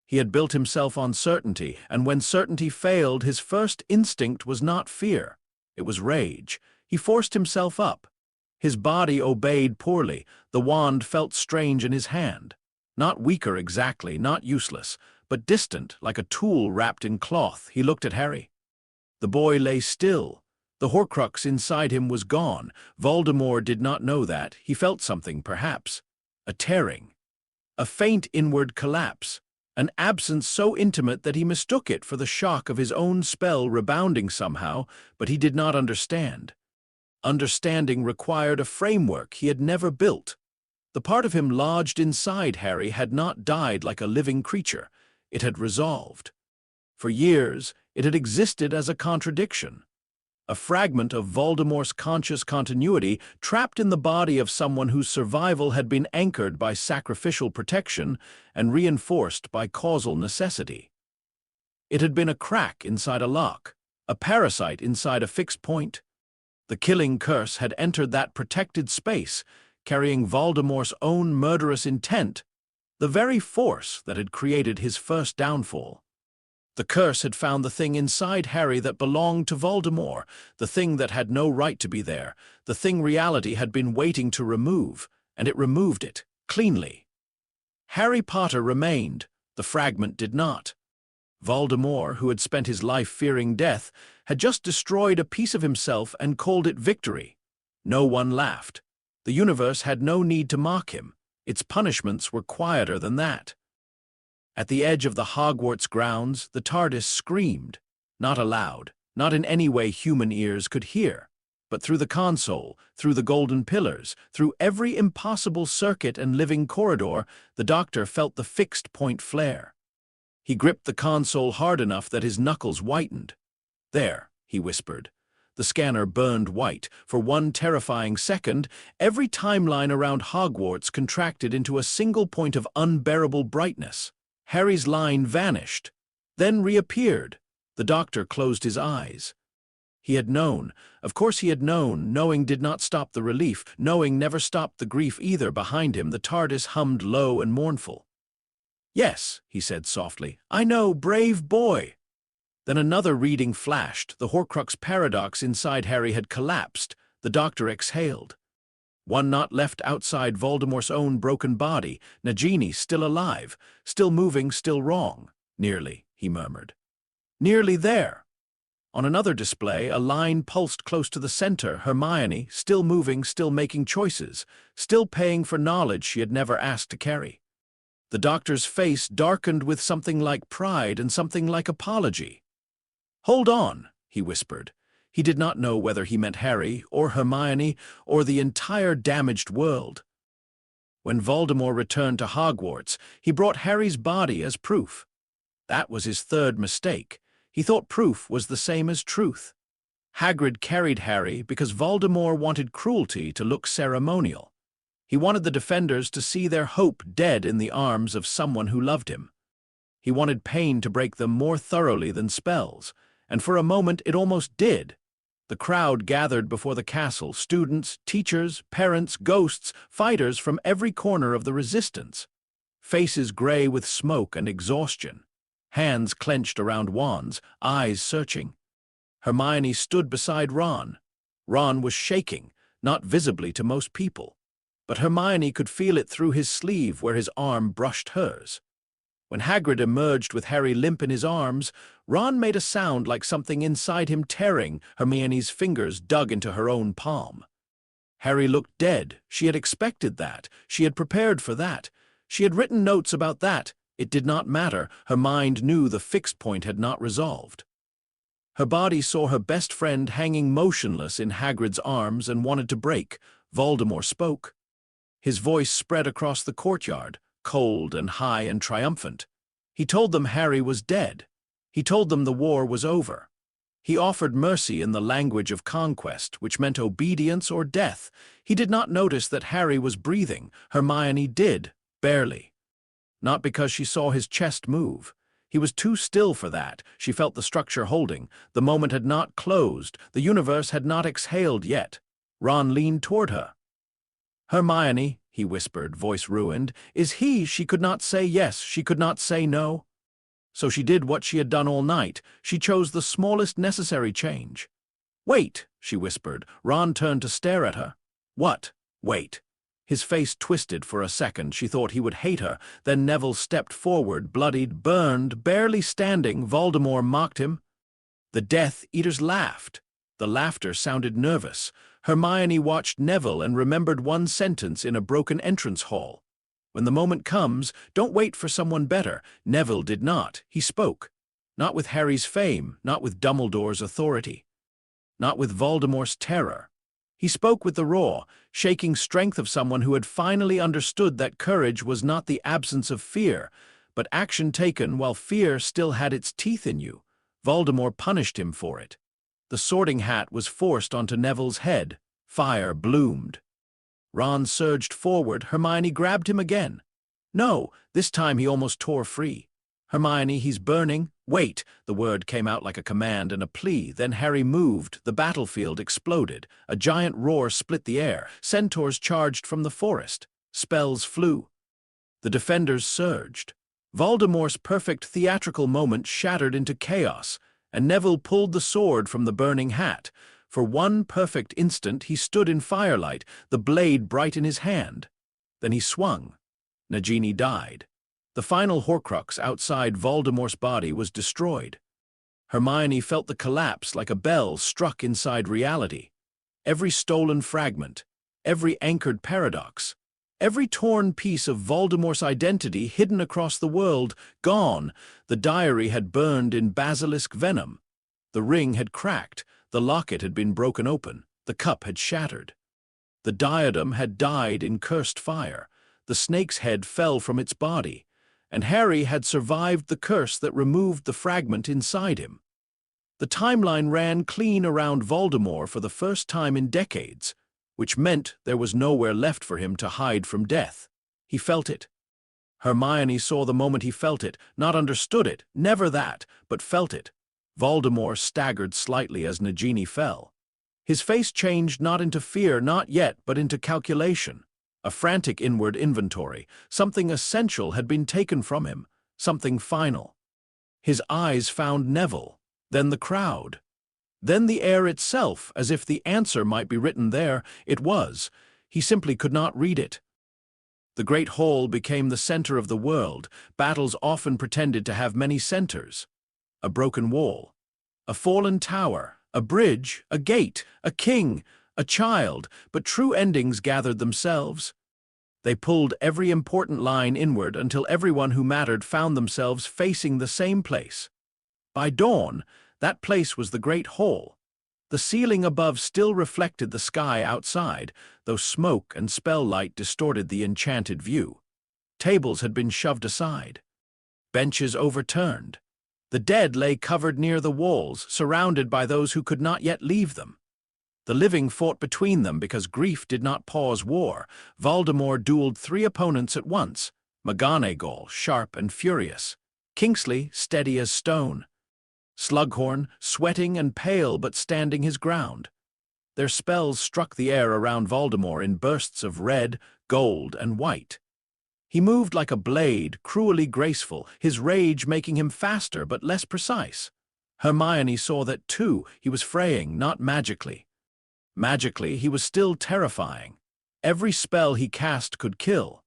He had built himself on certainty, and when certainty failed, his first instinct was not fear. It was rage. He forced himself up. His body obeyed poorly. The wand felt strange in his hand. Not weaker exactly, not useless, but distant, like a tool wrapped in cloth. He looked at Harry. The boy lay still. The Horcrux inside him was gone. Voldemort did not know that. He felt something, perhaps. A tearing. A faint inward collapse. An absence so intimate that he mistook it for the shock of his own spell rebounding somehow, but he did not understand. Understanding required a framework he had never built. The part of him lodged inside Harry had not died like a living creature. It had resolved. For years, it had existed as a contradiction. A fragment of Voldemort's conscious continuity trapped in the body of someone whose survival had been anchored by sacrificial protection and reinforced by causal necessity. It had been a crack inside a lock, a parasite inside a fixed point. The killing curse had entered that protected space, carrying Voldemort's own murderous intent, the very force that had created his first downfall. The curse had found the thing inside Harry that belonged to Voldemort, the thing that had no right to be there, the thing reality had been waiting to remove, and it removed it, cleanly. Harry Potter remained, the fragment did not. Voldemort, who had spent his life fearing death, had just destroyed a piece of himself and called it victory. No one laughed. The universe had no need to mock him. Its punishments were quieter than that. At the edge of the Hogwarts grounds, the TARDIS screamed, not aloud, not in any way human ears could hear, but through the console, through the golden pillars, through every impossible circuit and living corridor, the Doctor felt the fixed point flare. He gripped the console hard enough that his knuckles whitened. "There," he whispered. The scanner burned white. For one terrifying second, every timeline around Hogwarts contracted into a single point of unbearable brightness. Harry's line vanished, then reappeared. The Doctor closed his eyes. He had known. Of course he had known. Knowing did not stop the relief. Knowing never stopped the grief either. Behind him, the TARDIS hummed low and mournful. "Yes," he said softly. "I know, brave boy." Then another reading flashed. The Horcrux paradox inside Harry had collapsed. The Doctor exhaled. One not left outside Voldemort's own broken body. Nagini still alive, still moving, still wrong. "Nearly," he murmured. "Nearly there." On another display, a line pulsed close to the center. Hermione, still moving, still making choices, still paying for knowledge she had never asked to carry. The Doctor's face darkened with something like pride and something like apology. "Hold on," he whispered. He did not know whether he meant Harry or Hermione or the entire damaged world. When Voldemort returned to Hogwarts, he brought Harry's body as proof. That was his third mistake. He thought proof was the same as truth. Hagrid carried Harry because Voldemort wanted cruelty to look ceremonial. He wanted the defenders to see their hope dead in the arms of someone who loved him. He wanted pain to break them more thoroughly than spells, and for a moment it almost did. The crowd gathered before the castle, students, teachers, parents, ghosts, fighters from every corner of the resistance. Faces gray with smoke and exhaustion. Hands clenched around wands, eyes searching. Hermione stood beside Ron. Ron was shaking, not visibly to most people, but Hermione could feel it through his sleeve where his arm brushed hers. When Hagrid emerged with Harry limp in his arms, Ron made a sound like something inside him tearing. Hermione's fingers dug into her own palm. Harry looked dead. She had expected that. She had prepared for that. She had written notes about that. It did not matter. Her mind knew the fixed point had not resolved. Her body saw her best friend hanging motionless in Hagrid's arms and wanted to break. Voldemort spoke. His voice spread across the courtyard, cold and high and triumphant. He told them Harry was dead. He told them the war was over. He offered mercy in the language of conquest, which meant obedience or death. He did not notice that Harry was breathing. Hermione did, barely. Not because she saw his chest move. He was too still for that. She felt the structure holding. The moment had not closed. The universe had not exhaled yet. Ron leaned toward her. "Hermione," he whispered, voice ruined, "is he?" She could not say yes. She could not say no. So she did what she had done all night. She chose the smallest necessary change. "Wait," she whispered. Ron turned to stare at her. "What? Wait." His face twisted for a second. She thought he would hate her. Then Neville stepped forward, bloodied, burned, barely standing. Voldemort mocked him. The Death Eaters laughed. The laughter sounded nervous. Hermione watched Neville and remembered one sentence in a broken entrance hall. "When the moment comes, don't wait for someone better." Neville did not. He spoke. Not with Harry's fame, not with Dumbledore's authority, not with Voldemort's terror. He spoke with the raw, shaking strength of someone who had finally understood that courage was not the absence of fear, but action taken while fear still had its teeth in you. Voldemort punished him for it. The Sorting Hat was forced onto Neville's head. Fire bloomed. Ron surged forward. Hermione grabbed him again. "No," this time he almost tore free. "Hermione, he's burning." "Wait!" The word came out like a command and a plea. Then Harry moved. The battlefield exploded. A giant roar split the air. Centaurs charged from the forest. Spells flew. The defenders surged. Voldemort's perfect theatrical moment shattered into chaos, and Neville pulled the sword from the burning hat. For one perfect instant he stood in firelight, the blade bright in his hand. Then he swung. Nagini died. The final Horcrux outside Voldemort's body was destroyed. Hermione felt the collapse like a bell struck inside reality. Every stolen fragment, every anchored paradox, every torn piece of Voldemort's identity hidden across the world, gone. The diary had burned in basilisk venom. The ring had cracked, the locket had been broken open, the cup had shattered. The diadem had died in cursed fire, the snake's head fell from its body, and Harry had survived the curse that removed the fragment inside him. The timeline ran clean around Voldemort for the first time in decades, which meant there was nowhere left for him to hide from death. He felt it. Hermione saw the moment he felt it, not understood it, never that, but felt it. Voldemort staggered slightly as Nagini fell. His face changed not into fear, not yet, but into calculation. A frantic inward inventory. Something essential had been taken from him, something final. His eyes found Neville, then the crowd, then the air itself, as if the answer might be written there. It was. He simply could not read it. The great hall became the center of the world. Battles often pretended to have many centers. A broken wall, a fallen tower, a bridge, a gate, a king, a child, but true endings gathered themselves. They pulled every important line inward until everyone who mattered found themselves facing the same place. By dawn, that place was the Great Hall. The ceiling above still reflected the sky outside, though smoke and spell light distorted the enchanted view. Tables had been shoved aside, benches overturned. The dead lay covered near the walls, surrounded by those who could not yet leave them. The living fought between them because grief did not pause war. Voldemort dueled 3 opponents at once, McGonagall, sharp and furious, Kingsley, steady as stone, Slughorn, sweating and pale but standing his ground. Their spells struck the air around Voldemort in bursts of red, gold, and white. He moved like a blade, cruelly graceful, his rage making him faster but less precise. Hermione saw that too. He was fraying, not magically. Magically, he was still terrifying. Every spell he cast could kill.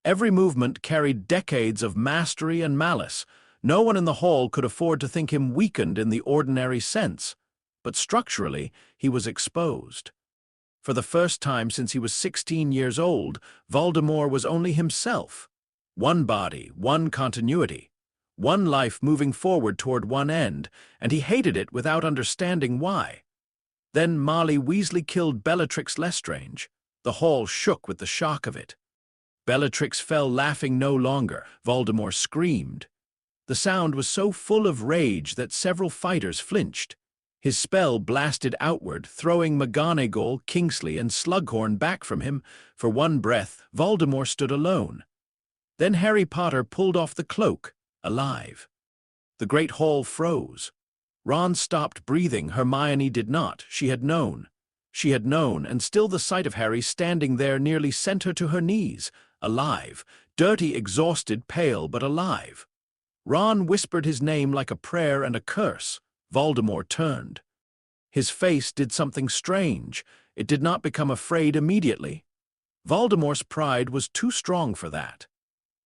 Every movement carried decades of mastery and malice. No one in the hall could afford to think him weakened in the ordinary sense, but structurally, he was exposed. For the first time since he was 16 years old, Voldemort was only himself. One body, one continuity, one life moving forward toward one end, and he hated it without understanding why. Then Molly Weasley killed Bellatrix Lestrange. The hall shook with the shock of it. Bellatrix fell laughing no longer. Voldemort screamed. The sound was so full of rage that several fighters flinched. His spell blasted outward, throwing McGonagall, Kingsley, and Slughorn back from him. For one breath, Voldemort stood alone. Then Harry Potter pulled off the cloak, alive. The great hall froze. Ron stopped breathing. Hermione did not. She had known. She had known, and still the sight of Harry standing there nearly sent her to her knees. Alive. Dirty, exhausted, pale, but alive. Ron whispered his name like a prayer and a curse. Voldemort turned. His face did something strange. It did not become afraid immediately. Voldemort's pride was too strong for that.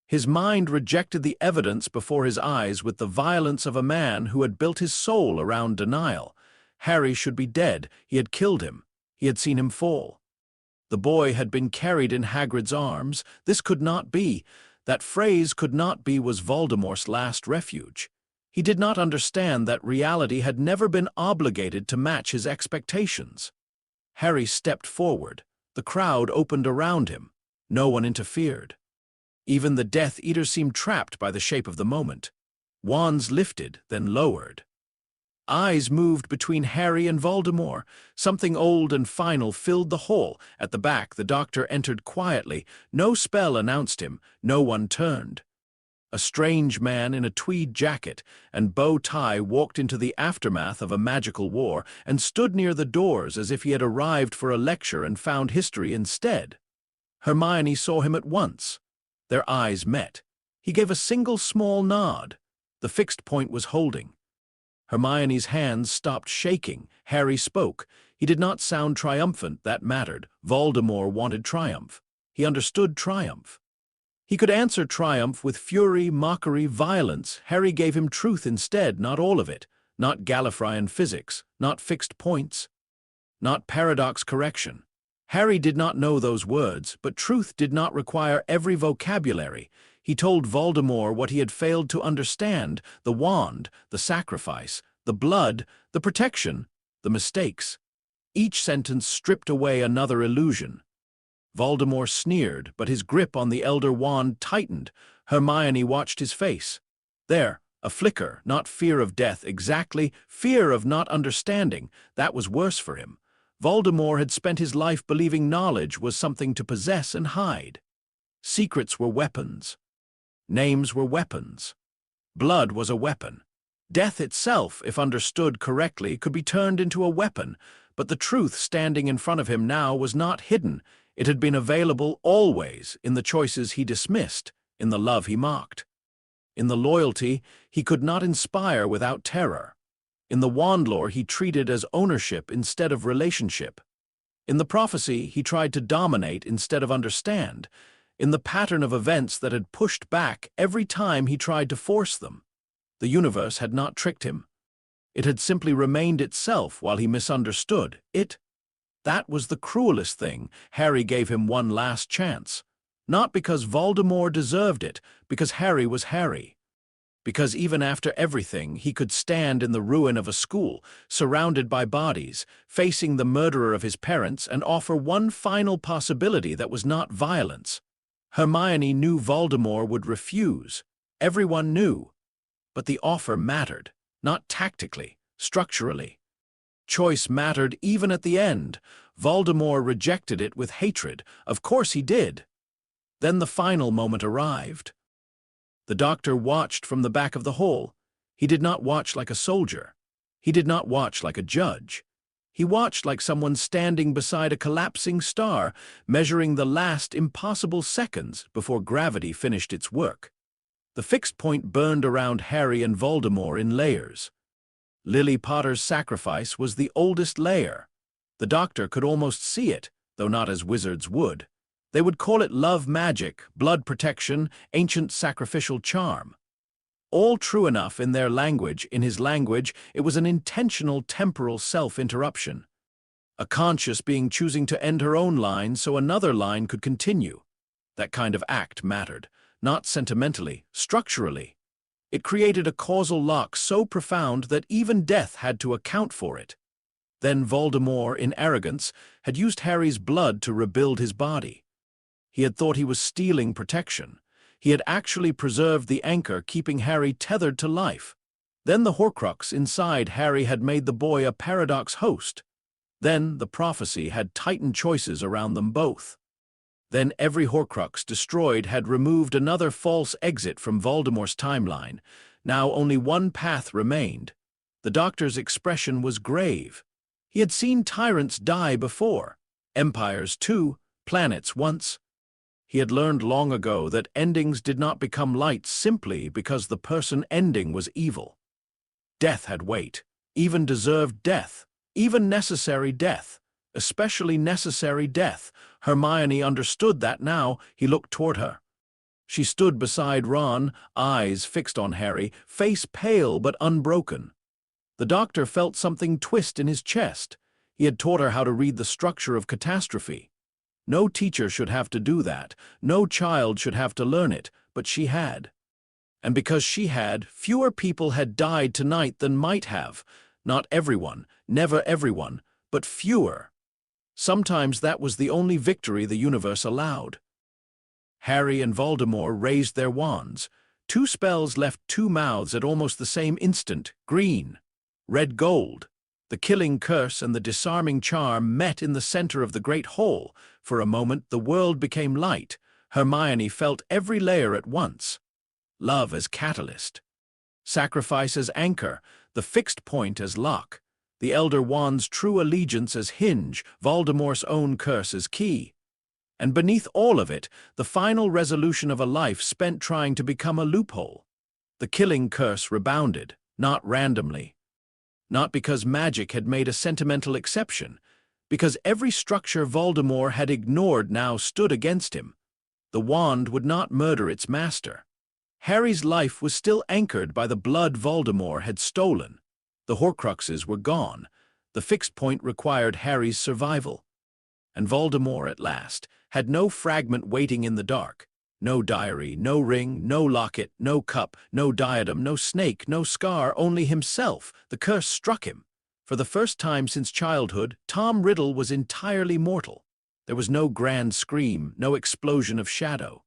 His mind rejected the evidence before his eyes with the violence of a man who had built his soul around denial. Harry should be dead. He had killed him. He had seen him fall. The boy had been carried in Hagrid's arms. This could not be. That phrase could not be was Voldemort's last refuge. He did not understand that reality had never been obligated to match his expectations. Harry stepped forward. The crowd opened around him. No one interfered. Even the Death Eaters seemed trapped by the shape of the moment. Wands lifted, then lowered. Eyes moved between Harry and Voldemort. Something old and final filled the hall. At the back, the doctor entered quietly. No spell announced him. No one turned. A strange man in a tweed jacket and bow tie walked into the aftermath of a magical war and stood near the doors as if he had arrived for a lecture and found history instead. Hermione saw him at once. Their eyes met. He gave a single small nod. The fixed point was holding. Hermione's hands stopped shaking. Harry spoke. He did not sound triumphant. That mattered. Voldemort wanted triumph. He understood triumph. He could answer triumph with fury, mockery, violence. Harry gave him truth instead, not all of it. Not Gallifreyan physics, not fixed points, not paradox correction. Harry did not know those words, but truth did not require every vocabulary. He told Voldemort what he had failed to understand: the wand, the sacrifice, the blood, the protection, the mistakes. Each sentence stripped away another illusion. Voldemort sneered, but his grip on the Elder Wand tightened. Hermione watched his face. There, a flicker, not fear of death exactly, fear of not understanding. That was worse for him. Voldemort had spent his life believing knowledge was something to possess and hide. Secrets were weapons. Names were weapons. Blood was a weapon. Death itself, if understood correctly, could be turned into a weapon, but the truth standing in front of him now was not hidden. It had been available always, in the choices he dismissed, in the love he mocked. In the loyalty he could not inspire without terror. In the wand lore he treated as ownership instead of relationship. In the prophecy he tried to dominate instead of understand. In the pattern of events that had pushed back every time he tried to force them. The universe had not tricked him. It had simply remained itself while he misunderstood it. That was the cruelest thing. Harry gave him one last chance. Not because Voldemort deserved it, because Harry was Harry. Because even after everything, he could stand in the ruin of a school, surrounded by bodies, facing the murderer of his parents, and offer one final possibility that was not violence. Hermione knew Voldemort would refuse. Everyone knew. But the offer mattered, not tactically, structurally. Choice mattered even at the end. Voldemort rejected it with hatred. Of course he did. Then the final moment arrived. The doctor watched from the back of the hole. He did not watch like a soldier. He did not watch like a judge. He watched like someone standing beside a collapsing star, measuring the last impossible seconds before gravity finished its work. The fixed point burned around Harry and Voldemort in layers. Lily Potter's sacrifice was the oldest layer. The doctor could almost see it, though not as wizards would. They would call it love magic, blood protection, ancient sacrificial charm. All true enough in their language. In his language, it was an intentional temporal self-interruption. A conscious being choosing to end her own line so another line could continue. That kind of act mattered, not sentimentally, structurally. It created a causal lock so profound that even death had to account for it. Then Voldemort, in arrogance, had used Harry's blood to rebuild his body. He had thought he was stealing protection. He had actually preserved the anchor keeping Harry tethered to life. Then the Horcrux inside Harry had made the boy a paradox host. Then the prophecy had tightened choices around them both. Then every Horcrux destroyed had removed another false exit from Voldemort's timeline. Now only one path remained. The doctor's expression was grave. He had seen tyrants die before. Empires too, planets once. He had learned long ago that endings did not become light simply because the person ending was evil. Death had weight, even deserved death, even necessary death, especially necessary death. Hermione understood that now. He looked toward her. She stood beside Ron, eyes fixed on Harry, face pale but unbroken. The doctor felt something twist in his chest. He had taught her how to read the structure of catastrophe. No teacher should have to do that. No child should have to learn it, but she had. And because she had, fewer people had died tonight than might have. Not everyone, never everyone, but fewer. Sometimes that was the only victory the universe allowed. Harry and Voldemort raised their wands. Two spells left two mouths at almost the same instant: green, red gold. The killing curse and the disarming charm met in the center of the great hole. For a moment the world became light. Hermione felt every layer at once. Love as catalyst. Sacrifice as anchor. The fixed point as lock. The Elder Wand's true allegiance as hinge. Voldemort's own curse as key. And beneath all of it, the final resolution of a life spent trying to become a loophole. The killing curse rebounded, not randomly. Not because magic had made a sentimental exception, because every structure Voldemort had ignored now stood against him. The wand would not murder its master. Harry's life was still anchored by the blood Voldemort had stolen. The Horcruxes were gone. The fixed point required Harry's survival. And Voldemort, at last, had no fragment waiting in the dark. No diary, no ring, no locket, no cup, no diadem, no snake, no scar, only himself. The curse struck him. For the first time since childhood, Tom Riddle was entirely mortal. There was no grand scream, no explosion of shadow.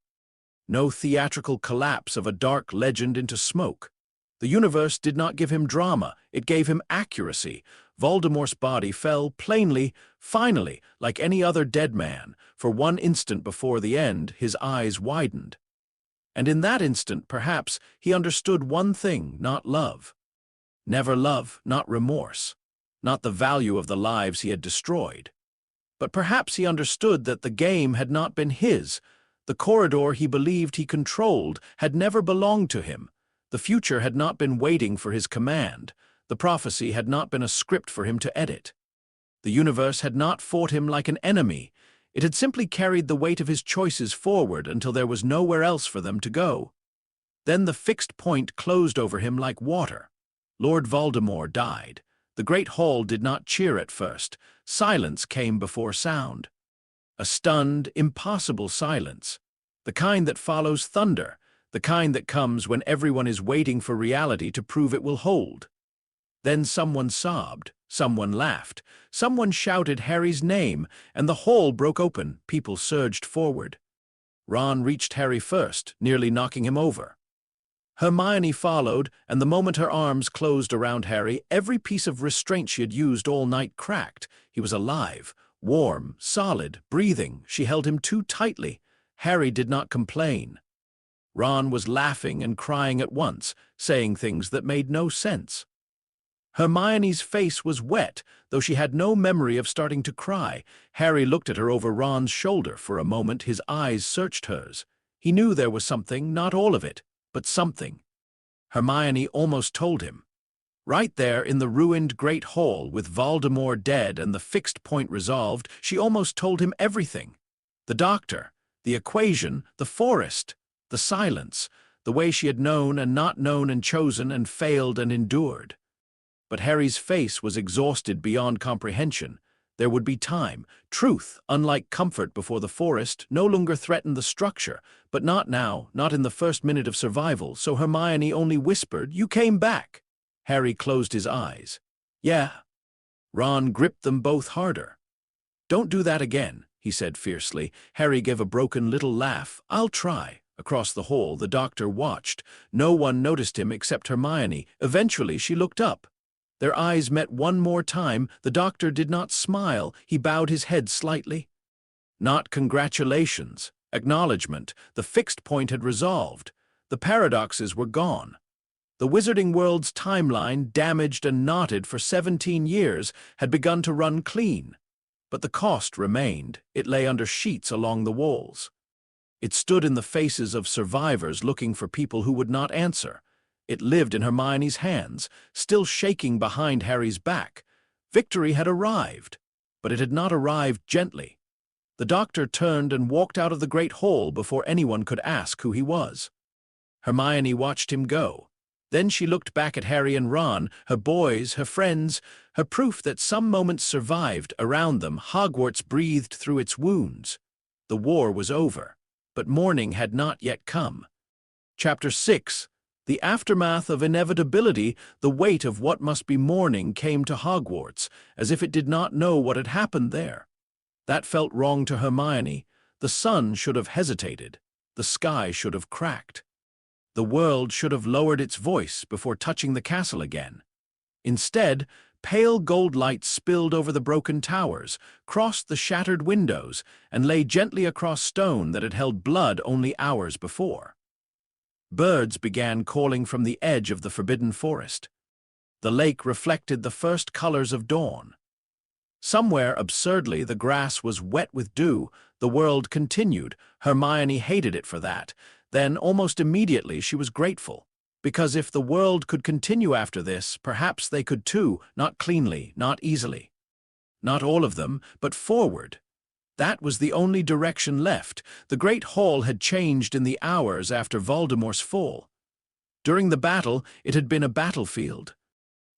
No theatrical collapse of a dark legend into smoke. The universe did not give him drama, it gave him accuracy. Voldemort's body fell plainly, finally, like any other dead man. For one instant before the end, his eyes widened. And in that instant, perhaps, he understood one thing, not love. Never love, not remorse. Not the value of the lives he had destroyed. But perhaps he understood that the game had not been his. The corridor he believed he controlled had never belonged to him. The future had not been waiting for his command. The prophecy had not been a script for him to edit. The universe had not fought him like an enemy. It had simply carried the weight of his choices forward until there was nowhere else for them to go. Then the fixed point closed over him like water. Lord Voldemort died. The great hall did not cheer at first. Silence came before sound. A stunned, impossible silence. The kind that follows thunder. The kind that comes when everyone is waiting for reality to prove it will hold. Then someone sobbed, someone laughed, someone shouted Harry's name, and the hall broke open. People surged forward. Ron reached Harry first, nearly knocking him over. Hermione followed, and the moment her arms closed around Harry, every piece of restraint she had used all night cracked. He was alive, warm, solid, breathing. She held him too tightly. Harry did not complain. Ron was laughing and crying at once, saying things that made no sense. Hermione's face was wet, though she had no memory of starting to cry. Harry looked at her over Ron's shoulder for a moment. His eyes searched hers. He knew there was something, not all of it, but something. Hermione almost told him. Right there in the ruined Great Hall, with Voldemort dead and the fixed point resolved, she almost told him everything. The doctor, the equation, the forest, the silence, the way she had known and not known and chosen and failed and endured. But Harry's face was exhausted beyond comprehension. There would be time. Truth, unlike comfort before the forest, no longer threatened the structure, but not now, not in the first minute of survival, so Hermione only whispered, "You came back." Harry closed his eyes. "Yeah." Ron gripped them both harder. "Don't do that again," he said fiercely. Harry gave a broken little laugh. "I'll try." Across the hall, the doctor watched. No one noticed him except Hermione. Eventually, she looked up. Their eyes met one more time. The doctor did not smile. He bowed his head slightly. Not congratulations. Acknowledgement. The fixed point had resolved. The paradoxes were gone. The Wizarding World's timeline, damaged and knotted for 17 years, had begun to run clean. But the cost remained. It lay under sheets along the walls. It stood in the faces of survivors looking for people who would not answer. It lived in Hermione's hands, still shaking behind Harry's back. Victory had arrived, but it had not arrived gently. The doctor turned and walked out of the great hall before anyone could ask who he was. Hermione watched him go. Then she looked back at Harry and Ron, her boys, her friends, her proof that some moments survived. Around them, Hogwarts breathed through its wounds. The war was over, but morning had not yet come. Chapter 6. The aftermath of inevitability, the weight of what must be morning, came to Hogwarts, as if it did not know what had happened there. That felt wrong to Hermione. The sun should have hesitated. The sky should have cracked. The world should have lowered its voice before touching the castle again. Instead, pale gold light spilled over the broken towers, crossed the shattered windows, and lay gently across stone that had held blood only hours before. Birds began calling from the edge of the forbidden forest. The lake reflected the first colors of dawn. Somewhere, absurdly, the grass was wet with dew. The world continued. Hermione hated it for that. Then, almost immediately, she was grateful. Because if the world could continue after this, perhaps they could too, not cleanly, not easily. Not all of them, but forward. That was the only direction left. The great hall had changed in the hours after Voldemort's fall. During the battle, it had been a battlefield.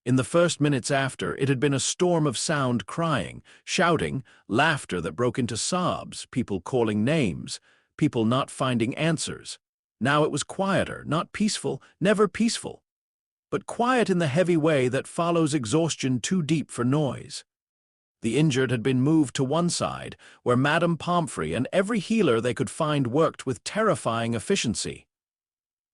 In the first minutes after, it had been a storm of sound, crying, shouting, laughter that broke into sobs, people calling names, people not finding answers. Now it was quieter, not peaceful, never peaceful, but quiet in the heavy way that follows exhaustion too deep for noise. The injured had been moved to one side, where Madame Pomfrey and every healer they could find worked with terrifying efficiency.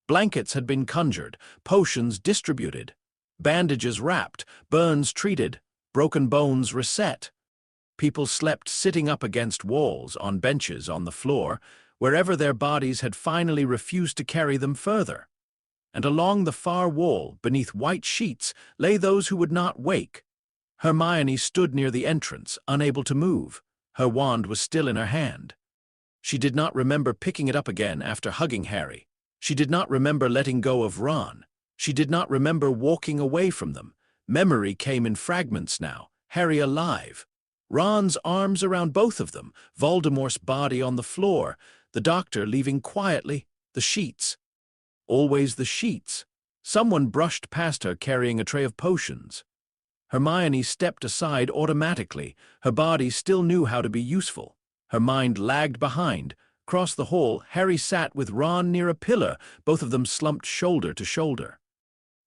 Blankets had been conjured, potions distributed, bandages wrapped, burns treated, broken bones reset. People slept sitting up against walls, on benches, on the floor, wherever their bodies had finally refused to carry them further. And along the far wall, beneath white sheets, lay those who would not wake. Hermione stood near the entrance, unable to move. Her wand was still in her hand. She did not remember picking it up again after hugging Harry. She did not remember letting go of Ron. She did not remember walking away from them. Memory came in fragments now, Harry alive. Ron's arms around both of them, Voldemort's body on the floor, the doctor leaving quietly, the sheets. Always the sheets. Someone brushed past her carrying a tray of potions. Hermione stepped aside automatically. Her body still knew how to be useful. Her mind lagged behind. Across the hall, Harry sat with Ron near a pillar, both of them slumped shoulder to shoulder.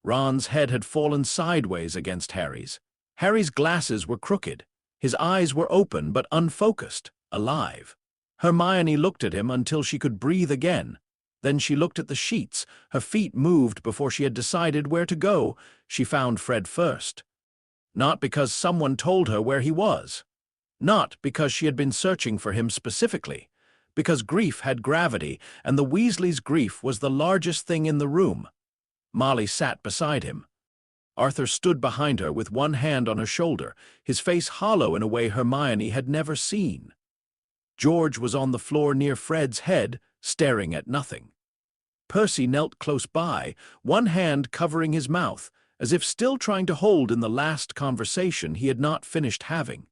Ron's head had fallen sideways against Harry's. Harry's glasses were crooked. His eyes were open but unfocused, alive. Hermione looked at him until she could breathe again. Then she looked at the sheets. Her feet moved before she had decided where to go. She found Fred first. Not because someone told her where he was. Not because she had been searching for him specifically. Because grief had gravity, and the Weasleys' grief was the largest thing in the room. Molly sat beside him. Arthur stood behind her with one hand on her shoulder, his face hollow in a way Hermione had never seen. George was on the floor near Fred's head, staring at nothing. Percy knelt close by, one hand covering his mouth, as if still trying to hold in the last conversation he had not finished having.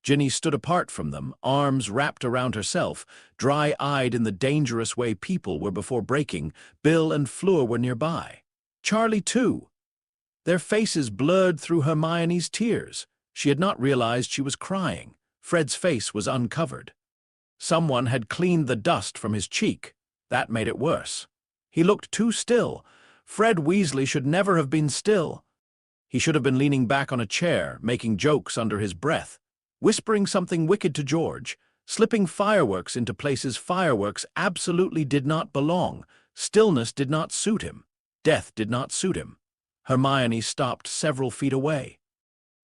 Ginny stood apart from them, arms wrapped around herself, dry-eyed in the dangerous way people were before breaking. Bill and Fleur were nearby. Charlie, too. Their faces blurred through Hermione's tears. She had not realized she was crying. Fred's face was uncovered. Someone had cleaned the dust from his cheek. That made it worse. He looked too still. Fred Weasley should never have been still. He should have been leaning back on a chair, making jokes under his breath, whispering something wicked to George, slipping fireworks into places fireworks absolutely did not belong. Stillness did not suit him. Death did not suit him. Hermione stopped several feet away.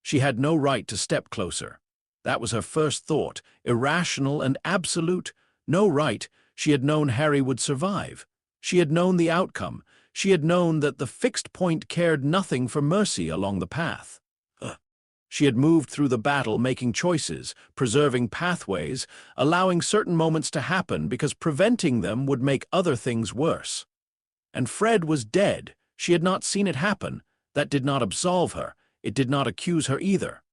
She had no right to step closer. That was her first thought, irrational and absolute. No right. She had known Harry would survive. She had known the outcome. She had known that the fixed point cared nothing for mercy along the path. She had moved through the battle making choices, preserving pathways, allowing certain moments to happen because preventing them would make other things worse. And Fred was dead. She had not seen it happen. That did not absolve her. It did not accuse her either.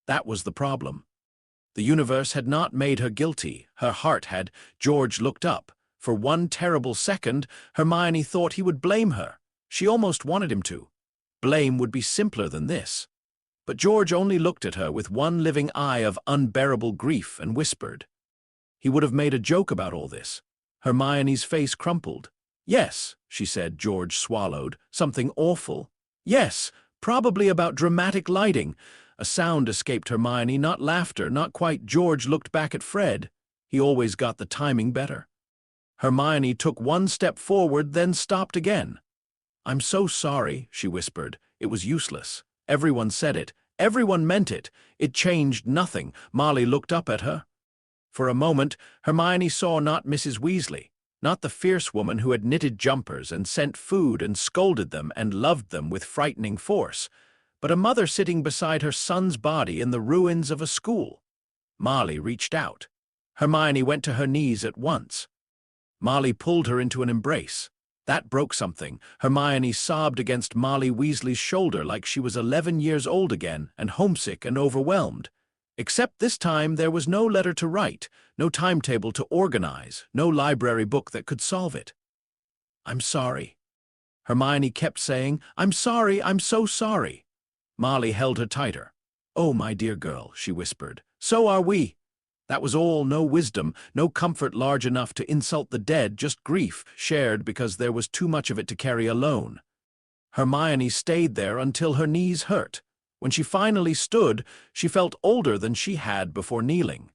That was the problem. The universe had not made her guilty. Her heart had. George looked up. For one terrible second, Hermione thought he would blame her. She almost wanted him to. Blame would be simpler than this. But George only looked at her with one living eye of unbearable grief and whispered. He would have made a joke about all this. Hermione's face crumpled. Yes, she said. George swallowed. Something awful. Yes, probably about dramatic lighting. A sound escaped Hermione, not laughter, not quite. George looked back at Fred. He always got the timing better. Hermione took one step forward, then stopped again. "I'm so sorry," she whispered. It was useless. Everyone said it. Everyone meant it. It changed nothing. Molly looked up at her. For a moment, Hermione saw not Mrs. Weasley, not the fierce woman who had knitted jumpers and sent food and scolded them and loved them with frightening force, but a mother sitting beside her son's body in the ruins of a school. Molly reached out. Hermione went to her knees at once. Molly pulled her into an embrace. That broke something. Hermione sobbed against Molly Weasley's shoulder like she was 11 years old again and homesick and overwhelmed. Except this time there was no letter to write, no timetable to organize, no library book that could solve it. "I'm sorry." Hermione kept saying, "I'm sorry, I'm so sorry." Molly held her tighter. "Oh, my dear girl," she whispered. "So are we." That was all, no wisdom, no comfort large enough to insult the dead, just grief, shared because there was too much of it to carry alone. Hermione stayed there until her knees hurt. When she finally stood, she felt older than she had before kneeling.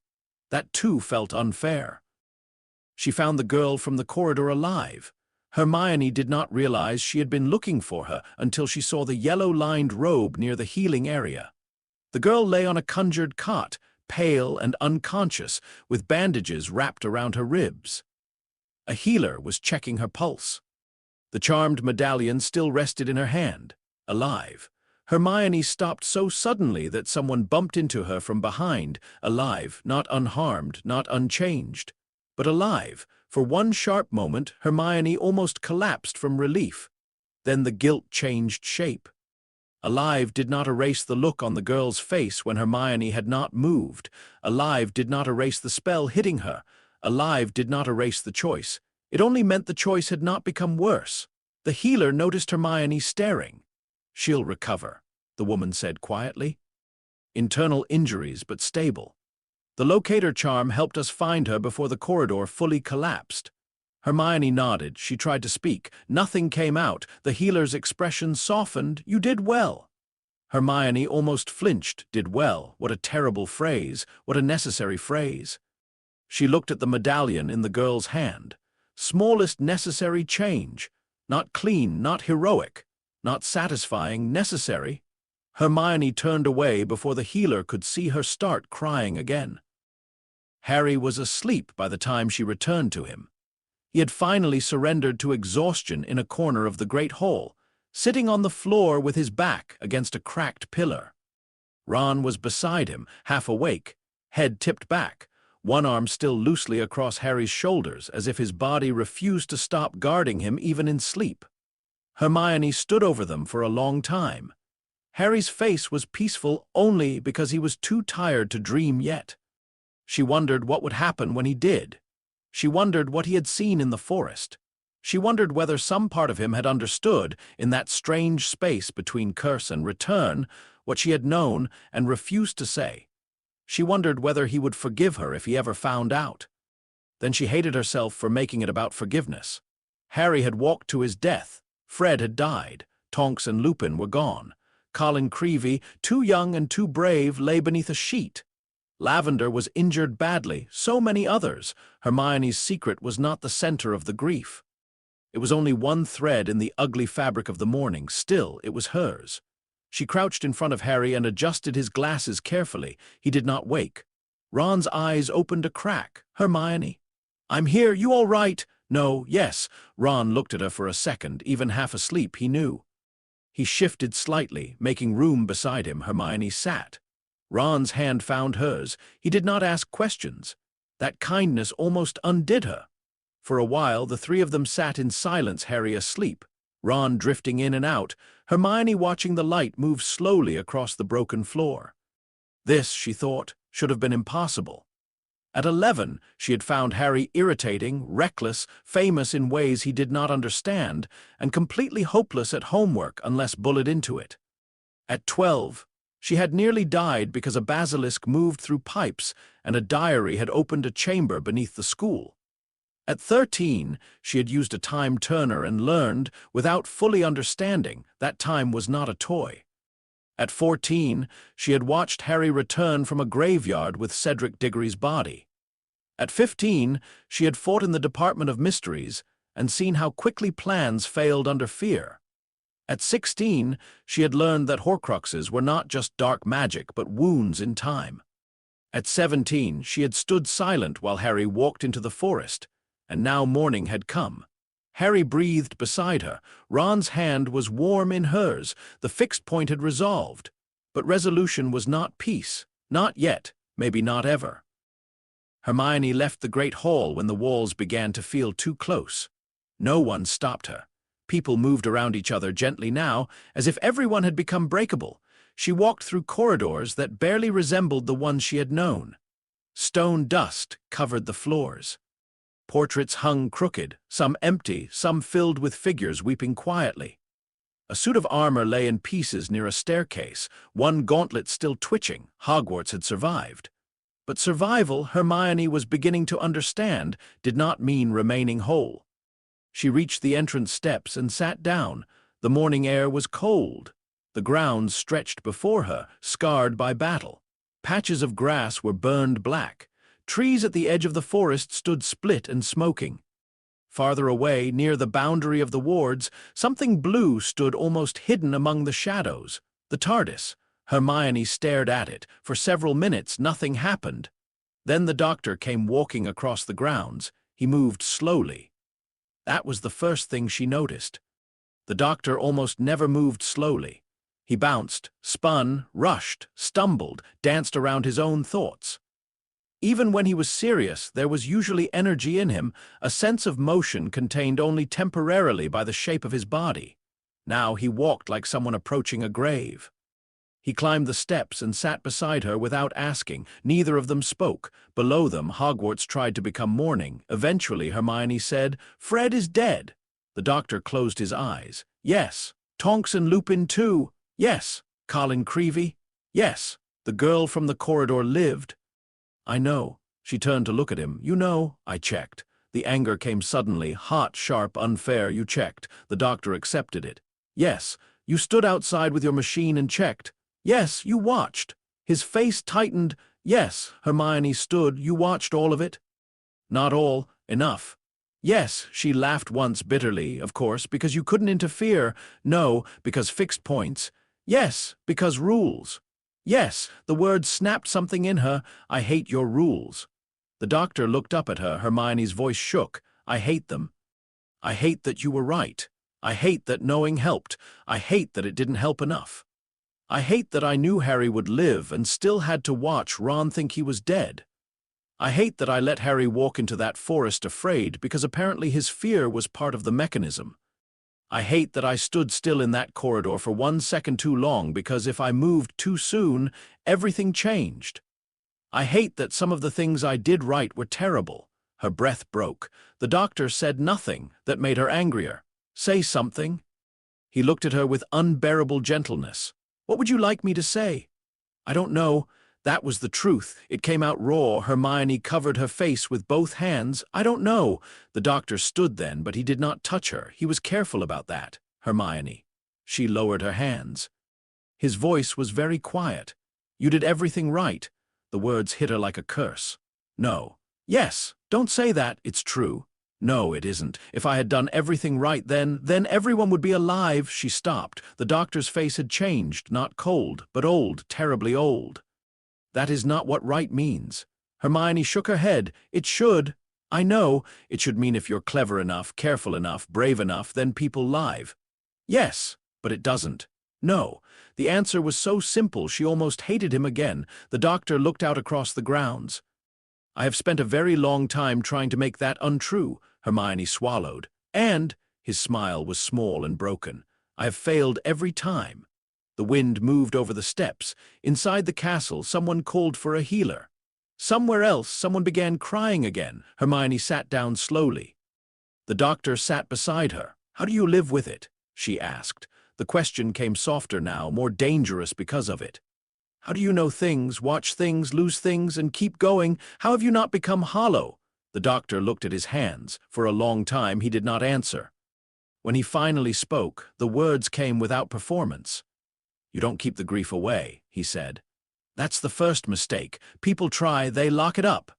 That too felt unfair. She found the girl from the corridor alive. Hermione did not realize she had been looking for her until she saw the yellow-lined robe near the healing area. The girl lay on a conjured cot, pale and unconscious, with bandages wrapped around her ribs. A healer was checking her pulse. The charmed medallion still rested in her hand, alive. Hermione stopped so suddenly that someone bumped into her from behind, alive, not unharmed, not unchanged, but alive. For one sharp moment, Hermione almost collapsed from relief. Then the guilt changed shape. Alive did not erase the look on the girl's face when Hermione had not moved. Alive did not erase the spell hitting her. Alive did not erase the choice. It only meant the choice had not become worse. The healer noticed Hermione staring. "She'll recover," the woman said quietly. "Internal injuries, but stable. The locator charm helped us find her before the corridor fully collapsed." Hermione nodded. She tried to speak. Nothing came out. The healer's expression softened. "You did well." Hermione almost flinched. Did well. What a terrible phrase. What a necessary phrase. She looked at the medallion in the girl's hand. Smallest necessary change. Not clean, not heroic, not satisfying, necessary. Hermione turned away before the healer could see her start crying again. Harry was asleep by the time she returned to him. He had finally surrendered to exhaustion in a corner of the great hall, sitting on the floor with his back against a cracked pillar. Ron was beside him, half awake, head tipped back, one arm still loosely across Harry's shoulders, as if his body refused to stop guarding him even in sleep. Hermione stood over them for a long time. Harry's face was peaceful only because he was too tired to dream yet. She wondered what would happen when he did. She wondered what he had seen in the forest. She wondered whether some part of him had understood, in that strange space between curse and return, what she had known and refused to say. She wondered whether he would forgive her if he ever found out. Then she hated herself for making it about forgiveness. Harry had walked to his death. Fred had died. Tonks and Lupin were gone. Colin Creevey, too young and too brave, lay beneath a sheet. Lavender was injured badly, so many others. Hermione's secret was not the center of the grief. It was only one thread in the ugly fabric of the morning. Still, it was hers. She crouched in front of Harry and adjusted his glasses carefully. He did not wake. Ron's eyes opened a crack. "Hermione." "I'm here. You all right?" "No, yes." Ron looked at her for a second. Even half asleep, he knew. He shifted slightly, making room beside him. Hermione sat. Ron's hand found hers. He did not ask questions. That kindness almost undid her. For a while, the three of them sat in silence, Harry asleep, Ron drifting in and out, Hermione watching the light move slowly across the broken floor. This, she thought, should have been impossible. At 11, she had found Harry irritating, reckless, famous in ways he did not understand, and completely hopeless at homework unless bullied into it. At 12, she had nearly died because a basilisk moved through pipes and a diary had opened a chamber beneath the school. At 13, she had used a time turner and learned, without fully understanding, that time was not a toy. At 14, she had watched Harry return from a graveyard with Cedric Diggory's body. At 15, she had fought in the Department of Mysteries and seen how quickly plans failed under fear. At 16, she had learned that Horcruxes were not just dark magic but wounds in time. At 17, she had stood silent while Harry walked into the forest, and now morning had come. Harry breathed beside her. Ron's hand was warm in hers. The fixed point had resolved. But resolution was not peace. Not yet, maybe not ever. Hermione left the great hall when the walls began to feel too close. No one stopped her. People moved around each other gently now, as if everyone had become breakable. She walked through corridors that barely resembled the ones she had known. Stone dust covered the floors. Portraits hung crooked, some empty, some filled with figures weeping quietly. A suit of armor lay in pieces near a staircase, one gauntlet still twitching. Hogwarts had survived. But survival, Hermione was beginning to understand, did not mean remaining whole. She reached the entrance steps and sat down. The morning air was cold. The grounds stretched before her, scarred by battle. Patches of grass were burned black. Trees at the edge of the forest stood split and smoking. Farther away, near the boundary of the wards, something blue stood almost hidden among the shadows. The TARDIS. Hermione stared at it. For several minutes, nothing happened. Then the doctor came walking across the grounds. He moved slowly. That was the first thing she noticed. The doctor almost never moved slowly. He bounced, spun, rushed, stumbled, danced around his own thoughts. Even when he was serious, there was usually energy in him, a sense of motion contained only temporarily by the shape of his body. Now he walked like someone approaching a grave. He climbed the steps and sat beside her without asking. Neither of them spoke. Below them, Hogwarts tried to become morning. Eventually, Hermione said, "Fred is dead." The doctor closed his eyes. "Yes. Tonks and Lupin too. Yes. Colin Creevey. Yes. The girl from the corridor lived." "I know." She turned to look at him. "You know." "I checked." The anger came suddenly, hot, sharp, unfair. "You checked." The doctor accepted it. "Yes. You stood outside with your machine and checked." "Yes, you watched." His face tightened. "Yes." Hermione stood. "You watched all of it?" "Not all. Enough." "Yes." She laughed once bitterly, "Of course, because you couldn't interfere." "No, because fixed points." "Yes, because rules." "Yes." The words snapped something in her. "I hate your rules." The doctor looked up at her. Hermione's voice shook. "I hate them. I hate that you were right. I hate that knowing helped. I hate that it didn't help enough. I hate that I knew Harry would live and still had to watch Ron think he was dead. I hate that I let Harry walk into that forest afraid because apparently his fear was part of the mechanism. I hate that I stood still in that corridor for 1 second too long because if I moved too soon, everything changed. I hate that some of the things I did right were terrible." Her breath broke. The doctor said nothing. That made her angrier. "Say something." He looked at her with unbearable gentleness. "What would you like me to say?" "I don't know." That was the truth. It came out raw. Hermione covered her face with both hands. "I don't know." The doctor stood then, but he did not touch her. He was careful about that. "Hermione." She lowered her hands. His voice was very quiet. "You did everything right." The words hit her like a curse. "No." "Yes. Don't say that. It's true." "No, it isn't. If I had done everything right, then everyone would be alive." She stopped. The doctor's face had changed, not cold, but old, terribly old. "That is not what right means." Hermione shook her head. "It should. I know. It should mean if you're clever enough, careful enough, brave enough, then people live." "Yes, but it doesn't." "No." The answer was so simple she almost hated him again. The doctor looked out across the grounds. "I have spent a very long time trying to make that untrue." Hermione swallowed. "And," his smile was small and broken, "I have failed every time." The wind moved over the steps. Inside the castle, someone called for a healer. Somewhere else, someone began crying again. Hermione sat down slowly. The doctor sat beside her. "How do you live with it?" she asked. The question came softer now, more dangerous because of it. "How do you know things, watch things, lose things, and keep going? How have you not become hollow?" The doctor looked at his hands. For a long time he did not answer. When he finally spoke, the words came without performance. "You don't keep the grief away," he said. "That's the first mistake. People try, they lock it up.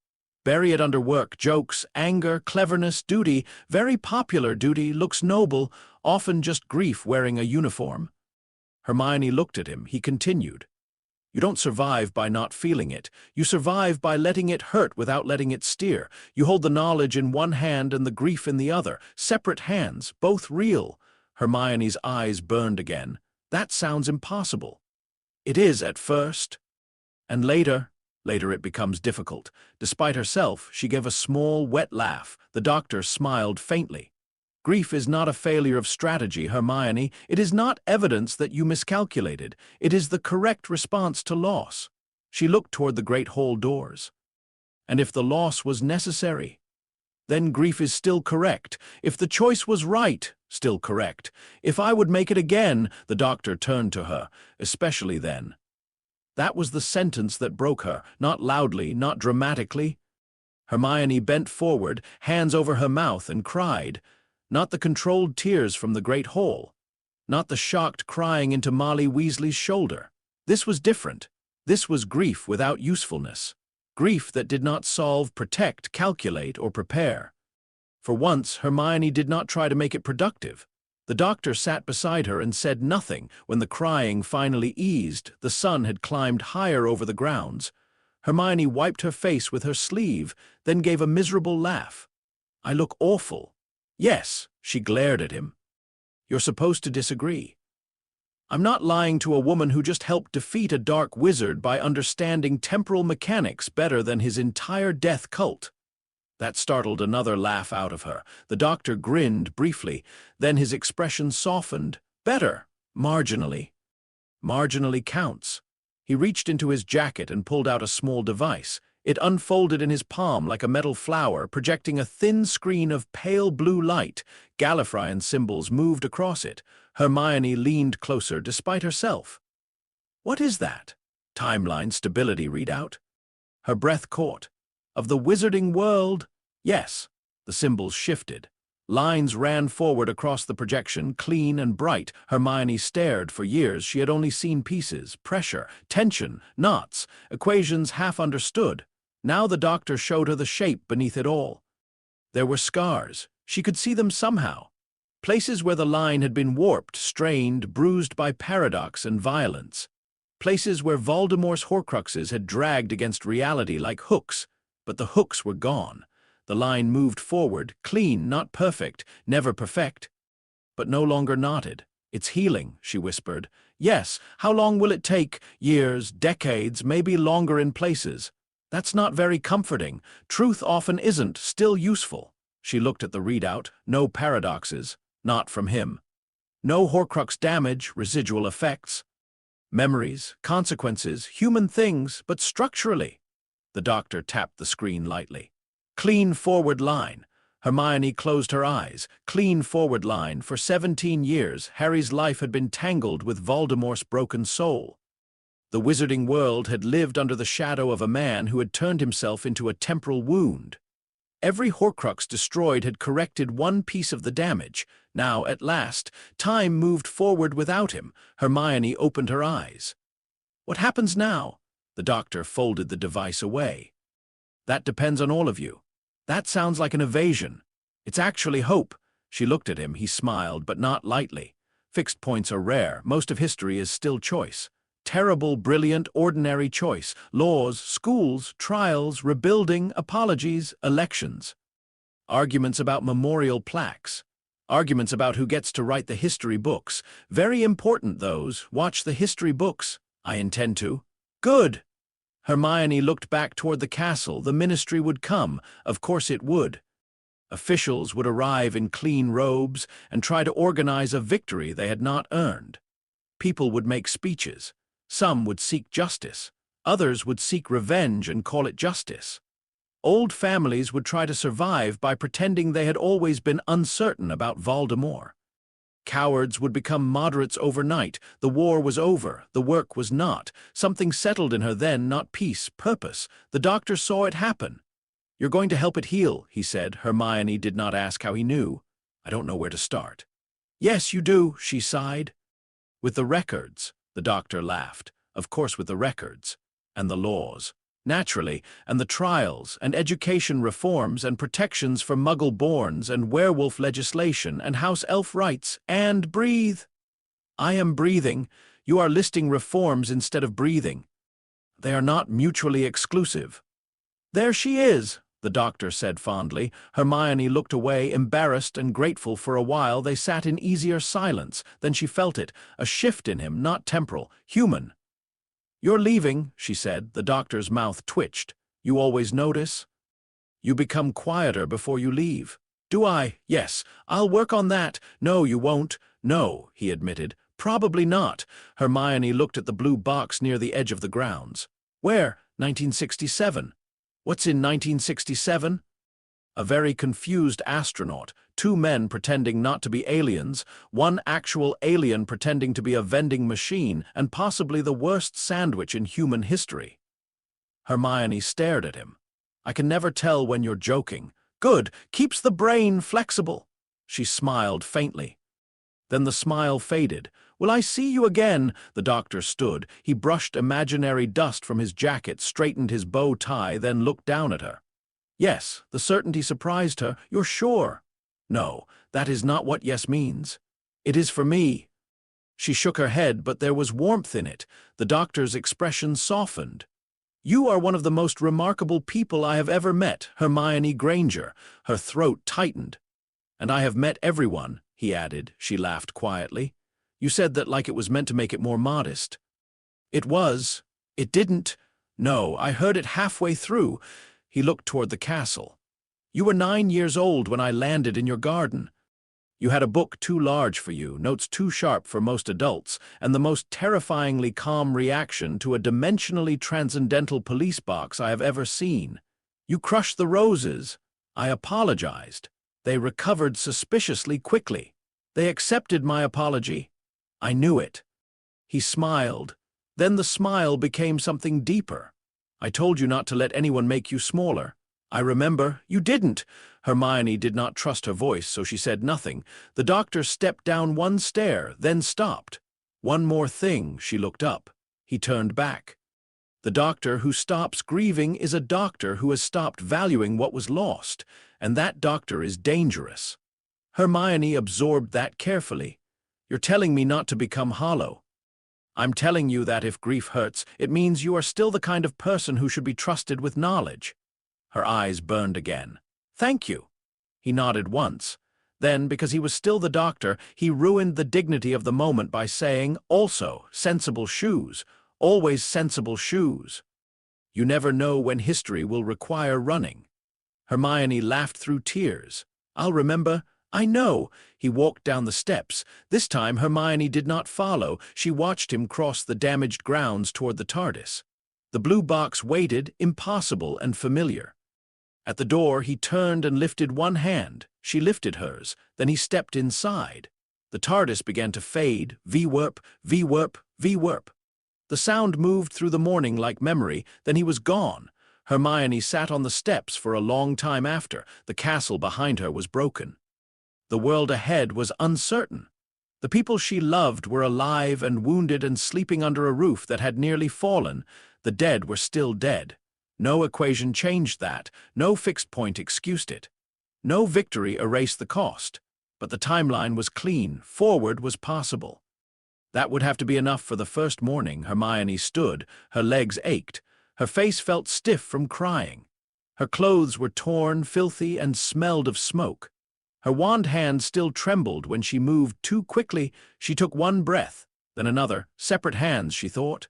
Bury it under work, jokes, anger, cleverness, duty. Very popular duty, looks noble, often just grief wearing a uniform." Hermione looked at him. He continued. "You don't survive by not feeling it. You survive by letting it hurt without letting it steer. You hold the knowledge in one hand and the grief in the other. Separate hands, both real." Hermione's eyes burned again. "That sounds impossible." "It is at first. And later it becomes difficult." Despite herself, she gave a small, wet laugh. The doctor smiled faintly. "Grief is not a failure of strategy, Hermione. It is not evidence that you miscalculated. It is the correct response to loss." She looked toward the great hall doors. "And if the loss was necessary?" then grief is still correct. If the choice was right, still correct. If I would make it again, the doctor turned to her, especially then. That was the sentence that broke her, not loudly, not dramatically. Hermione bent forward, hands over her mouth, and cried. Not the controlled tears from the great hall. Not the shocked crying into Molly Weasley's shoulder. This was different. This was grief without usefulness. Grief that did not solve, protect, calculate, or prepare. For once, Hermione did not try to make it productive. The doctor sat beside her and said nothing. When the crying finally eased, the sun had climbed higher over the grounds. Hermione wiped her face with her sleeve, then gave a miserable laugh. I look awful. Yes, she glared at him. You're supposed to disagree. I'm not lying to a woman who just helped defeat a dark wizard by understanding temporal mechanics better than his entire death cult. That startled another laugh out of her. The doctor grinned briefly, then his expression softened. Better, marginally. Marginally counts. He reached into his jacket and pulled out a small device. It unfolded in his palm like a metal flower, projecting a thin screen of pale blue light. Gallifreyan symbols moved across it. Hermione leaned closer, despite herself. What is that? Timeline stability readout? Her breath caught. Of the wizarding world? Yes. The symbols shifted. Lines ran forward across the projection, clean and bright. Hermione stared. For years she had only seen pieces, pressure, tension, knots, equations half understood. Now the doctor showed her the shape beneath it all. There were scars. She could see them somehow. Places where the line had been warped, strained, bruised by paradox and violence. Places where Voldemort's Horcruxes had dragged against reality like hooks, but the hooks were gone. The line moved forward, clean, not perfect, never perfect, but no longer knotted. It's healing, she whispered. Yes, how long will it take? Years, decades, maybe longer in places. That's not very comforting. Truth often isn't, still useful. She looked at the readout. No paradoxes. Not from him. No Horcrux damage, residual effects. Memories, consequences, human things, but structurally. The doctor tapped the screen lightly. Clean forward line. Hermione closed her eyes. Clean forward line. For 17 years, Harry's life had been tangled with Voldemort's broken soul. The wizarding world had lived under the shadow of a man who had turned himself into a temporal wound. Every Horcrux destroyed had corrected one piece of the damage. Now, at last, time moved forward without him. Hermione opened her eyes. What happens now? The doctor folded the device away. That depends on all of you. That sounds like an evasion. It's actually hope. She looked at him. He smiled, but not lightly. Fixed points are rare. Most of history is still choice. Terrible, brilliant, ordinary choice. Laws, schools, trials, rebuilding, apologies, elections. Arguments about memorial plaques. Arguments about who gets to write the history books. Very important, those. Watch the history books. I intend to. Good. Hermione looked back toward the castle. The ministry would come. Of course it would. Officials would arrive in clean robes and try to organize a victory they had not earned. People would make speeches. Some would seek justice. Others would seek revenge and call it justice. Old families would try to survive by pretending they had always been uncertain about Voldemort. Cowards would become moderates overnight. The war was over. The work was not. Something settled in her then, not peace, purpose. The doctor saw it happen. You're going to help it heal, he said. Hermione did not ask how he knew. I don't know where to start. Yes, you do, she sighed. With the records. The doctor laughed. Of course with the records. And the laws. Naturally. And the trials, and education reforms, and protections for Muggle-borns, and werewolf legislation, and house elf rights, and breathe. I am breathing. You are listing reforms instead of breathing. They are not mutually exclusive. There she is, the doctor said fondly. Hermione looked away, embarrassed and grateful. For a while they sat in easier silence. Then she felt it, a shift in him, not temporal, human. You're leaving, she said. The doctor's mouth twitched. You always notice? You become quieter before you leave. Do I? Yes. I'll work on that. No, you won't. No, he admitted. Probably not. Hermione looked at the blue box near the edge of the grounds. Where? 1967. What's in 1967? A very confused astronaut, two men pretending not to be aliens, one actual alien pretending to be a vending machine, and possibly the worst sandwich in human history. Hermione stared at him. I can never tell when you're joking. Good, keeps the brain flexible. She smiled faintly. Then the smile faded. Will I see you again? The doctor stood. He brushed imaginary dust from his jacket, straightened his bow tie, then looked down at her. Yes, the certainty surprised her. You're sure? No, that is not what yes means. It is for me. She shook her head, but there was warmth in it. The doctor's expression softened. You are one of the most remarkable people I have ever met, Hermione Granger. Her throat tightened. And I have met everyone, he added. She laughed quietly. You said that like it was meant to make it more modest. It was. It didn't. No, I heard it halfway through. He looked toward the castle. You were 9 years old when I landed in your garden. You had a book too large for you, notes too sharp for most adults, and the most terrifyingly calm reaction to a dimensionally transcendental police box I have ever seen. You crushed the roses. I apologized. They recovered suspiciously quickly. They accepted my apology. I knew it. He smiled. Then the smile became something deeper. I told you not to let anyone make you smaller. I remember. You didn't. Hermione did not trust her voice, so she said nothing. The doctor stepped down one stair, then stopped. One more thing, she looked up. He turned back. The doctor who stops grieving is a doctor who has stopped valuing what was lost, and that doctor is dangerous. Hermione absorbed that carefully. You're telling me not to become hollow. I'm telling you that if grief hurts, it means you are still the kind of person who should be trusted with knowledge. Her eyes burned again. Thank you. He nodded once. Then, because he was still the doctor, he ruined the dignity of the moment by saying, also, sensible shoes, always sensible shoes. You never know when history will require running. Hermione laughed through tears. I'll remember. I know. He walked down the steps. This time Hermione did not follow. She watched him cross the damaged grounds toward the TARDIS. The blue box waited, impossible and familiar. At the door, he turned and lifted one hand. She lifted hers. Then he stepped inside. The TARDIS began to fade. V-warp, V-warp, V-warp. The sound moved through the morning like memory. Then he was gone. Hermione sat on the steps for a long time after. The castle behind her was broken. The world ahead was uncertain. The people she loved were alive and wounded and sleeping under a roof that had nearly fallen. The dead were still dead. No equation changed that. No fixed point excused it. No victory erased the cost. But the timeline was clean. Forward was possible. That would have to be enough for the first morning. Hermione stood. Her legs ached. Her face felt stiff from crying. Her clothes were torn, filthy, and smelled of smoke. Her wand hand still trembled when she moved too quickly. She took one breath, then another. Separate hands, she thought.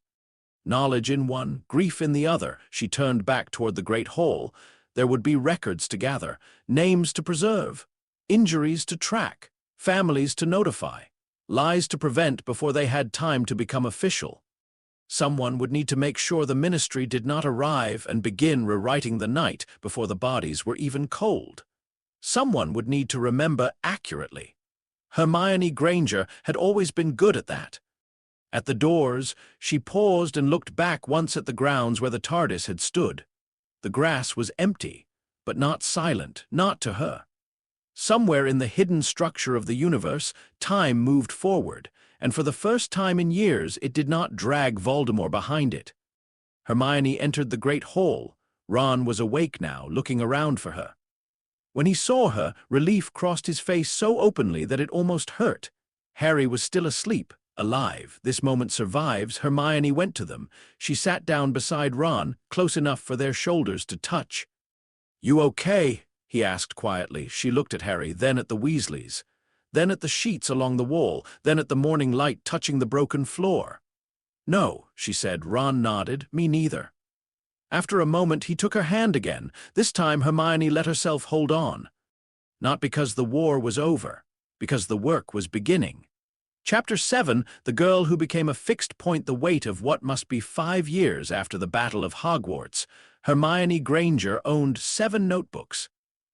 Knowledge in one, grief in the other. She turned back toward the great hall. There would be records to gather, names to preserve, injuries to track, families to notify, lies to prevent before they had time to become official. Someone would need to make sure the ministry did not arrive and begin rewriting the night before the bodies were even cold. Someone would need to remember accurately. Hermione Granger had always been good at that. At the doors, she paused and looked back once at the grounds where the TARDIS had stood. The grass was empty, but not silent, not to her. Somewhere in the hidden structure of the universe, time moved forward, and for the first time in years it did not drag Voldemort behind it. Hermione entered the great hall. Ron was awake now, looking around for her. When he saw her, relief crossed his face so openly that it almost hurt. Harry was still asleep. Alive. This moment survives. Hermione went to them. She sat down beside Ron, close enough for their shoulders to touch. You okay? He asked quietly. She looked at Harry, then at the Weasleys, then at the sheets along the wall, then at the morning light touching the broken floor. No, she said. Ron nodded. Me neither. After a moment, he took her hand again. This time Hermione let herself hold on. Not because the war was over, because the work was beginning. Chapter 7, the girl who became a fixed point, the weight of what must be 5 years after the Battle of Hogwarts. Hermione Granger owned 7 notebooks.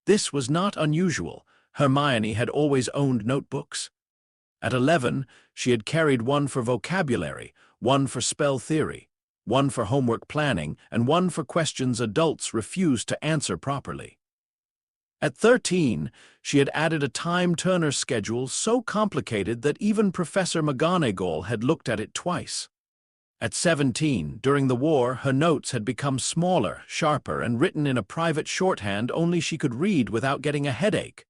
This was not unusual. Hermione had always owned notebooks. At 11, she had carried one for vocabulary, one for spell theory, one for homework planning, and one for questions adults refused to answer properly. At 13, she had added a time-turner schedule so complicated that even Professor McGonagall had looked at it twice. At 17, during the war, her notes had become smaller, sharper, and written in a private shorthand only she could read without getting a headache.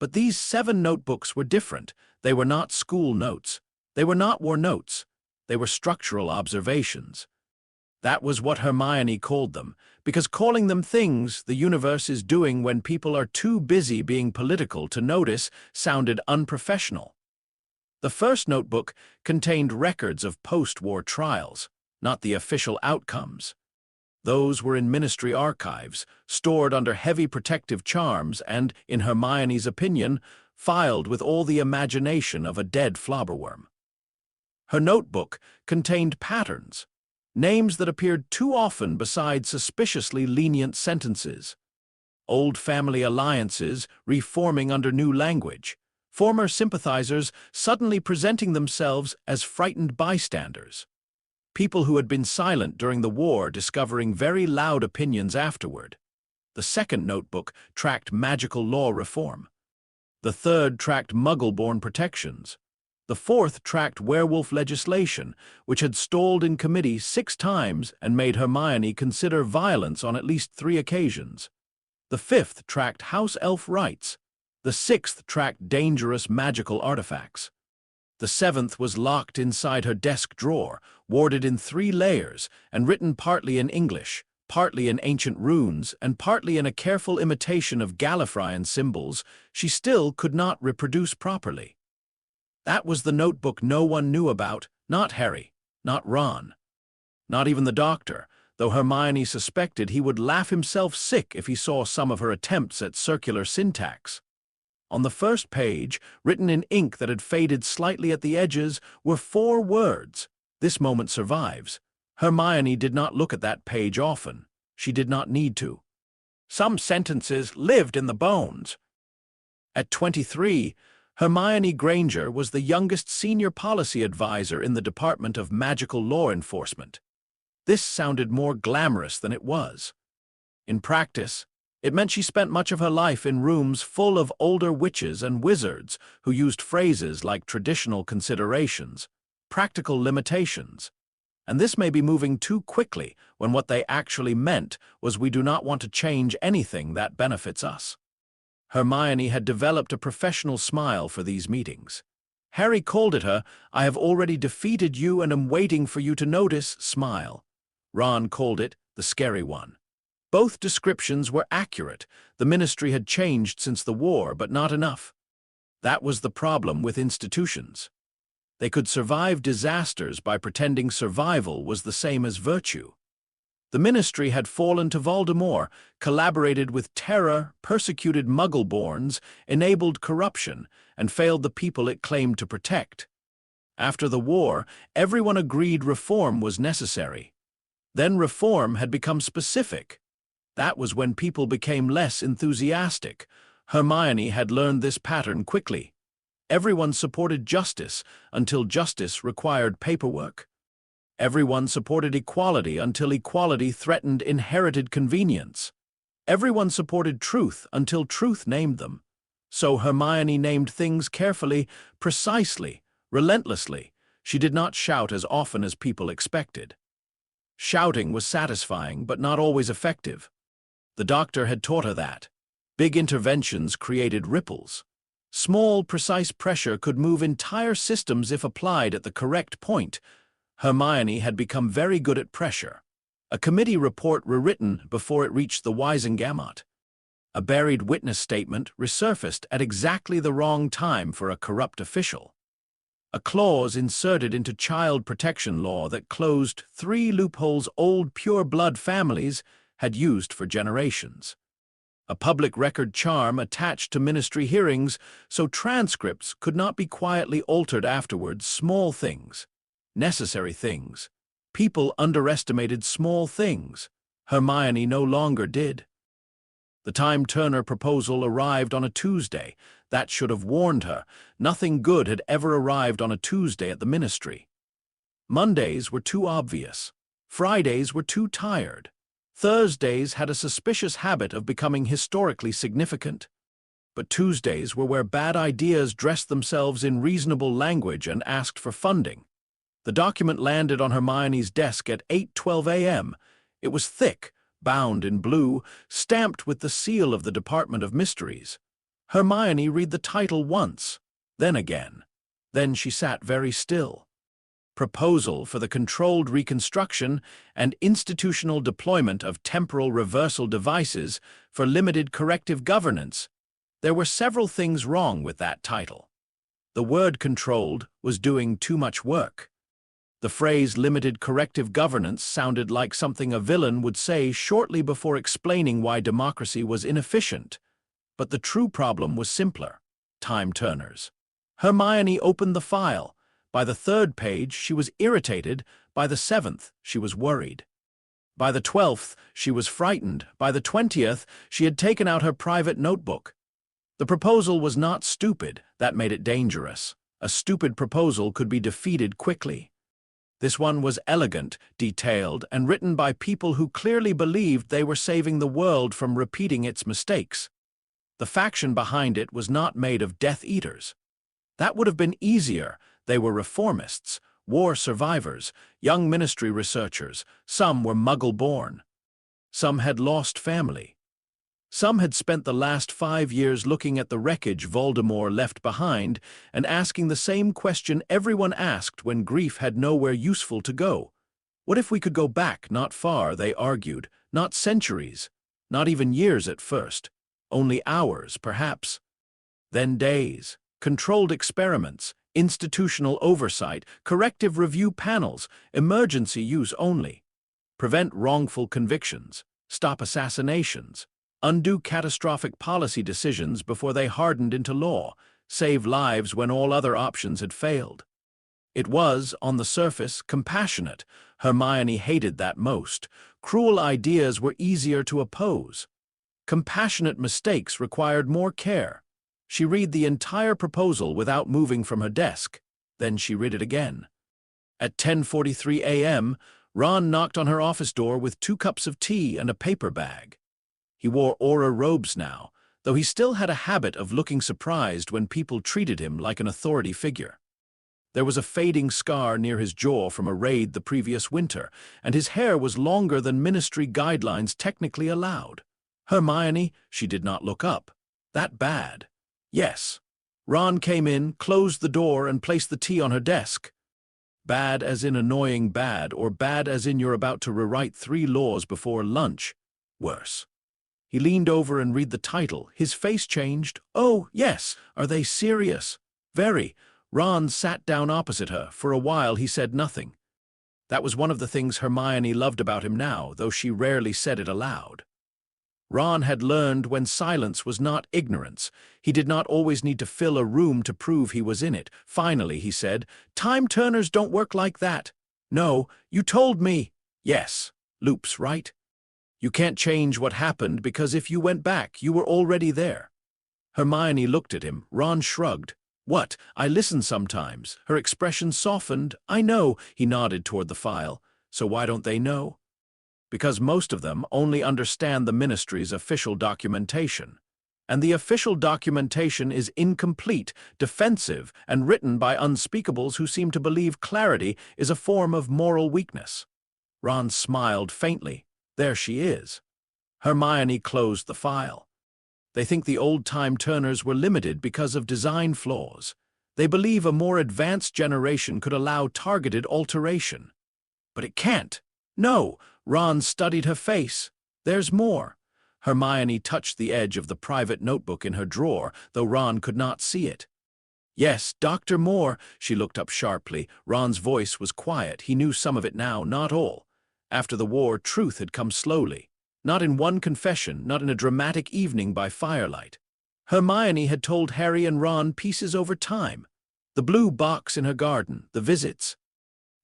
But these 7 notebooks were different. They were not school notes. They were not war notes. They were structural observations. That was what Hermione called them, because calling them things the universe is doing when people are too busy being political to notice sounded unprofessional. The first notebook contained records of post-war trials, not the official outcomes. Those were in ministry archives, stored under heavy protective charms and, in Hermione's opinion, filed with all the imagination of a dead flobberworm. Her notebook contained patterns, names that appeared too often beside suspiciously lenient sentences. Old family alliances reforming under new language, former sympathizers suddenly presenting themselves as frightened bystanders. People who had been silent during the war discovering very loud opinions afterward. The second notebook tracked magical law reform. The third tracked Muggle-born protections. The fourth tracked werewolf legislation, which had stalled in committee 6 times and made Hermione consider violence on at least 3 occasions. The fifth tracked house elf rights. The sixth tracked dangerous magical artifacts. The seventh was locked inside her desk drawer, warded in 3 layers, and written partly in English, partly in ancient runes, and partly in a careful imitation of Gallifreyan symbols she still could not reproduce properly. That was the notebook no one knew about, not Harry, not Ron, not even the Doctor, though Hermione suspected he would laugh himself sick if he saw some of her attempts at circular syntax. On the first page, written in ink that had faded slightly at the edges, were 4 words. This moment survives. Hermione did not look at that page often. She did not need to. Some sentences lived in the bones. At 23, Hermione Granger was the youngest senior policy advisor in the Department of Magical Law Enforcement. This sounded more glamorous than it was. In practice, it meant she spent much of her life in rooms full of older witches and wizards who used phrases like traditional considerations, practical limitations. And this may be moving too quickly when what they actually meant was we do not want to change anything that benefits us. Hermione had developed a professional smile for these meetings. Harry called it her, "I have already defeated you and am waiting for you to notice," smile. Ron called it the scary one. Both descriptions were accurate. The ministry had changed since the war, but not enough. That was the problem with institutions. They could survive disasters by pretending survival was the same as virtue. The ministry had fallen to Voldemort, collaborated with terror, persecuted Muggle-borns, enabled corruption, and failed the people it claimed to protect. After the war, everyone agreed reform was necessary. Then reform had become specific. That was when people became less enthusiastic. Hermione had learned this pattern quickly. Everyone supported justice until justice required paperwork. Everyone supported equality until equality threatened inherited convenience. Everyone supported truth until truth named them. So Hermione named things carefully, precisely, relentlessly. She did not shout as often as people expected. Shouting was satisfying, but not always effective. The Doctor had taught her that. Big interventions created ripples. Small, precise pressure could move entire systems if applied at the correct point. Hermione had become very good at pressure. A committee report rewritten before it reached the Wisengamot. A buried witness statement resurfaced at exactly the wrong time for a corrupt official. A clause inserted into child protection law that closed 3 loopholes old pure-blood families had used for generations. A public record charm attached to ministry hearings so transcripts could not be quietly altered afterwards. Small things. Necessary things. People underestimated small things. Hermione no longer did. The time-turner proposal arrived on a Tuesday. That should have warned her. Nothing good had ever arrived on a Tuesday at the ministry. Mondays were too obvious. Fridays were too tired. Thursdays had a suspicious habit of becoming historically significant. But Tuesdays were where bad ideas dressed themselves in reasonable language and asked for funding. The document landed on Hermione's desk at 8:12 a.m. It was thick, bound in blue, stamped with the seal of the Department of Mysteries. Hermione read the title once, then again. Then she sat very still. Proposal for the controlled reconstruction and institutional deployment of temporal reversal devices for limited corrective governance. There were several things wrong with that title. The word controlled was doing too much work. The phrase limited corrective governance sounded like something a villain would say shortly before explaining why democracy was inefficient. But the true problem was simpler: time-turners. Hermione opened the file. By the 3rd page, she was irritated. By the 7th, she was worried. By the 12th, she was frightened. By the 20th, she had taken out her private notebook. The proposal was not stupid. That made it dangerous. A stupid proposal could be defeated quickly. This one was elegant, detailed, and written by people who clearly believed they were saving the world from repeating its mistakes. The faction behind it was not made of Death Eaters. That would have been easier. They were reformists, war survivors, young ministry researchers. Some were Muggle-born. Some had lost family. Some had spent the last 5 years looking at the wreckage Voldemort left behind and asking the same question everyone asked when grief had nowhere useful to go. What if we could go back? Not far, they argued. Not centuries. Not even years at first. Only hours, perhaps. Then days. Controlled experiments. Institutional oversight. Corrective review panels. Emergency use only. Prevent wrongful convictions. Stop assassinations. Undo catastrophic policy decisions before they hardened into law, save lives when all other options had failed. It was, on the surface, compassionate. Hermione hated that most. Cruel ideas were easier to oppose. Compassionate mistakes required more care. She read the entire proposal without moving from her desk. Then she read it again. At 10:43 a.m., Ron knocked on her office door with 2 cups of tea and a paper bag. He wore Aura robes now, though he still had a habit of looking surprised when people treated him like an authority figure. There was a fading scar near his jaw from a raid the previous winter, and his hair was longer than ministry guidelines technically allowed. Hermione, she did not look up. That bad? Yes. Ron came in, closed the door, and placed the tea on her desk. Bad as in annoying bad, or bad as in you're about to rewrite 3 laws before lunch? Worse. He leaned over and read the title. His face changed. Oh, yes. Are they serious? Very. Ron sat down opposite her. For a while he said nothing. That was one of the things Hermione loved about him now, though she rarely said it aloud. Ron had learned when silence was not ignorance. He did not always need to fill a room to prove he was in it. Finally, he said, "Time-turners don't work like that." "No, you told me." "Yes. Loops, right? You can't change what happened because if you went back, you were already there." Hermione looked at him. Ron shrugged. "What? I listen sometimes." Her expression softened. "I know." He nodded toward the file. "So why don't they know?" "Because most of them only understand the ministry's official documentation. And the official documentation is incomplete, defensive, and written by unspeakables who seem to believe clarity is a form of moral weakness." Ron smiled faintly. There she is. Hermione closed the file. They think the old time-turners were limited because of design flaws. They believe a more advanced generation could allow targeted alteration. But it can't. No. Ron studied her face. There's more. Hermione touched the edge of the private notebook in her drawer, though Ron could not see it. "Yes, Dr. Moore." She looked up sharply. Ron's voice was quiet. He knew some of it now, not all. After the war, truth had come slowly. Not in one confession, not in a dramatic evening by firelight. Hermione had told Harry and Ron pieces over time. The blue box in her garden, the visits,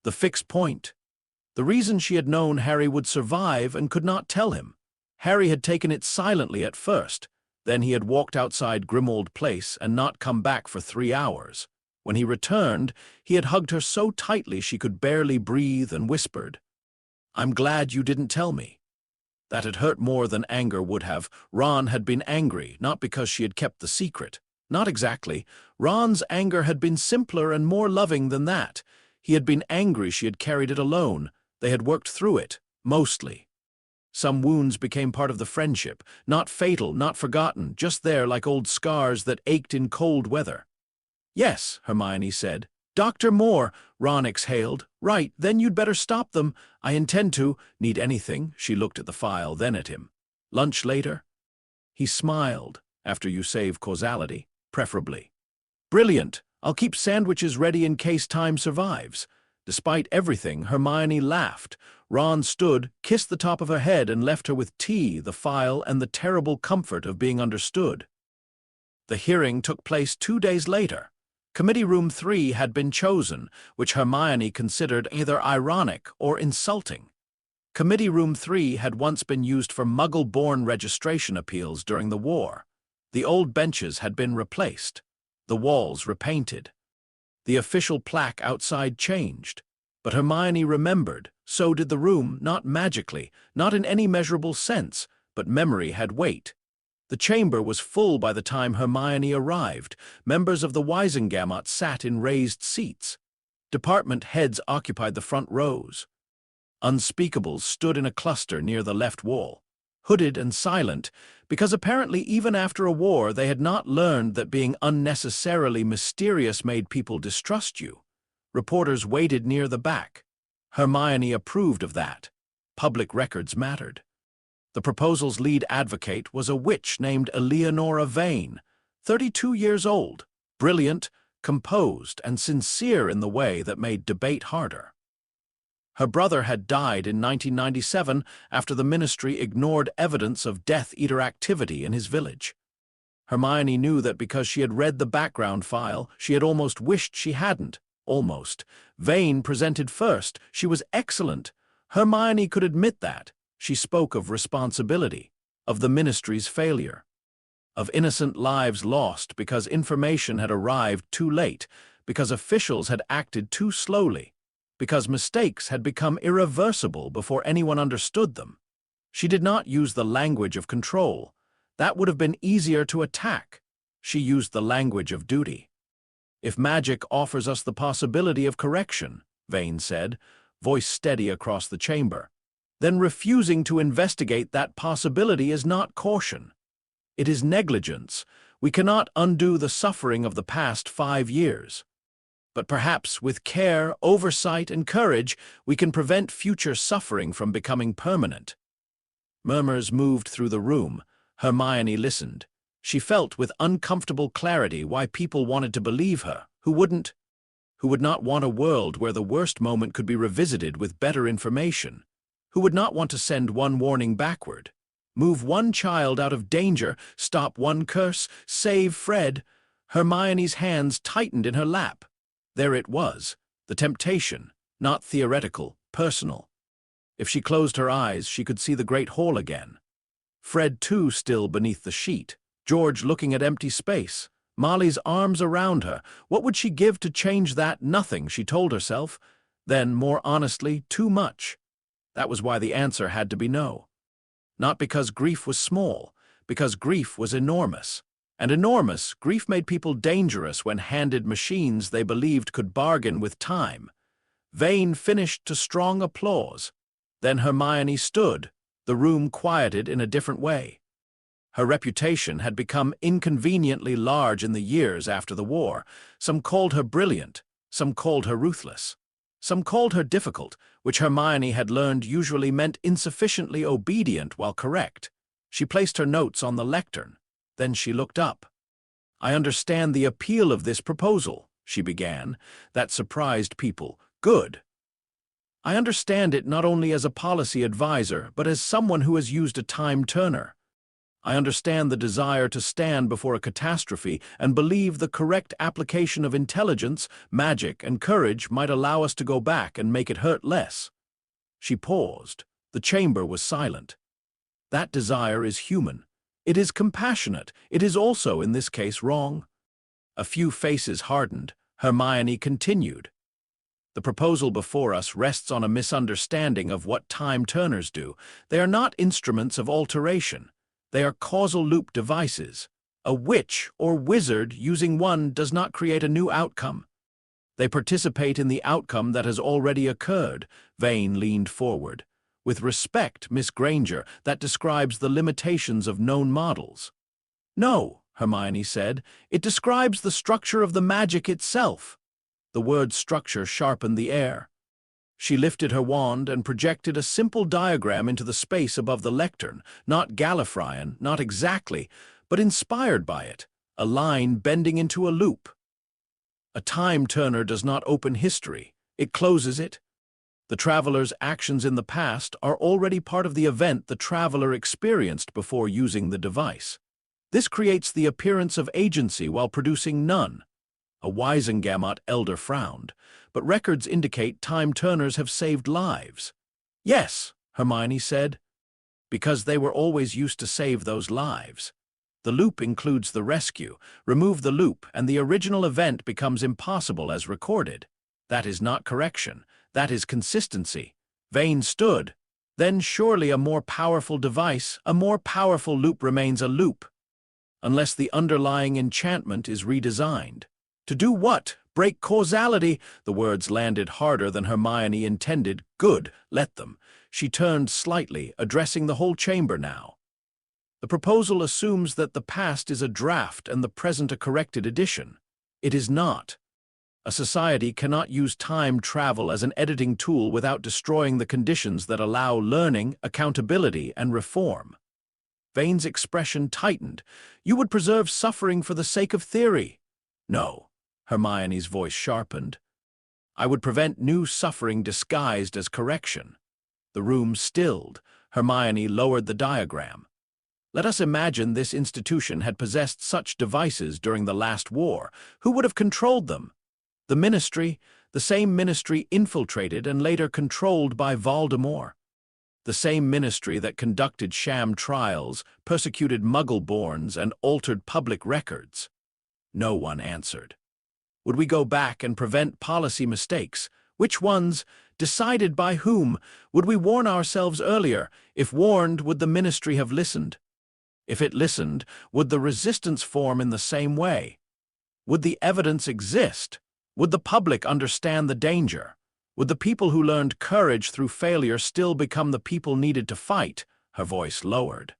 the fixed point. The reason she had known Harry would survive and could not tell him. Harry had taken it silently at first. Then he had walked outside Grimmauld Place and not come back for 3 hours. When he returned, he had hugged her so tightly she could barely breathe and whispered, "I'm glad you didn't tell me." That had hurt more than anger would have. Ron had been angry, not because she had kept the secret. Not exactly. Ron's anger had been simpler and more loving than that. He had been angry she had carried it alone. They had worked through it, mostly. Some wounds became part of the friendship, not fatal, not forgotten, just there like old scars that ached in cold weather. "Yes," Hermione said. "Dr. Moore," Ron exhaled. "Right, then you'd better stop them. I intend to. Need anything?" She looked at the file, then at him. "Lunch later?" He smiled. "After you save causality, preferably." "Brilliant. I'll keep sandwiches ready in case time survives." Despite everything, Hermione laughed. Ron stood, kissed the top of her head, and left her with tea, the file, and the terrible comfort of being understood. The hearing took place 2 days later. Committee Room 3 had been chosen, which Hermione considered either ironic or insulting. Committee Room 3 had once been used for Muggle-born registration appeals during the war. The old benches had been replaced, the walls repainted. The official plaque outside changed. But Hermione remembered. So did the room, not magically, not in any measurable sense, but memory had weight. The chamber was full by the time Hermione arrived. Members of the Wisengamot sat in raised seats. Department heads occupied the front rows. Unspeakables stood in a cluster near the left wall, hooded and silent, because apparently even after a war they had not learned that being unnecessarily mysterious made people distrust you. Reporters waited near the back. Hermione approved of that. Public records mattered. The proposal's lead advocate was a witch named Eleonora Vane, 32 years old, brilliant, composed, and sincere in the way that made debate harder. Her brother had died in 1997 after the ministry ignored evidence of Death Eater activity in his village. Hermione knew that because she had read the background file, she had almost wished she hadn't. Almost. Vane presented first. She was excellent. Hermione could admit that. She spoke of responsibility, of the ministry's failure, of innocent lives lost because information had arrived too late, because officials had acted too slowly, because mistakes had become irreversible before anyone understood them. She did not use the language of control. That would have been easier to attack. She used the language of duty. "If magic offers us the possibility of correction," Vane said, voice steady across the chamber, "then refusing to investigate that possibility is not caution. It is negligence. We cannot undo the suffering of the past 5 years. But perhaps with care, oversight, and courage, we can prevent future suffering from becoming permanent." Murmurs moved through the room. Hermione listened. She felt with uncomfortable clarity why people wanted to believe her, who would not want a world where the worst moment could be revisited with better information, who would not want to send one warning backward, move one child out of danger, stop one curse, save Fred. Hermione's hands tightened in her lap. There it was, the temptation, not theoretical, personal. If she closed her eyes, she could see the great hall again. Fred, too, still beneath the sheet. George looking at empty space. Molly's arms around her. What would she give to change that? Nothing, she told herself. Then, more honestly, too much. That was why the answer had to be no. Not because grief was small, because grief was enormous. And enormous, grief made people dangerous when handed machines they believed could bargain with time. Vane finished to strong applause. Then Hermione stood, the room quieted in a different way. Her reputation had become inconveniently large in the years after the war. Some called her brilliant, some called her ruthless. Some called her difficult, which Hermione had learned usually meant insufficiently obedient while correct. She placed her notes on the lectern. Then she looked up. "I understand the appeal of this proposal," she began. That surprised people. "Good. I understand it not only as a policy advisor, but as someone who has used a time-turner. I understand the desire to stand before a catastrophe and believe the correct application of intelligence, magic, and courage might allow us to go back and make it hurt less." She paused. The chamber was silent. That desire is human. It is compassionate. It is also, in this case, wrong. A few faces hardened. Hermione continued. The proposal before us rests on a misunderstanding of what time-turners do. They are not instruments of alteration. They are causal loop devices. A witch or wizard using one does not create a new outcome. They participate in the outcome that has already occurred. Vane leaned forward. With respect, Miss Granger, that describes the limitations of known models. No, Hermione said. It describes the structure of the magic itself. The word structure sharpened the air. She lifted her wand and projected a simple diagram into the space above the lectern, not Gallifreyan, not exactly, but inspired by it, a line bending into a loop. A time-turner does not open history, it closes it. The traveler's actions in the past are already part of the event the traveler experienced before using the device. This creates the appearance of agency while producing none. A Wisengamot elder frowned, but records indicate time-turners have saved lives. Yes, Hermione said, because they were always used to save those lives. The loop includes the rescue. Remove the loop, and the original event becomes impossible as recorded. That is not correction. That is consistency. Vane stood. Then surely a more powerful device, a more powerful loop remains a loop, unless the underlying enchantment is redesigned. To do what? Break causality. The words landed harder than Hermione intended. Good, let them. She turned slightly, addressing the whole chamber now. The proposal assumes that the past is a draft and the present a corrected edition. It is not. A society cannot use time travel as an editing tool without destroying the conditions that allow learning, accountability, and reform. Vane's expression tightened. You would preserve suffering for the sake of theory. No. Hermione's voice sharpened. I would prevent new suffering disguised as correction. The room stilled. Hermione lowered the diagram. Let us imagine this institution had possessed such devices during the last war. Who would have controlled them? The Ministry, the same Ministry infiltrated and later controlled by Voldemort. The same Ministry that conducted sham trials, persecuted Muggle-borns, and altered public records. No one answered. Would we go back and prevent policy mistakes? Which ones? Decided by whom? Would we warn ourselves earlier? If warned, would the Ministry have listened? If it listened, would the resistance form in the same way? Would the evidence exist? Would the public understand the danger? Would the people who learned courage through failure still become the people needed to fight? Her voice lowered.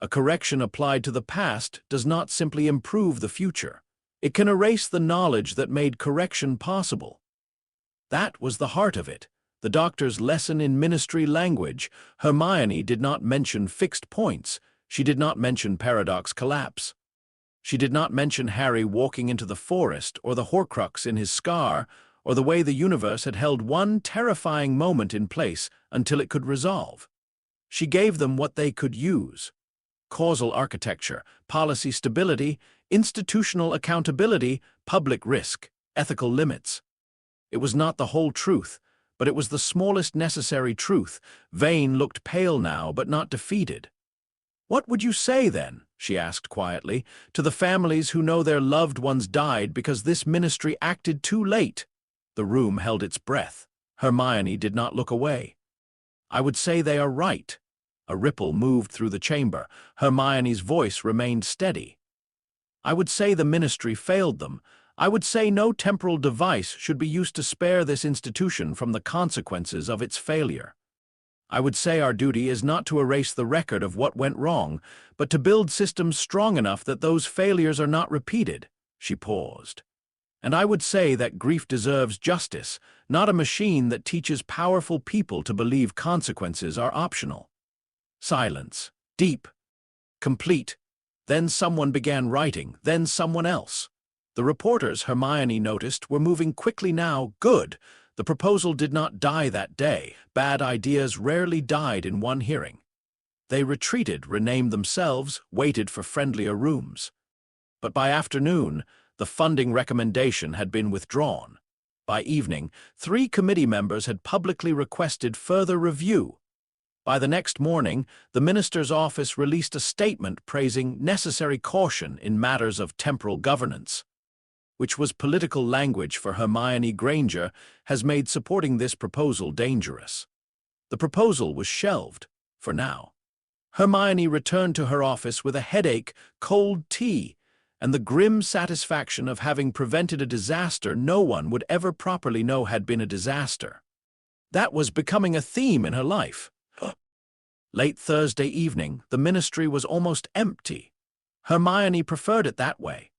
A correction applied to the past does not simply improve the future. It can erase the knowledge that made correction possible. That was the heart of it. The Doctor's lesson in Ministry language. Hermione did not mention fixed points. She did not mention paradox collapse. She did not mention Harry walking into the forest, or the Horcrux in his scar, or the way the universe had held one terrifying moment in place until it could resolve. She gave them what they could use. Causal architecture, policy stability, institutional accountability, public risk, ethical limits. It was not the whole truth, but it was the smallest necessary truth. Vane looked pale now, but not defeated. What would you say, then, she asked quietly, to the families who know their loved ones died because this Ministry acted too late? The room held its breath. Hermione did not look away. I would say they are right. A ripple moved through the chamber. Hermione's voice remained steady. I would say the Ministry failed them. I would say no temporal device should be used to spare this institution from the consequences of its failure. I would say our duty is not to erase the record of what went wrong, but to build systems strong enough that those failures are not repeated. She paused. And I would say that grief deserves justice, not a machine that teaches powerful people to believe consequences are optional. Silence. Deep. Complete. Then someone began writing, then someone else. The reporters, Hermione noticed, were moving quickly now. Good. The proposal did not die that day. Bad ideas rarely died in one hearing. They retreated, renamed themselves, waited for friendlier rooms. But by afternoon, the funding recommendation had been withdrawn. By evening, 3 committee members had publicly requested further review. By the next morning, the minister's office released a statement praising necessary caution in matters of temporal governance, which was political language for Hermione Granger, has made supporting this proposal dangerous. The proposal was shelved, for now. Hermione returned to her office with a headache, cold tea, and the grim satisfaction of having prevented a disaster no one would ever properly know had been a disaster. That was becoming a theme in her life. Late Thursday evening, the ministry was almost empty. Hermione preferred it that way.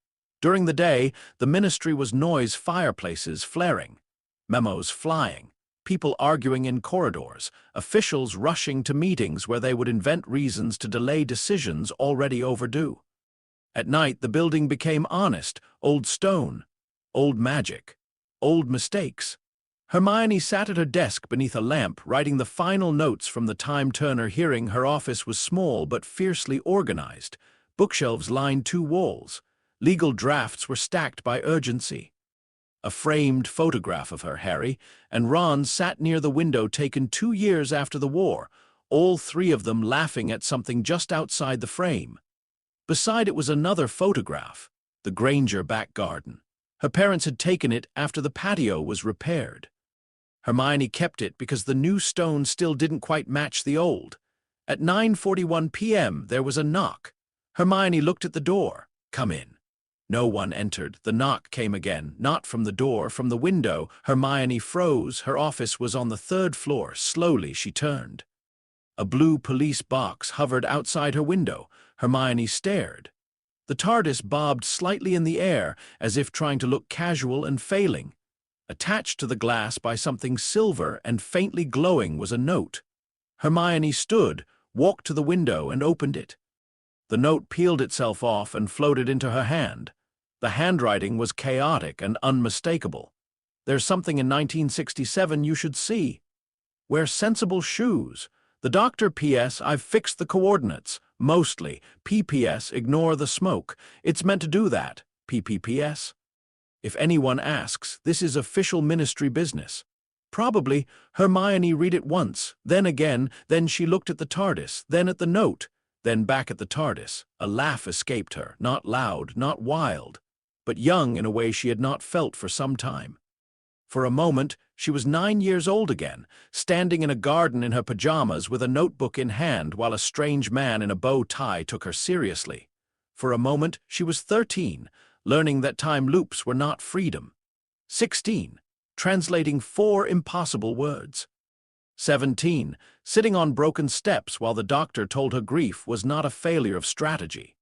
During the day, the ministry was noise, fireplaces flaring, memos flying, people arguing in corridors, officials rushing to meetings where they would invent reasons to delay decisions already overdue. At night, the building became honest, old stone, old magic, old mistakes. Hermione sat at her desk beneath a lamp, writing the final notes from the time-turner hearing. Her office was small but fiercely organized. Bookshelves lined two walls. Legal drafts were stacked by urgency. A framed photograph of her, Harry, and Ron sat near the window, taken 2 years after the war, all three of them laughing at something just outside the frame. Beside it was another photograph, the Granger back garden. Her parents had taken it after the patio was repaired. Hermione kept it because the new stone still didn't quite match the old. At 9:41 p.m. there was a knock. Hermione looked at the door. "Come in." No one entered. The knock came again, not from the door, from the window. Hermione froze. Her office was on the 3rd floor. Slowly she turned. A blue police box hovered outside her window. Hermione stared. The TARDIS bobbed slightly in the air, as if trying to look casual and failing. Attached to the glass by something silver and faintly glowing was a note. Hermione stood, walked to the window, and opened it. The note peeled itself off and floated into her hand. The handwriting was chaotic and unmistakable. "There's something in 1967 you should see. Wear sensible shoes. The doctor. P.S. I've fixed the coordinates. Mostly. P.P.S. Ignore the smoke. It's meant to do that. P.P.P.S. If anyone asks, this is official ministry business." Probably. Hermione read it once, then again, then she looked at the TARDIS, then at the note, then back at the TARDIS. A laugh escaped her, not loud, not wild, but young in a way she had not felt for some time. For a moment, she was 9 years old again, standing in a garden in her pajamas with a notebook in hand while a strange man in a bow tie took her seriously. For a moment, she was 13, learning that time loops were not freedom. 16, translating 4 impossible words. 17, sitting on broken steps while the doctor told her grief was not a failure of strategy.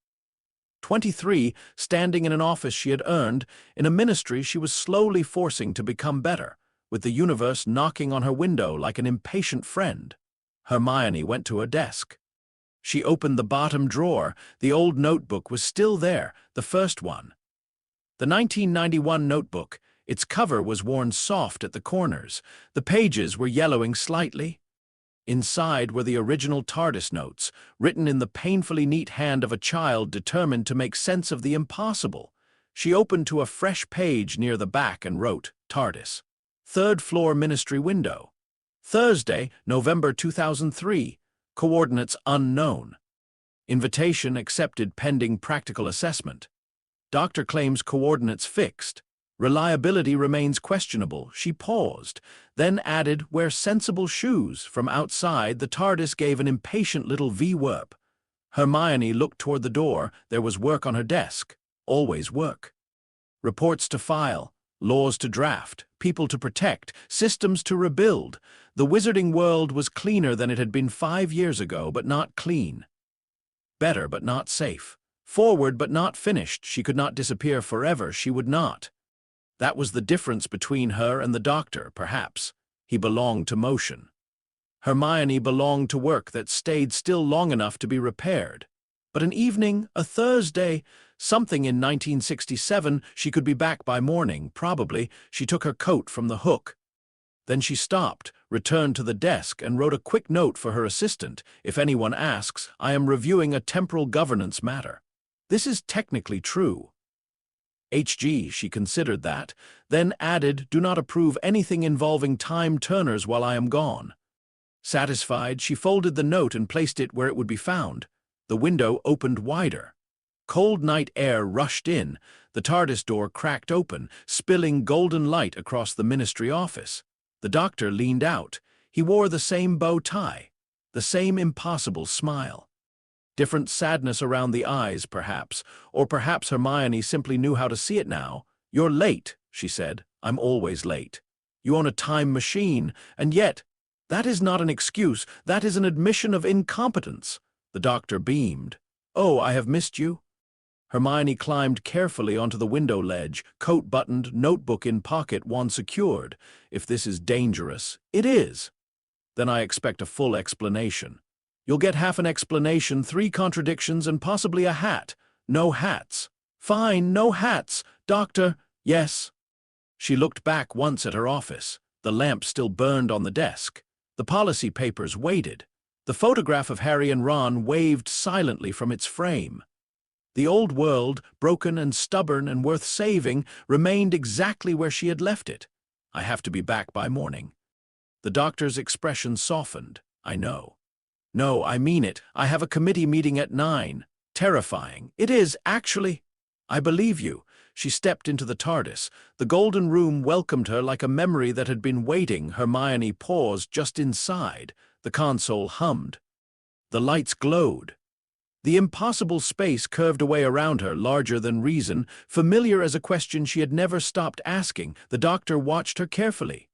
23, standing in an office she had earned, in a ministry she was slowly forcing to become better, with the universe knocking on her window like an impatient friend. Hermione went to her desk. She opened the bottom drawer. The old notebook was still there, the first one. The 1991 notebook. Its cover was worn soft at the corners. The pages were yellowing slightly. Inside were the original TARDIS notes, written in the painfully neat hand of a child determined to make sense of the impossible. She opened to a fresh page near the back and wrote, "TARDIS. 3rd floor ministry window. Thursday, November 2003. Coordinates unknown. Invitation accepted pending practical assessment. Doctor claims coordinates fixed. Reliability remains questionable." She paused, then added, "Wear sensible shoes." From outside, the TARDIS gave an impatient little V-whirp. Hermione looked toward the door. There was work on her desk. Always work. Reports to file, laws to draft, people to protect, systems to rebuild. The wizarding world was cleaner than it had been 5 years ago, but not clean. Better, but not safe. Forward, but not finished. She could not disappear forever. She would not. That was the difference between her and the doctor, perhaps. He belonged to motion. Hermione belonged to work that stayed still long enough to be repaired. But an evening, a Thursday, something in 1967, she could be back by morning, probably. She took her coat from the hook. Then she stopped, returned to the desk, and wrote a quick note for her assistant. "If anyone asks, I am reviewing a temporal governance matter." This is technically true. HG, she considered that, then added, "Do not approve anything involving time turners while I am gone." Satisfied, she folded the note and placed it where it would be found. The window opened wider. Cold night air rushed in. The TARDIS door cracked open, spilling golden light across the ministry office. The doctor leaned out. He wore the same bow tie, the same impossible smile. Different sadness around the eyes, perhaps, or perhaps Hermione simply knew how to see it now. "You're late," she said. "I'm always late. You own a time machine, and yet, that is not an excuse, that is an admission of incompetence." The doctor beamed. "Oh, I have missed you?" Hermione climbed carefully onto the window ledge, coat buttoned, notebook in pocket, wand secured. "If this is dangerous, it is. Then I expect a full explanation." "You'll get half an explanation, 3 contradictions, and possibly a hat." "No hats." "Fine, no hats. Doctor." "Yes." She looked back once at her office. The lamp still burned on the desk. The policy papers waited. The photograph of Harry and Ron waved silently from its frame. The old world, broken and stubborn and worth saving, remained exactly where she had left it. "I have to be back by morning." The doctor's expression softened. "I know." "No, I mean it. I have a committee meeting at 9. Terrifying. It is, actually." "I believe you." She stepped into the TARDIS. The golden room welcomed her like a memory that had been waiting. Hermione paused just inside. The console hummed. The lights glowed. The impossible space curved away around her, larger than reason, familiar as a question she had never stopped asking. The doctor watched her carefully.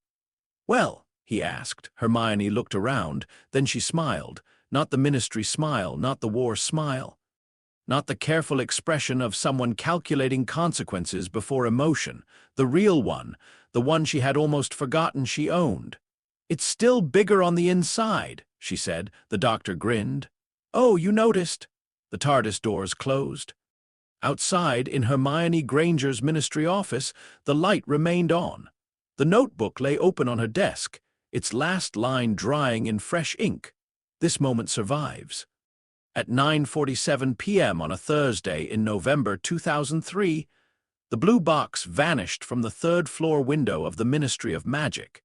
"Well?" he asked. Hermione looked around. Then she smiled. Not the ministry smile, not the war smile. Not the careful expression of someone calculating consequences before emotion. The real one, the one she had almost forgotten she owned. "It's still bigger on the inside," she said. The doctor grinned. "Oh, you noticed?" The TARDIS doors closed. Outside, in Hermione Granger's ministry office, the light remained on. The notebook lay open on her desk, its last line drying in fresh ink. This moment survives. At 9:47 p.m. on a Thursday in November 2003, the blue box vanished from the third-floor window of the Ministry of Magic,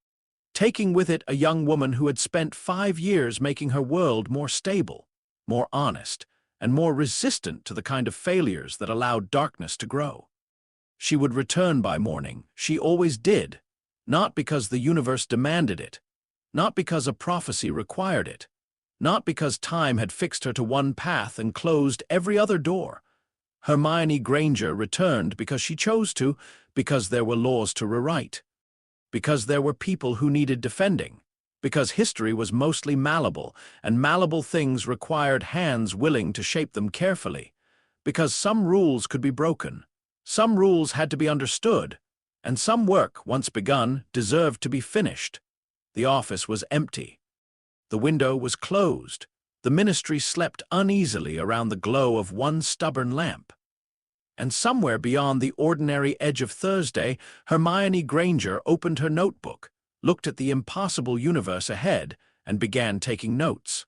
taking with it a young woman who had spent 5 years making her world more stable, more honest, and more resistant to the kind of failures that allowed darkness to grow. She would return by morning. She always did. Not because the universe demanded it. Not because a prophecy required it. Not because time had fixed her to one path and closed every other door. Hermione Granger returned because she chose to, because there were laws to rewrite. Because there were people who needed defending. Because history was mostly malleable, and malleable things required hands willing to shape them carefully. Because some rules could be broken. Some rules had to be understood. And some work, once begun, deserved to be finished. The office was empty. The window was closed. The ministry slept uneasily around the glow of one stubborn lamp. And somewhere beyond the ordinary edge of Thursday, Hermione Granger opened her notebook, looked at the impossible universe ahead, and began taking notes.